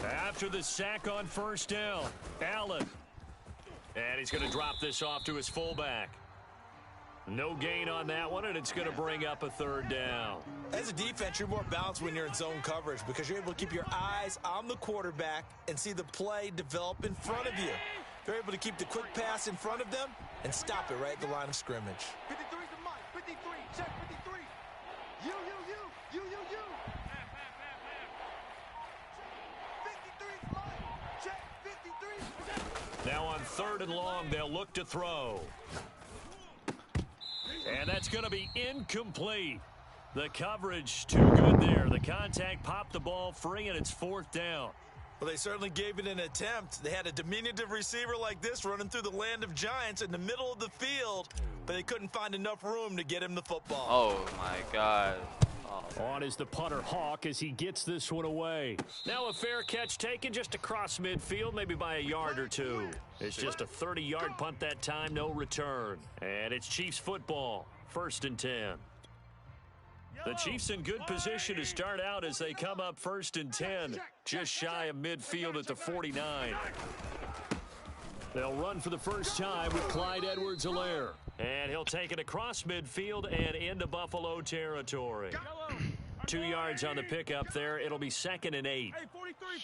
After the sack on first down, Allen. And he's going to drop this off to his fullback. No gain on that one, and it's going to bring up a 3rd down. As a defense, you're more balanced when you're in zone coverage because you're able to keep your eyes on the quarterback and see the play develop in front of you. They're able to keep the quick pass in front of them and stop it right at the line of scrimmage. 53 to Mike, 53, check 53. You. 53 to Mike, check 53. Now on 3rd and long, they'll look to throw. And that's going to be incomplete. The coverage too good there. The contact popped the ball free, and it's 4th down. Well, they certainly gave it an attempt. They had a diminutive receiver like this running through the land of giants in the middle of the field, but they couldn't find enough room to get him the football. Oh, my God. On is the punter Hawk as he gets this one away. Now a fair catch taken just across midfield, maybe by a yard or 2. It's just a 30-yard punt that time, no return. And it's Chiefs football, 1st and 10. The Chiefs in good position to start out as they come up 1st and 10, just shy of midfield at the 49. They'll run for the first time with Clyde Edwards-Helaire. And he'll take it across midfield and into Buffalo territory. 2 yards on the pickup there. It'll be 2nd and 8. 43,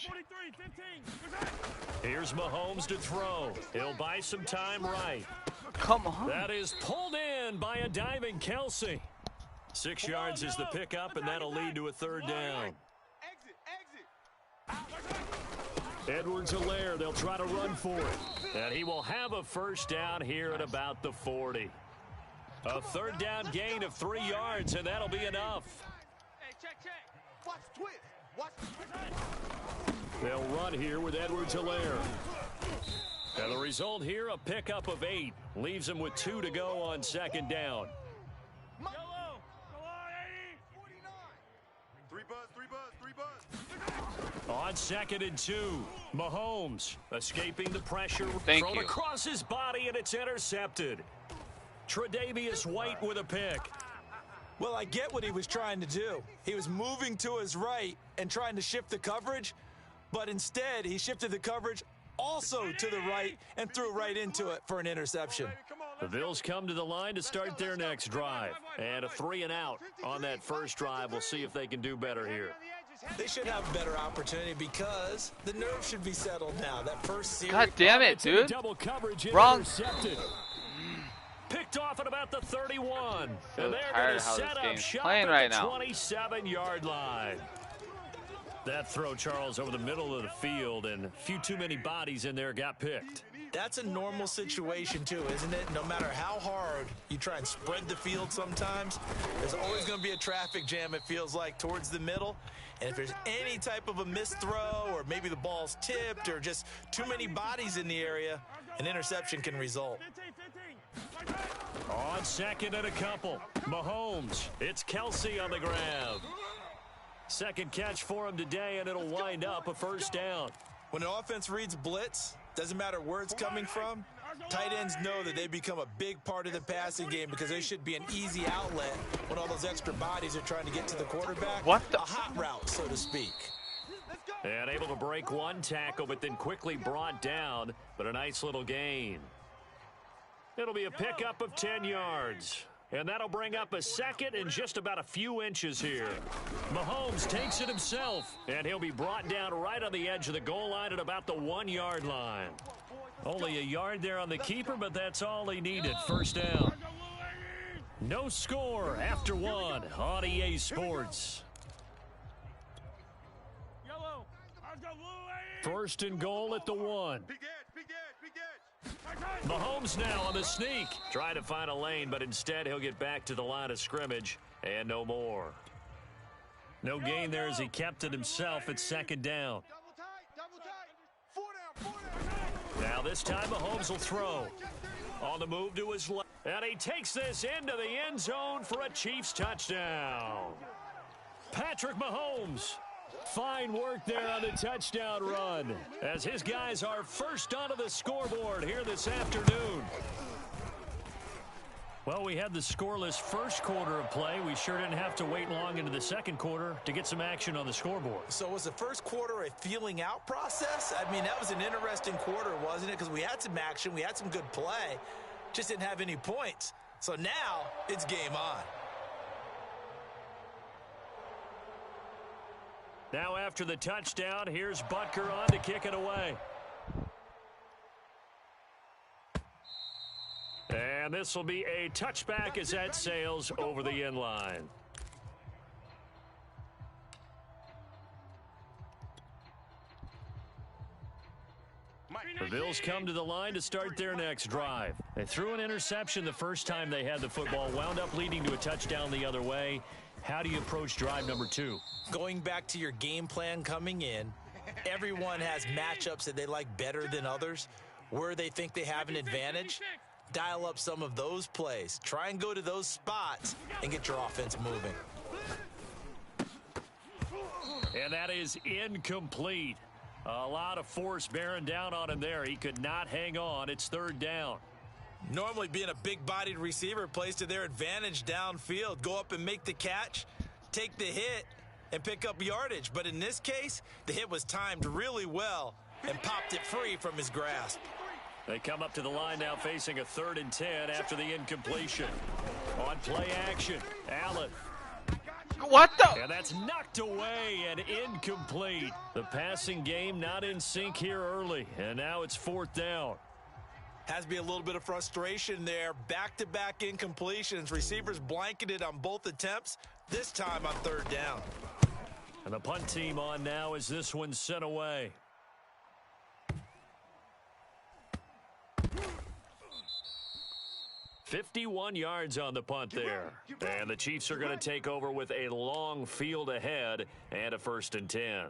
15. Here's Mahomes to throw. He'll buy some time right. Come on. That is pulled in by a diving Kelsey. 6 yards is the pickup, and that'll lead to a 3rd down. Edwards-Helaire, they'll try to run for it. And he will have a 1st down here at about the 40. A 3rd down gain of 3 yards, and that'll be enough. Hey, check. Watch the twist. Watch the twist. They'll run here with Edwards-Helaire. And the result here, a pickup of 8. Leaves them with 2 to go on 2nd down. On 2nd and 2, Mahomes escaping the pressure, thrown across his body, and it's intercepted. Tre'Davious White with a pick. Well, I get what he was trying to do. He was moving to his right and trying to shift the coverage, but instead he shifted the coverage also to the right, and threw right into it for an interception. The Bills come to the line to start their next drive. And a 3-and-out on that first drive. We'll see if they can do better here. They should have a better opportunity because the nerves should be settled now. That first series. God damn it, dude. Double coverage. Wrong. Intercepted. Picked off at about the 31. So and they're tired going of to how set this up game's shop playing at right the now. 27-yard line. That throw, Charles, over the middle of the field, and a few too many bodies in there got picked. That's a normal situation, too, isn't it? No matter how hard you try and spread the field sometimes, there's always going to be a traffic jam, it feels like, towards the middle. And if there's any type of a missed throw or maybe the ball's tipped or just too many bodies in the area, an interception can result. On second and a couple, Mahomes. It's Kelsey on the grab. Second catch for him today, and it'll wind up a first down. When an offense reads blitz, doesn't matter where it's coming from, tight ends know that they become a big part of the passing game because they should be an easy outlet when all those extra bodies are trying to get to the quarterback. What the? A hot route, so to speak. And able to break one tackle, but then quickly brought down, but a nice little gain. It'll be a pickup of 10 yards. And that'll bring up a second and just about a few inches here. Mahomes takes it himself, and he'll be brought down right on the edge of the goal line at about the 1-yard line. Only a yard there on the keeper, but that's all he needed. First down. No score after one on EA Sports. First and goal at the 1. Mahomes now on the sneak. Trying to find a lane, but instead he'll get back to the line of scrimmage and no more. No gain there as he kept it himself at second down. Now this time Mahomes will throw. On the move to his left. And he takes this into the end zone for a Chiefs touchdown. Patrick Mahomes. Fine work there on the touchdown run as his guys are first onto the scoreboard here this afternoon. Well, we had the scoreless first quarter of play. We sure didn't have to wait long into the second quarter to get some action on the scoreboard. So was the first quarter a feeling out process? I mean, that was an interesting quarter, wasn't it? Because we had some action, we had some good play, just didn't have any points. So now it's game on. Now after the touchdown, here's Butker on to kick it away. And this will be a touchback as that sails over the end line. The Bills come to the line to start their next drive. They threw an interception the first time they had the football, wound up leading to a touchdown the other way. How do you approach drive number 2? Going back to your game plan coming in, everyone has matchups that they like better than others. Where they think they have an advantage, dial up some of those plays. Try and go to those spots and get your offense moving. And that is incomplete. A lot of force bearing down on him there. He could not hang on. It's third down. Normally being a big-bodied receiver plays to their advantage downfield. Go up and make the catch, take the hit, and pick up yardage. But in this case, the hit was timed really well and popped it free from his grasp. They come up to the line now facing a 3rd and 10 after the incompletion. On play action, Allen. What the? And that's knocked away and incomplete. The passing game not in sync here early, and now it's 4th down. Has to be a little bit of frustration there. Back-to-back incompletions. Receivers blanketed on both attempts, this time on 3rd down. And the punt team on now as this one's sent away. $51 yards on the punt there. And the Chiefs are going to take over with a long field ahead and a 1st and 10.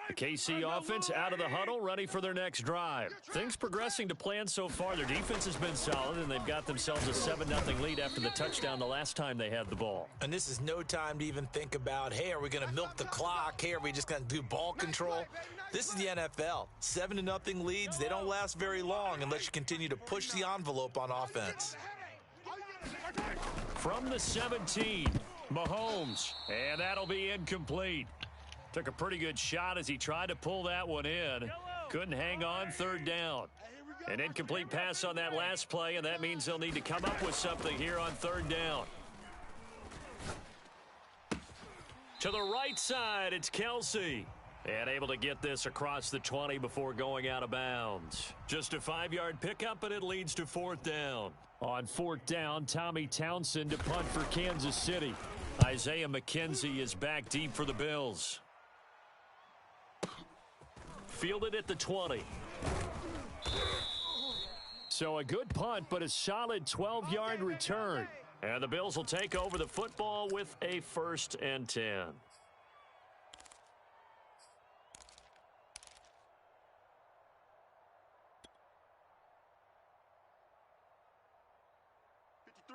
The KC offense out of the huddle, ready for their next drive. Things progressing to plan so far. Their defense has been solid, and they've got themselves a 7-0 lead after the touchdown the last time they had the ball. And this is no time to even think about, hey, are we going to milk the clock? Hey, are we just going to do ball control? This is the NFL. 7-0 leads, they don't last very long unless you continue to push the envelope on offense. From the 17, Mahomes, and that'll be incomplete. Took a pretty good shot as he tried to pull that one in. Couldn't hang on, third down. An incomplete pass on that last play, and that means they'll need to come up with something here on third down. To the right side, it's Kelsey. And able to get this across the 20 before going out of bounds. Just a 5-yard pickup, and it leads to fourth down. On fourth down, Tommy Townsend to punt for Kansas City. Isaiah McKenzie is back deep for the Bills. Fielded at the 20. So a good punt, but a solid 12-yard return. And the Bills will take over the football with a 1st and 10.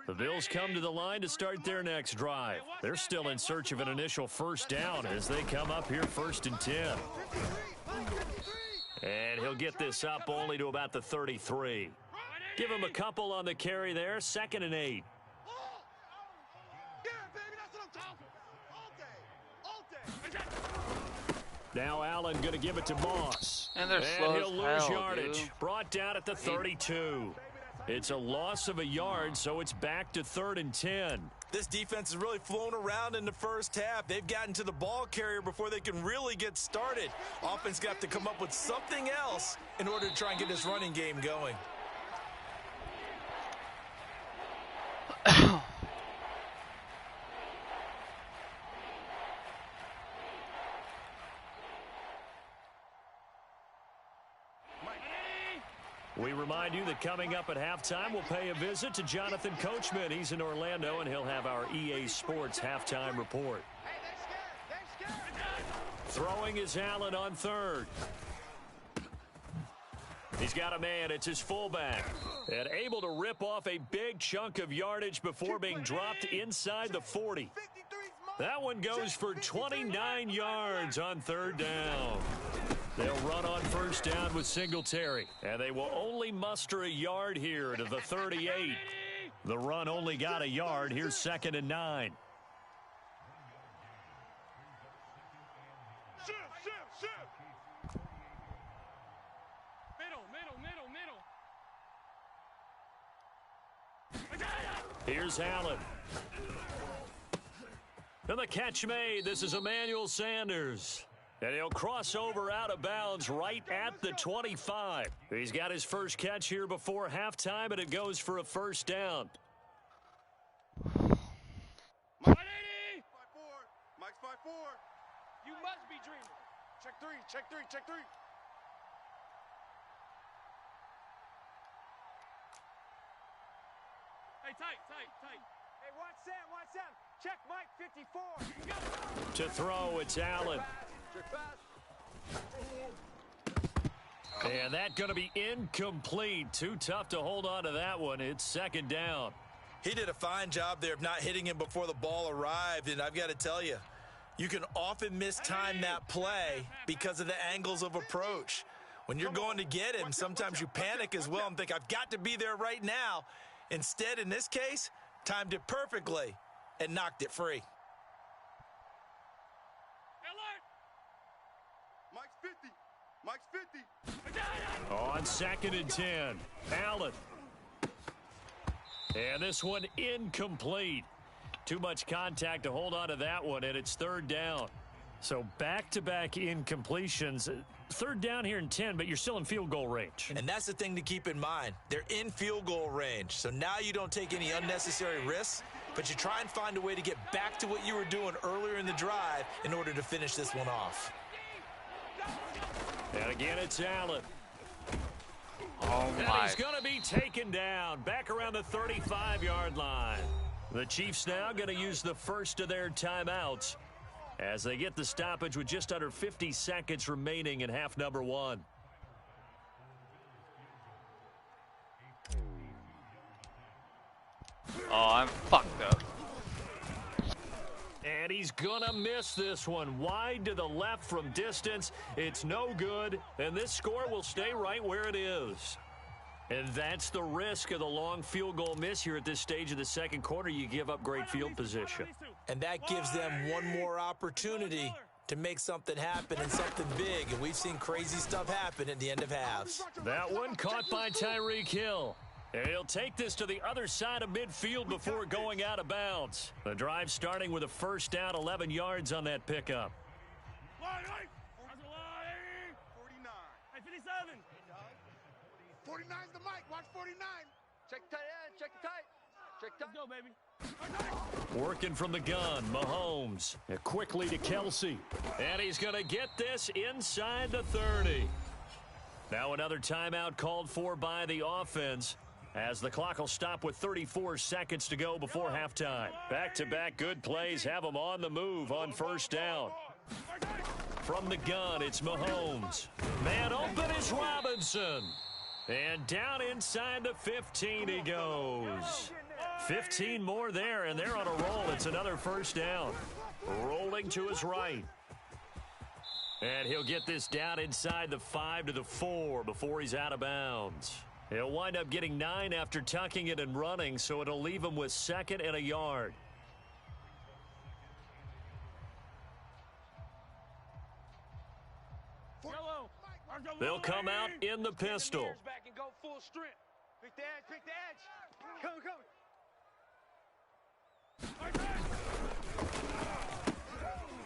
The Bills come to the line to start their next drive. They're still in search of an initial first down as they come up here 1st and 10. And he'll get this up only to about the 33. Give him a couple on the carry there, 2nd and 8. Now Allen going to give it to Moss. And they're slow he'll as lose hell, yardage. dude. Brought down at the 32. It's a loss of a yard, so it's back to 3rd and 10. This defense has really flown around in the first half. They've gotten to the ball carrier before they can really get started. Offense got to come up with something else in order to try and get this running game going. We remind you that coming up at halftime, we'll pay a visit to Jonathan Coachman. He's in Orlando, and he'll have our EA Sports halftime report. Throwing is Allen on 3rd. He's got a man. It's his fullback. And able to rip off a big chunk of yardage before being dropped inside the 40. That one goes for 29 yards on 3rd down. They'll run on 1st down with Singletary. And they will only muster a yard here to the 38. The run only got a yard. Here's 2nd and 9. Here's Allen. And the catch made. This is Emmanuel Sanders. And he'll cross over out of bounds right at the 25. He's got his first catch here before halftime, and it goes for a 1st down. Mike's 5'4". Mike's 5'4". You must be dreaming. Check 3, check 3, check 3. Hey, tight. Hey, watch Sam. Check Mike 54. To throw, it's Allen. And that's going to be incomplete. Too tough to hold on to that one. It's 2nd down. He did a fine job there of not hitting him before the ball arrived, and I've got to tell you, you can often mistime that play because of the angles of approach. When you're going to get him, sometimes you panic as well and think, I've got to be there right now. Instead, in this case, timed it perfectly and knocked it free. Mike's 50. On 2nd and 10, Allen. And this one incomplete. Too much contact to hold on to that one, and it's 3rd down. So back-to-back incompletions. 3rd down here in 10, but you're still in field goal range. And that's the thing to keep in mind. They're in field goal range. So now you don't take any unnecessary risks, but you try and find a way to get back to what you were doing earlier in the drive in order to finish this one off. And again, it's Allen. Oh And my. he's going to be taken down back around the 35-yard line. The Chiefs now going to use the first of their timeouts as they get the stoppage with just under 50 seconds remaining in half number 1. Oh, I'm fucked up. And he's going to miss this one. Wide to the left from distance. It's no good, and this score will stay right where it is. And that's the risk of the long field goal miss here at this stage of the second quarter. You give up great field position. And that gives them one more opportunity to make something happen and something big, and we've seen crazy stuff happen at the end of halves. That one caught by Tyreek Hill. And he'll take this to the other side of midfield before going out of bounds. The drive starting with a first down, 11 yards on that pickup. 49's the mic. Watch 49. Check tight end. Check tight. Check tight. Let's go, baby. Working from the gun, Mahomes. Quickly to Kelsey. And he's going to get this inside the 30. Now another timeout called for by the offense, as the clock will stop with 34 seconds to go before halftime. Back-to-back good plays have them on the move on first down. From the gun, it's Mahomes. Man open is Robinson. And down inside the 15 he goes. 15 more there, and they're on a roll. It's another first down. Rolling to his right. And he'll get this down inside the 5 to the 4 before he's out of bounds. He'll wind up getting 9 after tucking it and running, so it'll leave him with 2nd and a yard. They'll come out in the pistol. Pick the edge, pick the edge. Come.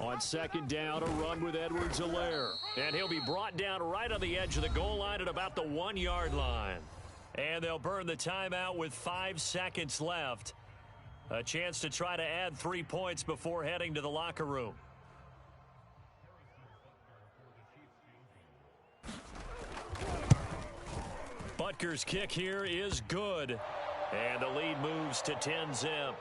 On second down, a run with Edwards-Helaire. And he'll be brought down right on the edge of the goal line at about the 1-yard line. And they'll burn the timeout with 5 seconds left. A chance to try to add 3 points before heading to the locker room. Butker's kick here is good. And the lead moves to 10-zip.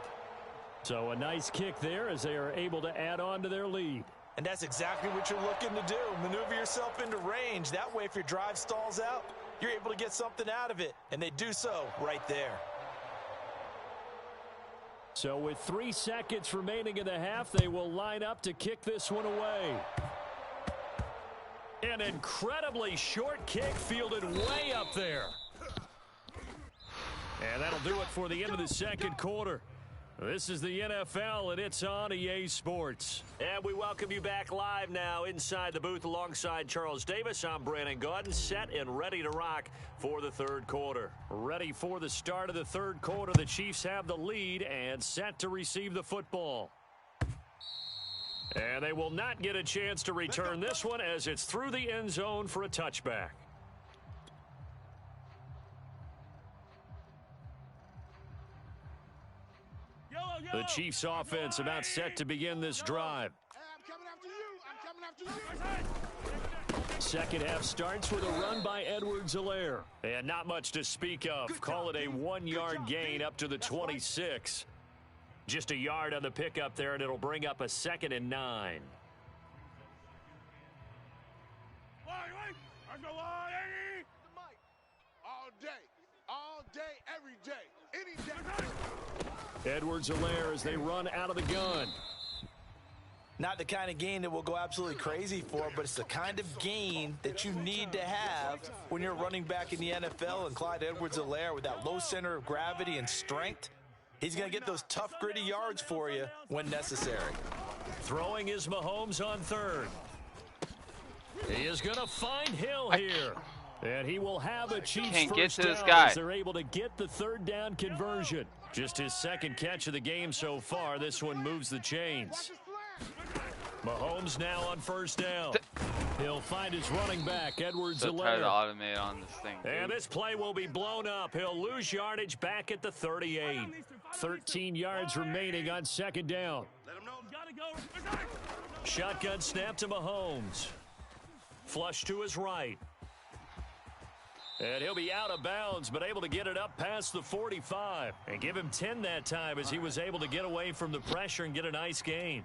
So a nice kick there as they are able to add on to their lead. And that's exactly what you're looking to do. Maneuver yourself into range. That way, if your drive stalls out, you're able to get something out of it. And they do so right there. So with 3 seconds remaining in the half, they will line up to kick this one away. An incredibly short kick fielded way up there. And that'll do it for the end of the second quarter. This is the NFL, and it's on EA Sports. And we welcome you back live now inside the booth alongside Charles Davis. I'm Brandon Gaudin, set and ready to rock for the third quarter. Ready for the start of the third quarter. The Chiefs have the lead and set to receive the football. And they will not get a chance to return this one as it's through the end zone for a touchback. The Chiefs offense about set to begin this drive. Second half starts with a run by Edwards-Helaire. And not much to speak of. Call it a 1-yard gain up to the 26. Just a yard on the pickup there, and it'll bring up a 2nd and 9. All day, every day, any day. Edwards-Helaire as they run out of the gun. Not the kind of gain that we'll go absolutely crazy for, but it's the kind of gain that you need to have when you're running back in the NFL. And Clyde Edwards-Helaire, with that low center of gravity and strength, he's going to get those tough, gritty yards for you when necessary. Throwing is Mahomes on third. He is going to find Hill here. And he will have a Chiefs first down as they're able to get the third down conversion. Just his second catch of the game so far. This one moves the chains. Mahomes now on first down. He'll find his running back, Edwards-Helaire. So tired to automate on this thing, dude. And this play will be blown up. He'll lose yardage back at the 38. 13 yards remaining on second down. Shotgun snap to Mahomes. Flush to his right. And he'll be out of bounds, but able to get it up past the 45. And give him 10 that time as he was able to get away from the pressure and get a nice gain.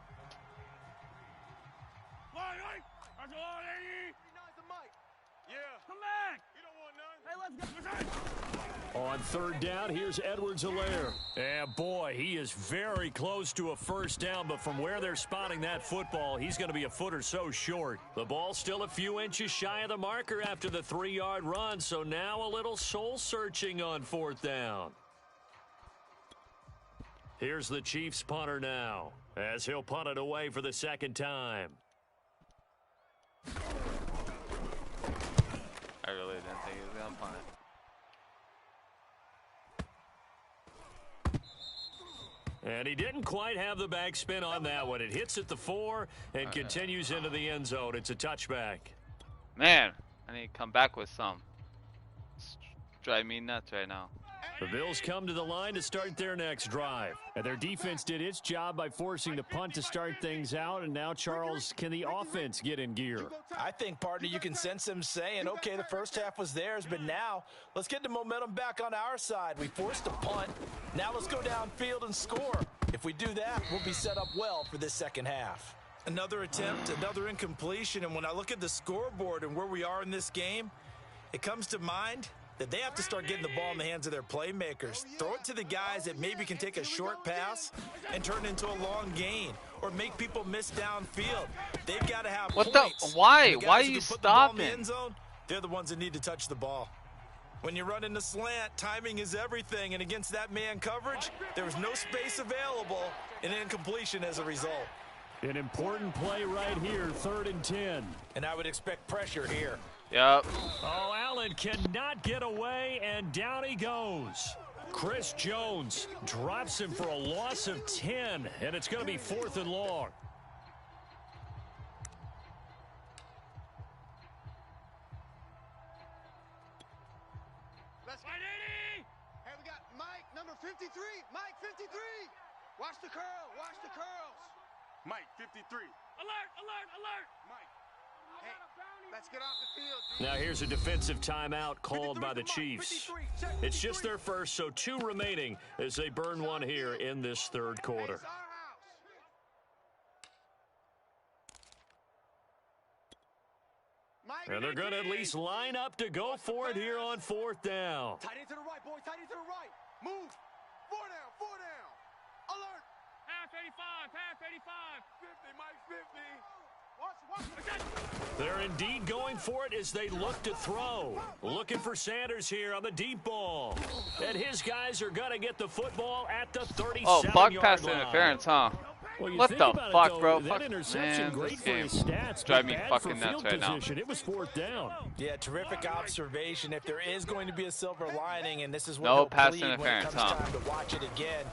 On third down, here's Edwards-Helaire. And boy, he is very close to a first down, but from where they're spotting that football, he's going to be a foot or so short. The ball still a few inches shy of the marker after the 3-yard run, so now a little soul-searching on fourth down. Here's the Chiefs punter now, as he'll punt it away for the second time. I really didn't think he was gonna punt it. And he didn't quite have the backspin on that one. It hits at the 4 and continues into the end zone. It's a touchback. Man, I need to come back with some. It's driving me nuts right now. The Bills come to the line to start their next drive. And their defense did its job by forcing the punt to start things out. And now, Charles, can the offense get in gear? I think, partner, you can sense them saying, okay, the first half was theirs, but now let's get the momentum back on our side. We forced a punt. Now let's go downfield and score. If we do that, we'll be set up well for this second half. Another attempt, another incompletion. And when I look at the scoreboard and where we are in this game, it comes to mind that they have to start getting the ball in the hands of their playmakers. Throw it to the guys that maybe can take a short pass and turn it into a long gain or make people miss downfield. They've got to have points. Why? Why are you stopping? The end zone, they're the ones that need to touch the ball. When you run in the slant, timing is everything, and against that man coverage, there was no space available, and incompletion as a result. An important play right here, 3rd and 10. And I would expect pressure here. Yep. Oh, Allen cannot get away, and down he goes. Chris Jones drops him for a loss of 10, and it's going to be 4th and long. Let's get it. Hey, we got Mike, number 53. Mike, 53. Watch the curl. Watch the curls. Mike, 53. Alert, alert, alert. Mike. Hey, let's get off the field. Now here's a defensive timeout called by the Chiefs. It's just their first, so 2 remaining as they burn one here in this 3rd quarter. And they're going to at least line up to go for it here on 4th down. Tight end to the right, boys. Tight end to the right. Move. 4 down, 4 down. Alert. Pass 85, pass 85. 50, Mike, 50. They're indeed going for it as they look to throw. Looking for Sanders here on the deep ball. And his guys are going to get the football at the 37-yard line. Oh, block pass interference, huh? Well, what the fuck, bro? That Fuck, interception, man, great this for game his stats, drive me bad fucking for nuts field right now. position. It was 4th down. Yeah, terrific observation. If there is going to be a silver lining, and this is what No they'll pass plead when it interference, comes huh? time to watch it again.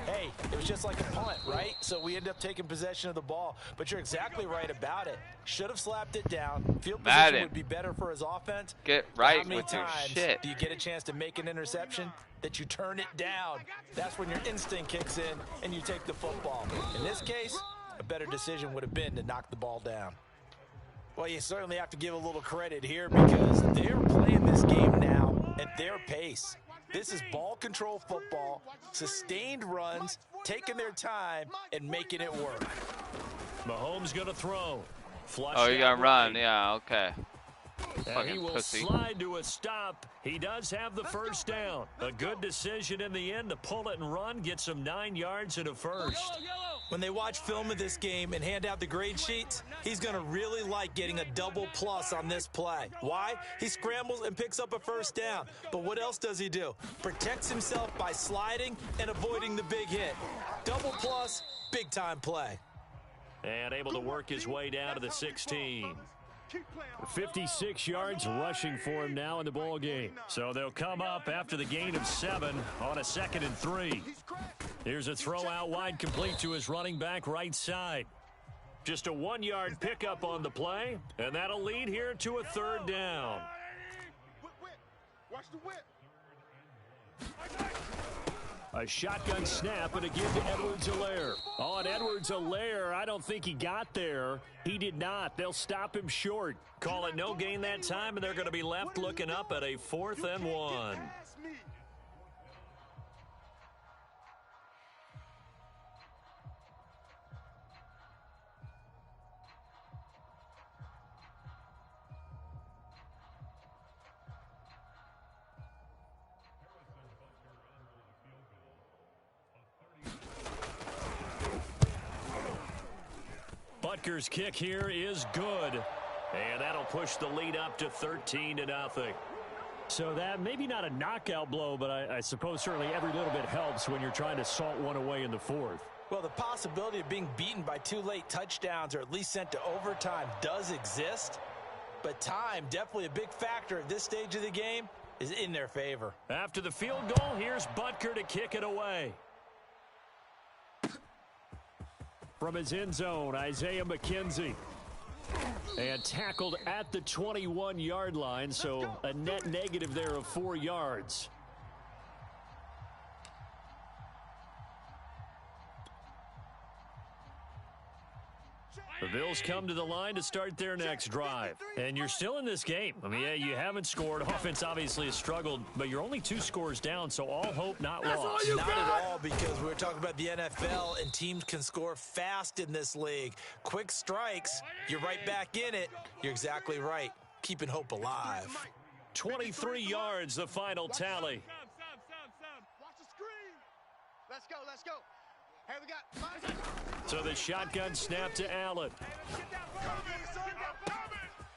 Hey, it was just like a punt, right? So we end up taking possession of the ball. But you're exactly right about it. Should have slapped it down. Field position Madden. would be better for his offense. Get right How many with your times shit. do you get a chance to make an interception that you turn it down? That's when your instinct kicks in and you take the football. In this case, a better decision would have been to knock the ball down. Well, you certainly have to give a little credit here because they're playing this game now at their pace. This is ball control football, sustained runs, taking their time and making it work. Mahomes going to throw. Oh, you got to run. Yeah, okay. And he will pussy. slide to a stop. He does have the first down. A good decision in the end to pull it and run, get some 9 yards and a first. When they watch film of this game and hand out the grade sheets, he's going to really like getting a double plus on this play. Why? He scrambles and picks up a first down. But what else does he do? Protects himself by sliding and avoiding the big hit. Double plus, big time play. And able to work his way down to the 16. 56 yards rushing for him now in the ball game. So they'll come up after the gain of 7 on a 2nd and 3. Here's a throw out wide complete to his running back right side. Just a 1-yard pickup on the play, and that'll lead here to a 3rd down. Watch the whip. A shotgun snap and a give to Edwards-Helaire. Oh, and Edwards-Helaire, I don't think he got there. He did not. They'll stop him short. Call it no gain that time, and they're going to be left looking up at a 4th and 1. Butker's kick here is good. And that'll push the lead up to 13-0. So that maybe not a knockout blow, but I suppose certainly every little bit helps when you're trying to salt one away in the 4th. Well, the possibility of being beaten by 2 late touchdowns or at least sent to overtime does exist. But time, definitely a big factor at this stage of the game, is in their favor. After the field goal, here's Butker to kick it away. From his end zone, Isaiah McKenzie. And tackled at the 21-yard line, so a net negative there of 4 yards. The Bills come to the line to start their next drive. And you're still in this game. I mean, yeah, you haven't scored. Offense obviously has struggled, but you're only 2 scores down, so all hope not lost. Not at all, because we're talking about the NFL, and teams can score fast in this league. Quick strikes, you're right back in it. You're exactly right. Keeping hope alive. 23 yards, the final tally. Watch the screen. Let's go. Hey, we got 5 seconds. So the shotgun snap to Allen.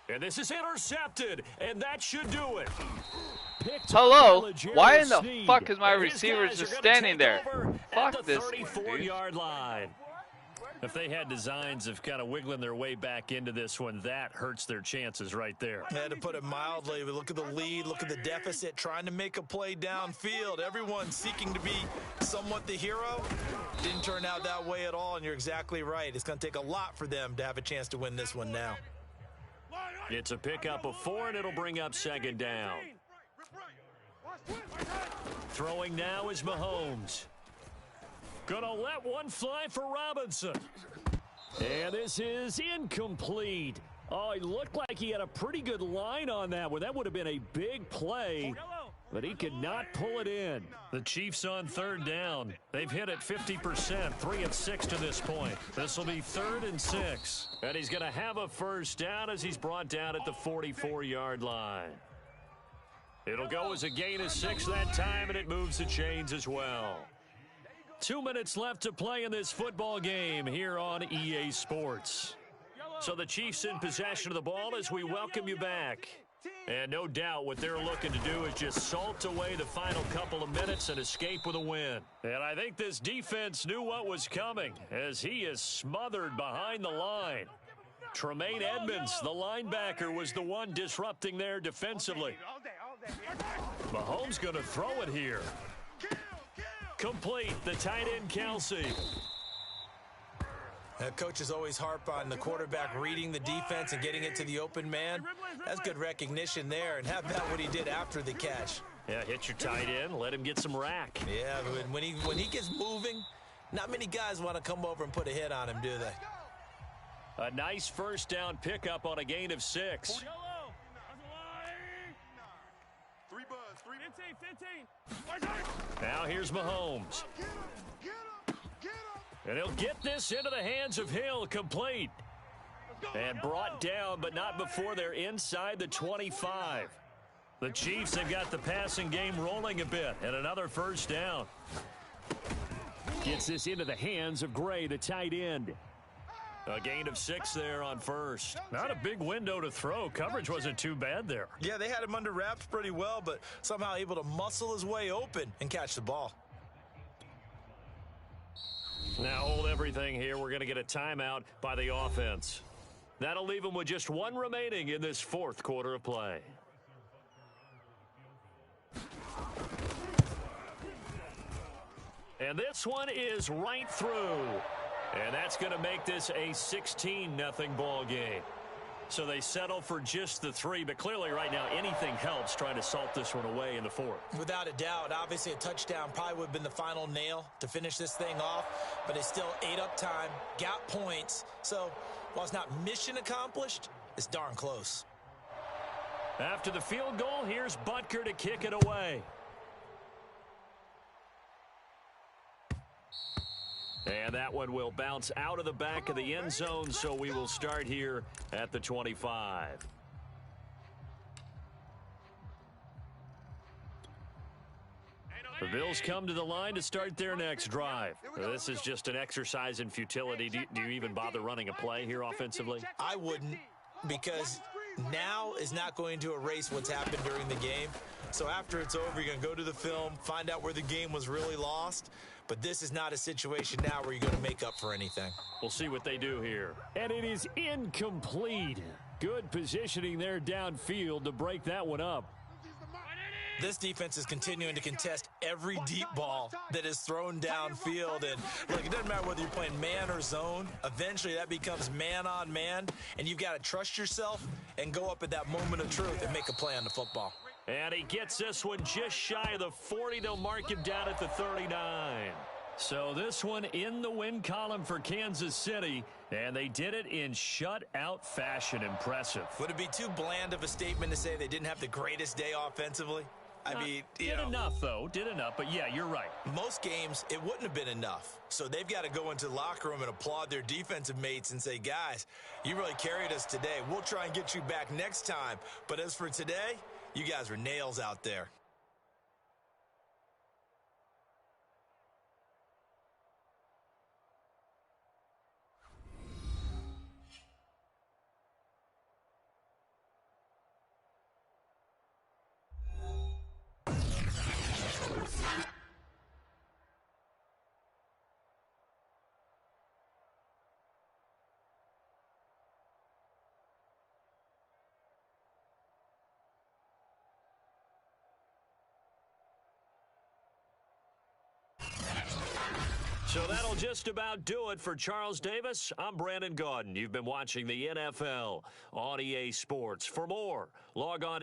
And this is intercepted, and that should do it. Hello? Why in the fuck is my receiver just standing there? Fuck this 34-yard line. If they had designs of kind of wiggling their way back into this one, that hurts their chances right there. Yeah, to put it mildly, we look at the lead, look at the deficit, trying to make a play downfield. Everyone seeking to be somewhat the hero. Didn't turn out that way at all, and you're exactly right. It's going to take a lot for them to have a chance to win this one now. It's a pickup of 4, and it'll bring up 2nd down. Throwing now is Mahomes. Gonna let one fly for Robinson. And this is incomplete. Oh, he looked like he had a pretty good line on that one. That would have been a big play, but he could not pull it in. The Chiefs on 3rd down. They've hit it 50%, 3 of 6 to this point. This will be 3rd and 6. And he's going to have a 1st down as he's brought down at the 44-yard line. It'll go as a gain of 6 that time, and it moves the chains as well. 2 minutes left to play in this football game here on EA Sports. So the Chiefs in possession of the ball as we welcome you back. And no doubt what they're looking to do is just salt away the final couple of minutes and escape with a win. And I think this defense knew what was coming as he is smothered behind the line. Tremaine Edmonds, the linebacker, was the one disrupting there defensively. Mahomes going to throw it here. Complete, the tight end Kelsey. Coaches always harp on the quarterback reading the defense and getting it to the open man. That's good recognition there, and how about what he did after the catch? Yeah, hit your tight end, let him get some rack. Yeah, when he gets moving, not many guys want to come over and put a hit on him, do they? A nice 1st down pickup on a gain of 6. Now here's Mahomes. And he'll get this into the hands of Hill, complete. And brought down, but not before they're inside the 25. The Chiefs have got the passing game rolling a bit, and another 1st down. Gets this into the hands of Gray, the tight end. A gain of 6 there on 1st. Not a big window to throw. Coverage wasn't too bad there. Yeah, they had him under wraps pretty well, but somehow able to muscle his way open and catch the ball. Now hold everything here. We're going to get a timeout by the offense. That'll leave them with just 1 remaining in this 4th quarter of play. And this one is right through. And that's going to make this a 16-0 ball game. So they settle for just the 3, but clearly right now anything helps trying to salt this one away in the 4th. Without a doubt, obviously a touchdown probably would have been the final nail to finish this thing off, but it's still ate up time, got points. So while it's not mission accomplished, it's darn close. After the field goal, here's Butker to kick it away. And that one will bounce out of the back of the end zone, so we will start here at the 25. The Bills come to the line to start their next drive. This is just an exercise in futility. Do you even bother running a play here offensively? I wouldn't, because now is not going to erase what's happened during the game. So after it's over, you're going to go to the film, find out where the game was really lost. But this is not a situation now where you're going to make up for anything. We'll see what they do here. And it is incomplete. Good positioning there downfield to break that one up. This defense is continuing to contest every deep ball that is thrown downfield. And look, it doesn't matter whether you're playing man or zone. Eventually, that becomes man on man. And you've got to trust yourself and go up at that moment of truth and make a play on the football. And he gets this one just shy of the 40. They'll mark him down at the 39. So this one in the win column for Kansas City, and they did it in shutout fashion. Impressive. Would it be too bland of a statement to say they didn't have the greatest day offensively? I mean, did enough, though. Did enough. But, yeah, you're right. Most games, it wouldn't have been enough. So they've got to go into the locker room and applaud their defensive mates and say, guys, you really carried us today. We'll try and get you back next time. But as for today, you guys were nails out there. So that'll just about do it for Charles Davis. I'm Brandon Gaudin. You've been watching the NFL on EA Sports. For more, log on